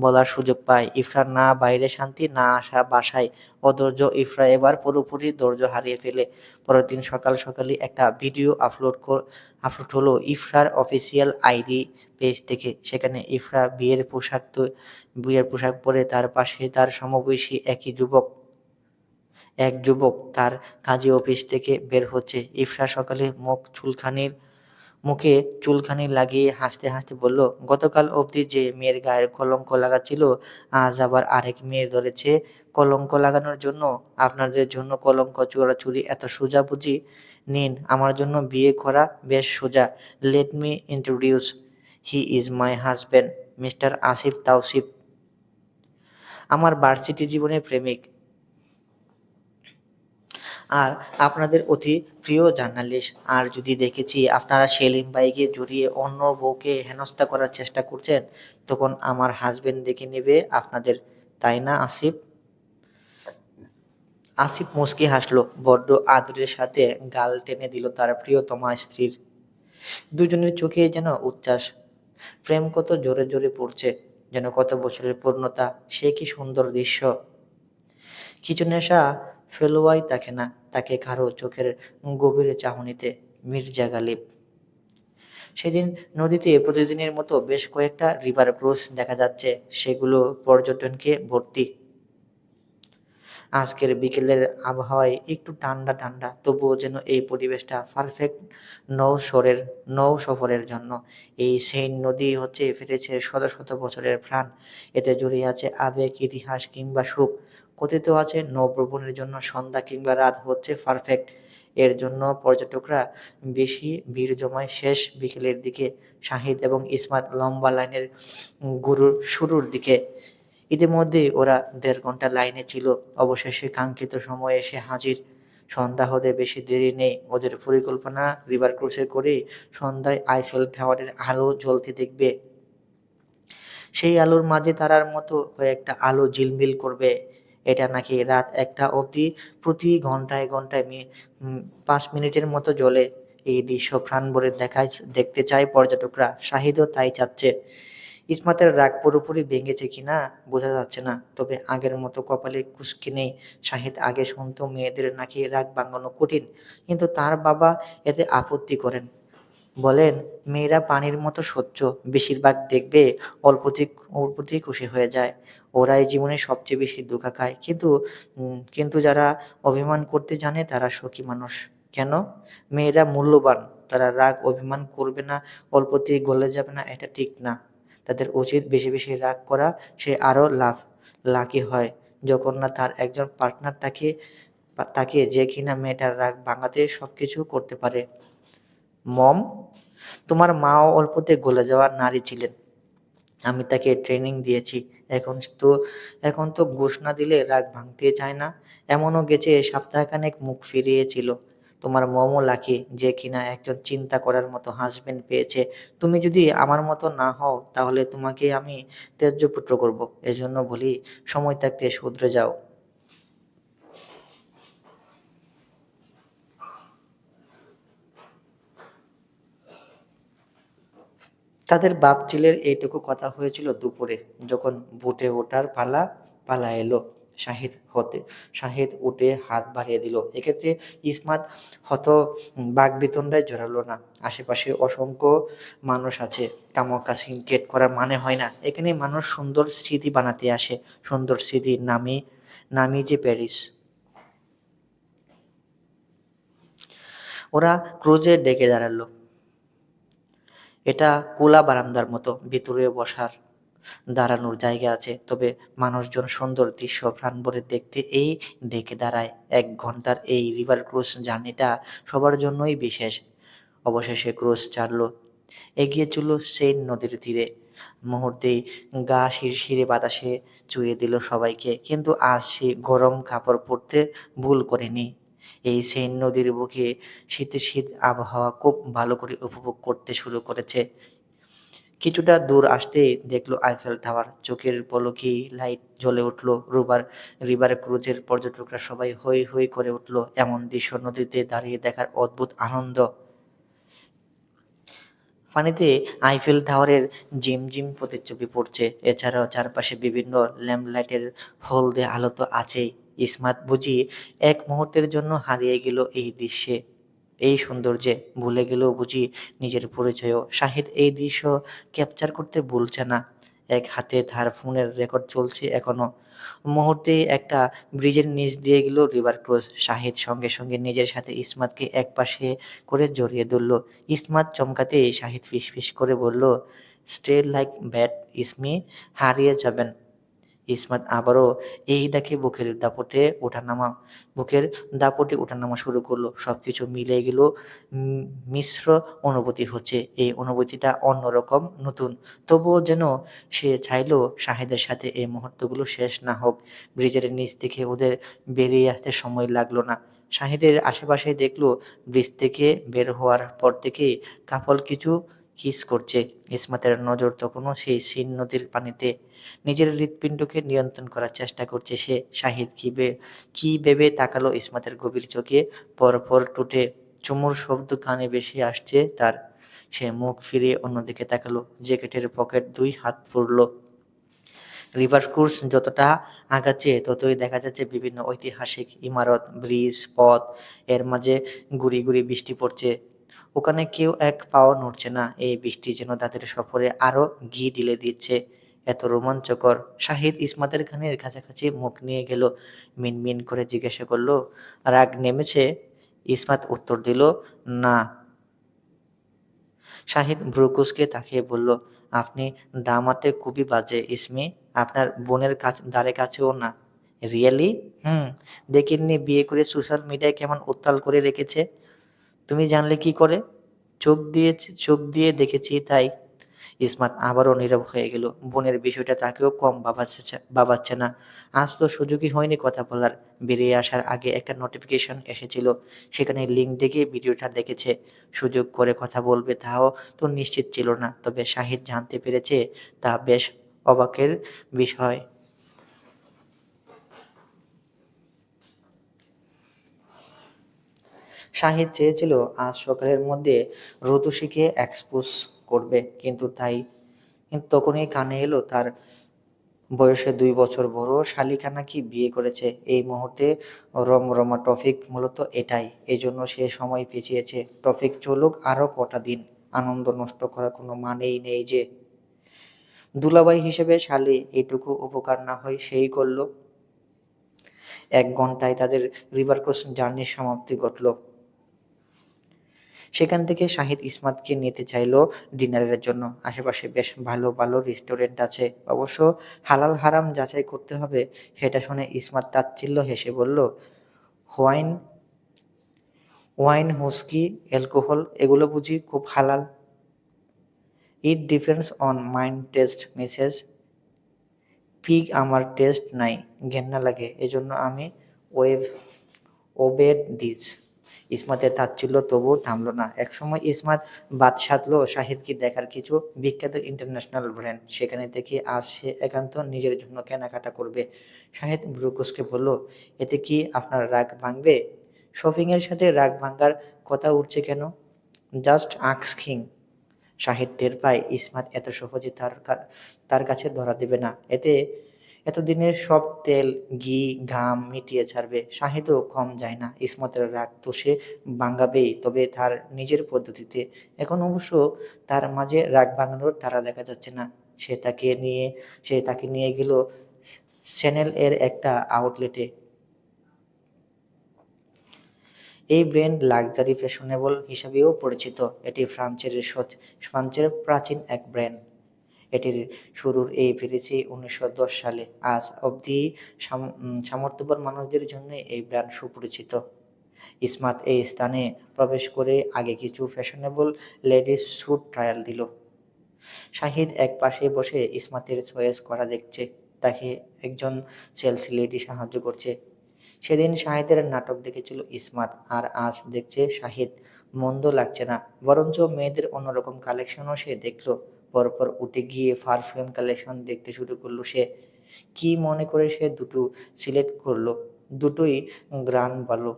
বলার সুযোগ পায়। ইফরার না বাইরে শান্তি, না আসা বাসায় অধৈর্য। ইফরা এবার পুরোপুরি ধৈর্য হারিয়ে ফেলে। পরের দিন সকাল সকালই একটা ভিডিও আপলোড হলো ইফরার অফিসিয়াল আইডি পেজ থেকে। সেখানে ইফরা বিয়ের পোশাক পরে, তার পাশে তার সমবয়সী এক যুবক তার কাজে অফিস থেকে বের হচ্ছে। ইফরা সকালে মুখে চুলখানি লাগিয়ে হাসতে হাসতে বলল, গতকাল অবধি যে মেয়ের গায়ের কলঙ্ক লাগাচ্ছিল, আজ আবার আরেক মেয়ের ধরেছে কলঙ্ক লাগানোর জন্য। আপনাদের জন্য কলঙ্ক চোরাচুরি এত সোজা বুঝি? নিন, আমার জন্য বিয়ে করা বেশ সোজা। Let me introduce, he is my husband, mister Asif Tawsif, আমার ভার্সিটি জীবনের প্রেমিক আর আপনাদের অতি প্রিয় জার্নালিস্ট। আর যদি দেখেছি আপনারা সেলিম ভাইকে জড়িয়ে অন্য বউকে হেনস্থা করার চেষ্টা করছেন, তখন আমার হাজবেন্ড দেখে নেবে আপনাদের, তাই না আসিফ? আসিফ মুচকি হাসলো। বড্ড আদরের সাথে গাল টেনে দিল তার প্রিয়তমা স্ত্রীর। দুজনের চোখে যেন উচ্ছ্বাস। প্রেম কত জোরে জোরে পড়ছে, যেন কত বছরের পূর্ণতা। সে কি সুন্দর দৃশ্য! কিছু নেশা ফেলুয়াই থাকে না তাকে কারো চোখের গভীর চাহনিতে। মির্জা গালিব। সেদিন নদীতে প্রতিদিনের মতো বেশ কয়েকটা রিভার ক্রুজ দেখা যাচ্ছে। সেগুলো পর্যটনকে ভর্তি। আজকের বিকেলের আবহাওয়ায় একটু ঠান্ডা ঠান্ডা, তবুও যেন এই পরিবেশটা পারফেক্ট নৌ সফরের জন্য। এই সেইন্ট নদী হচ্ছে ফিরেছে শত শত বছরের প্রাণ। এতে জড়িয়ে আছে আবেগ, ইতিহাস কিংবা সুখ। কথিত আছে নৌভ্রমণের জন্য সন্ধ্যা কিংবা রাত হচ্ছে পারফেক্ট। এর জন্য পর্যটকরা বেশি ভিড় জমায় শেষ বিকেলের দিকে। শাহিদ এবং ইসমাত লম্বা লাইনের শুরুর দিকে। ইতিমধ্যেই ওরা ১.৫ ঘন্টা লাইনে ছিল। অবশেষে কাঙ্ক্ষিত সময়ে এসে হাজির। সন্ধ্যা হতে বেশি দেরি নেই। ওদের পরিকল্পনা রিভার ক্রুজে করে সন্ধ্যায় আইফেল টাওয়ারের আলো জ্বলতে দেখবে। সেই আলোর মাঝে তারার মতো কয়েকটা আলো ঝিলমিল করবে। এটা নাকি রাত ১টা অবধি প্রতি ঘন্টায় ঘন্টায় ৫ মিনিটের মতো জ্বলে। এই দৃশ্য প্রাণ ভরে দেখতে চায় পর্যটকরা। শাহিদও তাই চাচ্ছে। ইসমাতের রাগ পুরোপুরি ভেঙেছে কিনা বোঝা যাচ্ছে না। তবে আগের মতো কপালে খুশকি নেই। শাহিদ আগে শুনতো মেয়েদের নাকি রাগ ভাঙানো কঠিন। কিন্তু তার বাবা এতে আপত্তি করেন। বলেন, মেয়েরা পানির মতো স্বচ্ছ। বেশিরভাগ দেখবে অল্পতেই খুশি হয়ে যায়। ওরাই জীবনে সবচেয়ে বেশি ধোঁকা খায়। কিন্তু যারা অভিমান করতে জানে তারা সুখী মানুষ। কেন? মেয়েরা মূল্যবান। তারা রাগ অভিমান করবে না, অল্পতেই গলে যাবে না, এটা ঠিক না। তাদের উচিত বেশি বেশি রাগ করা। সে আরো লাকি হয় যখন না তার একজন পার্টনার তাকে যে কিনা মেয়েটার রাগ ভাঙাতে সবকিছু করতে পারে। মম, তোমার মাও অল্পতে গলে যাওয়া নারী ছিলেন। আমি তাকে ট্রেনিং দিয়েছি। এখন তো এখন তো ঘুষ না দিলে রাগ ভাঙতে চায় না। এমনও গেছে সপ্তাহখানেক মুখ ফিরিয়েছিল। তোমার মমও লাকি যে কিনা একজন চিন্তা করার মতো হাসবেন্ড পেয়েছে। তুমি যদি আমার মতো না হও তাহলে তোমাকে আমি ত্যায্য পুত্র করব। এজন্য বলি, সময় থাকতে শুধরে যাও। তাদের বাপ-ছেলের এইটুকু কথা হয়েছিল দুপুরে, যখন বুটে ওঠার পালা এলো। শাহিদ হতে শাহিদ উঠে হাত বাড়িয়ে দিল। এক্ষেত্রে ইসমাত বাকবিতণ্ডায় জড়ালো না। আশেপাশে অসংখ্য মানুষ আছে। কামকা সিনক্রেট করার মানে হয় না। এখানে মানুষ সুন্দর স্মৃতি বানাতে আসে। সুন্দর স্মৃতির নামই যে প্যারিস। ওরা ক্রুজে ডেকে দাঁড়ালো। এটা খোলা বারান্দার মতো, ভিতরে বসার দাঁড়ানোর জায়গা আছে। তবে মানুষজন সুন্দর দৃশ্য প্রাণভরে দেখতে এই ডেকে দাঁড়ায়। ১ ঘন্টার এই রিভার ক্রুজ জার্নিটা সবার জন্যই বিশেষ। অবশেষে ক্রুজ ছাড়ল, এগিয়ে চলল সেইন্ট নদীর তীরে। মুহূর্তেই গা শিরশিরে বাতাসে চুইয়ে দিল সবাইকে। কিন্তু আজ সে গরম কাপড় পরতে ভুল করেনি। এই সেইন্ট নদীর বুকে শীত আবহাওয়া খুব ভালো করে উপভোগ করতে শুরু করেছে। কিছুটা দূর আসতেই দেখল আইফেল টাওয়ার। চোখের পলকেই লাইট জ্বলে উঠল। রিভার ক্রুজের পর্যটকরা সবাই হৈ হৈ করে উঠল। এমন দৃশ্য নদীতে দাঁড়িয়ে দেখার অদ্ভুত আনন্দ। পানিতে আইফেল টাওয়ারের ঝিমঝিম প্রতিচ্ছবি পড়ছে। এছাড়াও চারপাশে বিভিন্ন ল্যাম্পলাইটের হলদে আলো তো আছেই। ইসমাত বুঝি এক মুহূর্তের জন্য হারিয়ে গেল এই দৃশ্যে, এই সৌন্দর্যে। ভুলে গেল বুঝি নিজের পরিচয়ও। শাহিদ এই দৃশ্য ক্যাপচার করতে ভুলছে না। এক হাতে তার ফোনের রেকর্ড চলছে এখনো। মুহূর্তেই একটা ব্রিজের নিচ দিয়ে গেল রিভার ক্রুজ। শাহিদ সঙ্গে সঙ্গে নিজের সাথে ইসমাতকে একপাশে করে জড়িয়ে ধরল। ইসমাত চমকাতেই শাহিদ ফিসফিস করে বলল, স্টে লাইক ব্যাট ইসমি, হারিয়ে যাবেন। ইসমাত আবারও এই ডাকে বুকের দাপটে ওঠানামা শুরু করলো। সবকিছু মিলে গেল। মিশ্র অনুভূতি হচ্ছে। এই অনুভূতিটা অন্যরকম, নতুন। তবুও যেন সে চাইলো শাহিদের সাথে এই মুহূর্তগুলো শেষ না হোক। ব্রিজের নিচ থেকে ওদের বেরিয়ে আসতে সময় লাগলো না। শাহিদের আশেপাশে দেখলো ব্রিজ থেকে বের হওয়ার পর থেকেই কাপল কিছু কিস করছে। ইসমাতের নজর তখনও সেই শিন নদীর পানিতে। নিজের হৃৎপিণ্ডকে নিয়ন্ত্রণ করার চেষ্টা করছে সে। শাহিদ কি ভেবে তাকালো ইসমাতের গভীর চোখে। পরপর ঠোঁটে চুমুর শব্দ কানে ভেসে আসছে তার। সে মুখ ফিরিয়ে অন্যদিকে তাকালো। জ্যাকেটের পকেট ২ হাত পুরল। রিভার ক্রুজ যতটা আগাচ্ছে ততই দেখা যাচ্ছে বিভিন্ন ঐতিহাসিক ইমারত, ব্রিজ, পথ। এর মাঝে গুঁড়ি গুঁড়ি বৃষ্টি পড়ছে। ওখানে কেউ এক পাও নড়ছে না। এই বৃষ্টি যেন তাদের সফরে আরো ঘি ঢেলে দিচ্ছে। এত রোমাঞ্চকর। শাহিদ ইসমাতের কানের কাছাকাছি মুখ নিয়ে গেল। মিনমিন করে জিজ্ঞাসা করলো, রাগ নেমেছে? ইসমাত উত্তর দিল, না। শাহিদ ভ্রু কুঁচকে তাকিয়ে বলল, আপনি ড্রামাতে খুবই বাজে ইসমি। আপনার বোনের ধারে কাছেও না। রিয়েলি? হুম। দেখেননি বিয়ে করে সোশ্যাল মিডিয়ায় কেমন উত্তাল করে রেখেছে? তুমি জানলে কি করে? চোখ দিয়ে দেখেছি তাই। ইসমাত আবারও নীরব হয়ে গেল। বোনের বিষয়টা তাকেও কম ভাবাচ্ছে না। আজ তো সুযোগই হয়নি কথা বলার। বেরিয়ে আসার আগে একটা নোটিফিকেশন এসেছিল। সেখানে লিংক দেখে ভিডিওটা দেখেছে। সুযোগ করে কথা বলবে তাও তো নিশ্চিত ছিল না। তবে শাহিদ জানতে পেরেছে, তা বেশ অবাকের বিষয়। শাহিদ চেয়েছিল আজ সকালের মধ্যে রতুষিকে এক্সপোজ করবে, কিন্তু তখনই কানে এলো তার বয়সে 2 বছর বড় শালিকা নাকি বিয়ে করেছে। এই মুহূর্তে রমরমা টপিক মূলত এটাই, এজন্য সে সময় পিছিয়েছে। টপিক চলুক আরো কটা দিন, আনন্দ নষ্ট করার কোনো মানেই নেই যে। দুলাভাই হিসেবে শালি এইটুকু উপকার না হয় সেই করলো। 1 ঘন্টায় তাদের রিভার ক্রসিং জার্নির সমাপ্তি ঘটল। সেখান থেকে শাহিদ ইসমাতকে নিতে চাইলো ডিনারের জন্য। আশেপাশে বেশ ভালো ভালো রেস্টুরেন্ট আছে, অবশ্য হালাল হারাম যাচাই করতে হবে। সেটা শুনে ইসমাত তাচ্ছিল্য হেসে বলল, ওয়াইন ওয়াইন হুস্কি অ্যালকোহল এগুলো বুঝি খুব হালাল? It depends on mind test Mrs. Pig আমার টেস্ট নাই, ঘেন্না লাগে, এজন্য আমি ওয়েভ ওবেড দিস। ইসমাতের তাচ্ছিল্য তবুও থামল না। একসময় ইসমাত বাদ সাধলো শাহিদকে দেখার কিছু বিখ্যাত ইন্টারন্যাশনাল ব্র্যান্ড, সেখানে থেকে আজ সে একান্ত নিজের জন্য কেনাকাটা করবে। শাহিদ ভ্রু কুঁচকে বলল, এতে কি আপনার রাগ ভাঙবে? শপিংয়ের সাথে রাগ ভাঙার কথা উঠছে কেন? Just asking. শাহিদ টের পায় ইসমাত এত সহজে তার কাছে ধরা দেবে না। এতদিনের সব তেল ঘি ঘাম মিটিয়ে ছাড়বে। শাহিদও কম যায় না। ইসমাতের রাগ তো সে ভাঙাবেই, তবে তার নিজের পদ্ধতিতে। এখন অবশ্য তার মাঝে রাগ ভাঙানোর তাড়া দেখা যাচ্ছে না। সে তাকে নিয়ে গেল চ্যানেল এর একটা আউটলেটে। এই ব্র্যান্ড লাক্সারি ফ্যাশনেবল হিসাবেও পরিচিত। এটি ফ্রান্সের প্রাচীন এক ব্র্যান্ড। এটির শুরুর ফিরেছি 1910 সালে। আজ অবধি সামর্থ্যবান মানুষদের জন্য এই ব্র্যান্ড সুপরিচিত। ইসমাত এই স্থানে প্রবেশ করে আগে কিছু ফ্যাশনেবল লেডিস স্যুট ট্রায়াল দিল। শাহিদ এক পাশে বসে ইসমাতের চয়েস করা দেখছে। তাকে একজন সেলস লেডি সাহায্য করছে। সেদিন শাহিদের নাটক দেখেছিল ইসমাত, আর আজ দেখছে শাহিদ। মন্দ লাগছে না, বরঞ্চ মেয়েদের অন্যরকম কালেকশনও সে দেখলো। পরপর উঠে গিয়ে পারফিউম কালেকশন দেখতে শুরু করলো সে। কি মনে করে সে দুটো সিলেক্ট করলো, দুটোই গ্রান ভালো।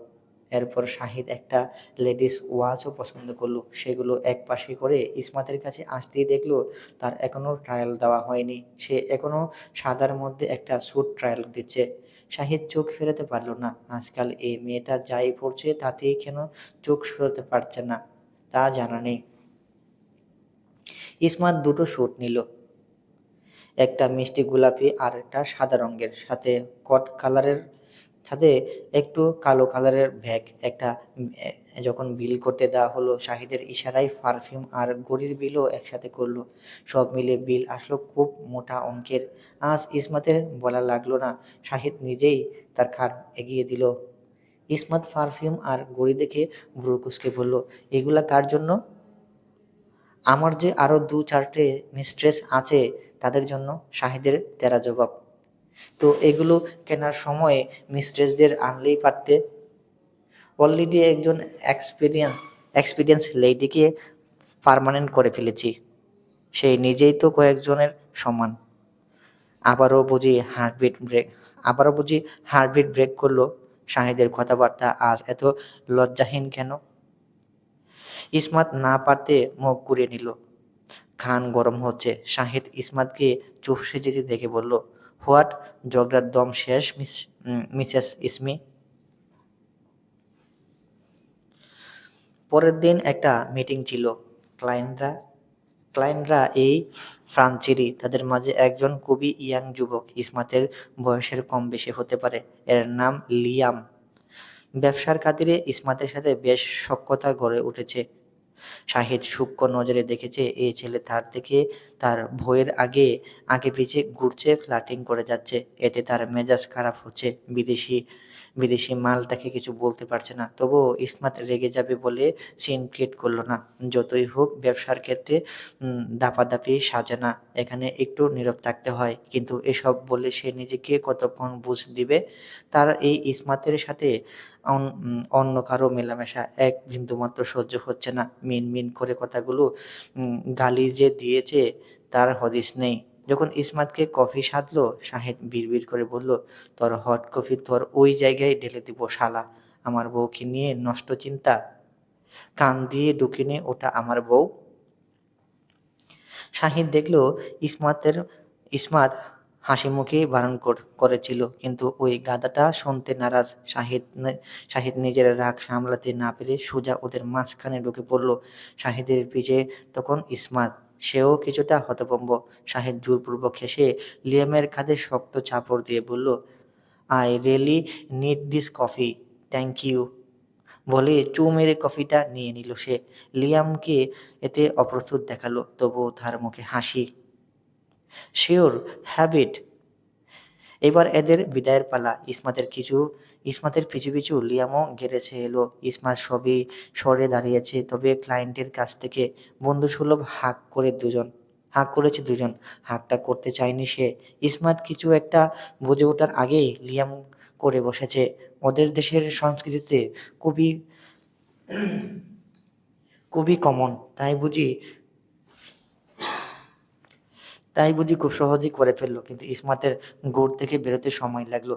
এরপর শাহিদ একটা লেডিস ওয়াচও পছন্দ করলো। সেগুলো এক পাশে করে ইসমাতের কাছে আসতেই দেখলো তার এখনো ট্রায়াল দেওয়া হয়নি। সে এখনো সাদার মধ্যে একটা স্যুট ট্রায়াল দিচ্ছে। শাহিদ চোখ ফেরাতে পারল না। আজকাল এই মেয়েটা যাই পড়ছে তাতেই কেন চোখ সরাতে পারছে না তা জানা নেই। ইসমাত দুটো স্যুট নিল, একটা মিষ্টি গোলাপি আর একটা সাদা রঙের, সাথে কট কালারের, সাথে একটু কালো কালারের ব্যাগ একটা। যখন বিল করতে দেওয়া হলো, শাহিদের ইশারায় পারফিউম আর ঘড়ির বিলও একসাথে করলো। সব মিলে বিল আসলো খুব মোটা অঙ্কের। আজ ইসমাতের বলা লাগলো না, শাহিদ নিজেই তার খাট এগিয়ে দিল। ইসমাত পারফিউম আর ঘড়ি দেখে ভ্রু কুঁচকে বলল, এগুলা কার জন্য? আমার যে আরো 2-4টে মিস্ট্রেস আছে তাদের জন্য। শাহিদের তেরা জবাব। তো এগুলো কেনার সময় মিস্ট্রেসদের আনলেই পারতে। অলরেডি একজন এক্সপিরিয়েন্স লেডিকে পার্মানেন্ট করে ফেলেছি। সে নিজেই তো কয়েকজনের সমান। আবারও বুঝি হার্টবিট ব্রেক করলো। শাহিদের কথাবার্তা আজ এত লজ্জাহীন কেন? ইসমাত না পারতে মুখ ঘুরিয়ে নিল। খান গরম হচ্ছে। শাহিদ ইসমাতকে চুপসে যেতে দেখে বলল, হোয়াট? ঝগড়ার দম শেষ মিসেস ইসমি? পরের দিন একটা মিটিং ছিল। ক্লায়েন্টরা ক্লায়েন্টরা এই ফ্রান্সেরই। তাদের মাঝে একজন খুবই ইয়াং যুবক, ইসমাতের বয়সের কম বেশি হতে পারে। এর নাম লিয়াম। ব্যবসার খাতিরে ইসমাতের সাথে বেশ সখ্যতা গড়ে উঠেছে। শাহিদ সূক্ষ্ম নজরে দেখেছে এই ছেলে তার থেকে তার বউয়ের আগে আগে পিছে ঘুরছে, ফ্লার্টিং করে যাচ্ছে। এতে তার মেজাজ খারাপ হচ্ছে। বিদেশি বিদেশি মালটাকে কিছু বলতে পারছে না, তবুও ইসমাত রেগে যাবে বলে সিন ক্রিয়েট করলো না। যতই হোক ব্যবসার ক্ষেত্রে দাপাদাপি সাজে না, এখানে একটু নীরব থাকতে হয়। কিন্তু এসব বলে সে নিজেকে কতক্ষণ বুঝ দিবে? তার এই ইসমাতের সাথে অন্য কারো মেলামেশা এক বিন্দুমাত্র সহ্য হচ্ছে না। মিনমিন করে কথাগুলো গালি যে দিয়েছে তার হদিস নেই। যখন ইসমাতকে কফি সাধলো, শাহিদ বিড়বিড় করে বলল, তোর হট কফি তোর ওই জায়গায় ঢেলে দিব শালা। আমার বউকে নিয়ে নষ্ট চিন্তা, কান দিয়ে ঢুকে নে, ওটা আমার বউ। শাহিদ দেখল ইসমাত হাসি মুখেই বারণ করেছিল, কিন্তু ওই গাধাটা শুনতে নারাজ। শাহিদ নিজের রাগ সামলাতে না পেরে সোজা ওদের মাঝখানে ঢুকে পড়ল। শাহিদের পিছে তখন ইসমাত, সেও কিছুটা হতভম্ব। শাহিদ জোরপূর্বক হেসে লিয়ামের কাঁধে শক্ত চাপড় দিয়ে বলল, I really need this coffee, thank you বলে চু মেরে কফিটা নিয়ে নিল সে। লিয়ামকে এতে অপ্রস্তুত দেখালো, তবুও তার মুখে হাসি। Sure, have it. এবার এদের বিদায়ের পালা। ইসমাতের পিছু পিছু লিয়ামও গেড়েছে এলো। ইসমাত সবে সরে দাঁড়িয়েছে, তবে ক্লায়েন্টের কাছ থেকে বন্ধুসুলভ হাঁক করেছে দুজন। হাঁকটা করতে চায়নি সে। ইসমাত কিছু একটা বুঝে ওঠার আগেই লিয়াম করে বসেছে। ওদের দেশের সংস্কৃতিতে খুবই খুবই কমন, তাই বুঝি খুব সহজেই করে ফেললো। কিন্তু ইসমাতের গোড় থেকে বেরোতে সময় লাগলো।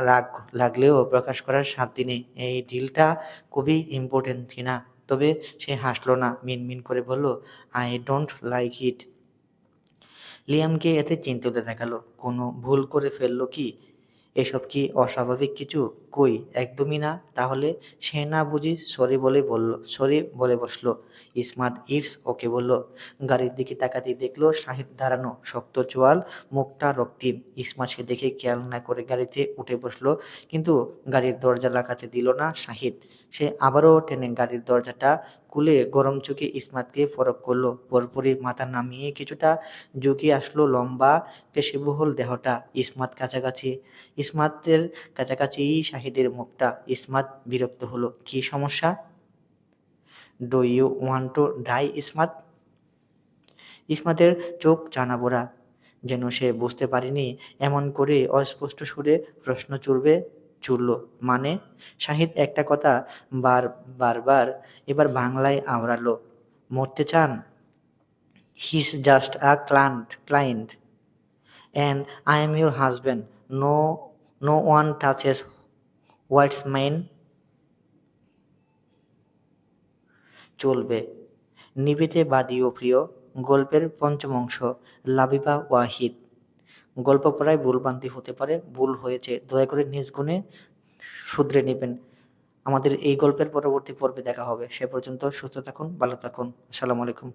রাগ লাগলেও প্রকাশ করার সাধ্য নেই। এই ডিলটা খুবই ইম্পর্টেন্ট, না? তবে সে হাসলো না, মিনমিন করে বলল, আই ডোন্ট লাইক ইট। লিয়ামকে এতে চিন্তিত দেখালো। কোনো ভুল করে ফেললো কি? এসব কি অস্বাভাবিক কিছু? কই, একদমই না। তাহলে? সে না বুঝি সরি বলে বসলো। ইসমাত ইটস ওকে বলল। গাড়ির দিকে তাকাতেই দেখলো শাহিদ দাঁড়ানো, শক্ত চোয়াল, মুখটা রক্তিম। ইসমাত সে দেখে খেয়াল না করে গাড়িতে উঠে বসলো, কিন্তু গাড়ির দরজা লাগাতে দিল না শাহিদ। সে আবারও টেনে গাড়ির দরজাটা খুলে গরম চোখে ইসমাতকে পরখ করলো। পরপরই মাথা নামিয়ে কিছুটা ঝুঁকে আসলো লম্বা পেশিবহুল দেহটা। ইসমাতের কাছাকাছিই শাহিদের মুখটা। ইসমাত বিরক্ত হলো। কি সমস্যা? Do you want to die Ismat? ইসমাতের চোখ চানাবোড়া, যেন সে বুঝতে পারেনি এমন করে অস্পষ্ট সুরে প্রশ্ন চুরল। মানে? শাহিদ একটা কথা বারবার এবার বাংলায় আওড়ালো। মরতে চান? His just a client and I am your husband. No one touches what's mine. চলবে। নিভৃতে বাদিও প্রিয়। গল্পের পঞ্চম অংশ, লাবিবা ওয়াহিদ। গল্প পড়ায় ভুলভ্রান্তি হতে পারে, ভুল হয়েছে, দয়া করে নিজ গুণে শুধরে নেবেন। আমাদের এই গল্পের পরবর্তী পর্বে দেখা হবে। সে পর্যন্ত সুস্থ থাকুন, ভালো থাকুন। আসসালামু আলাইকুম।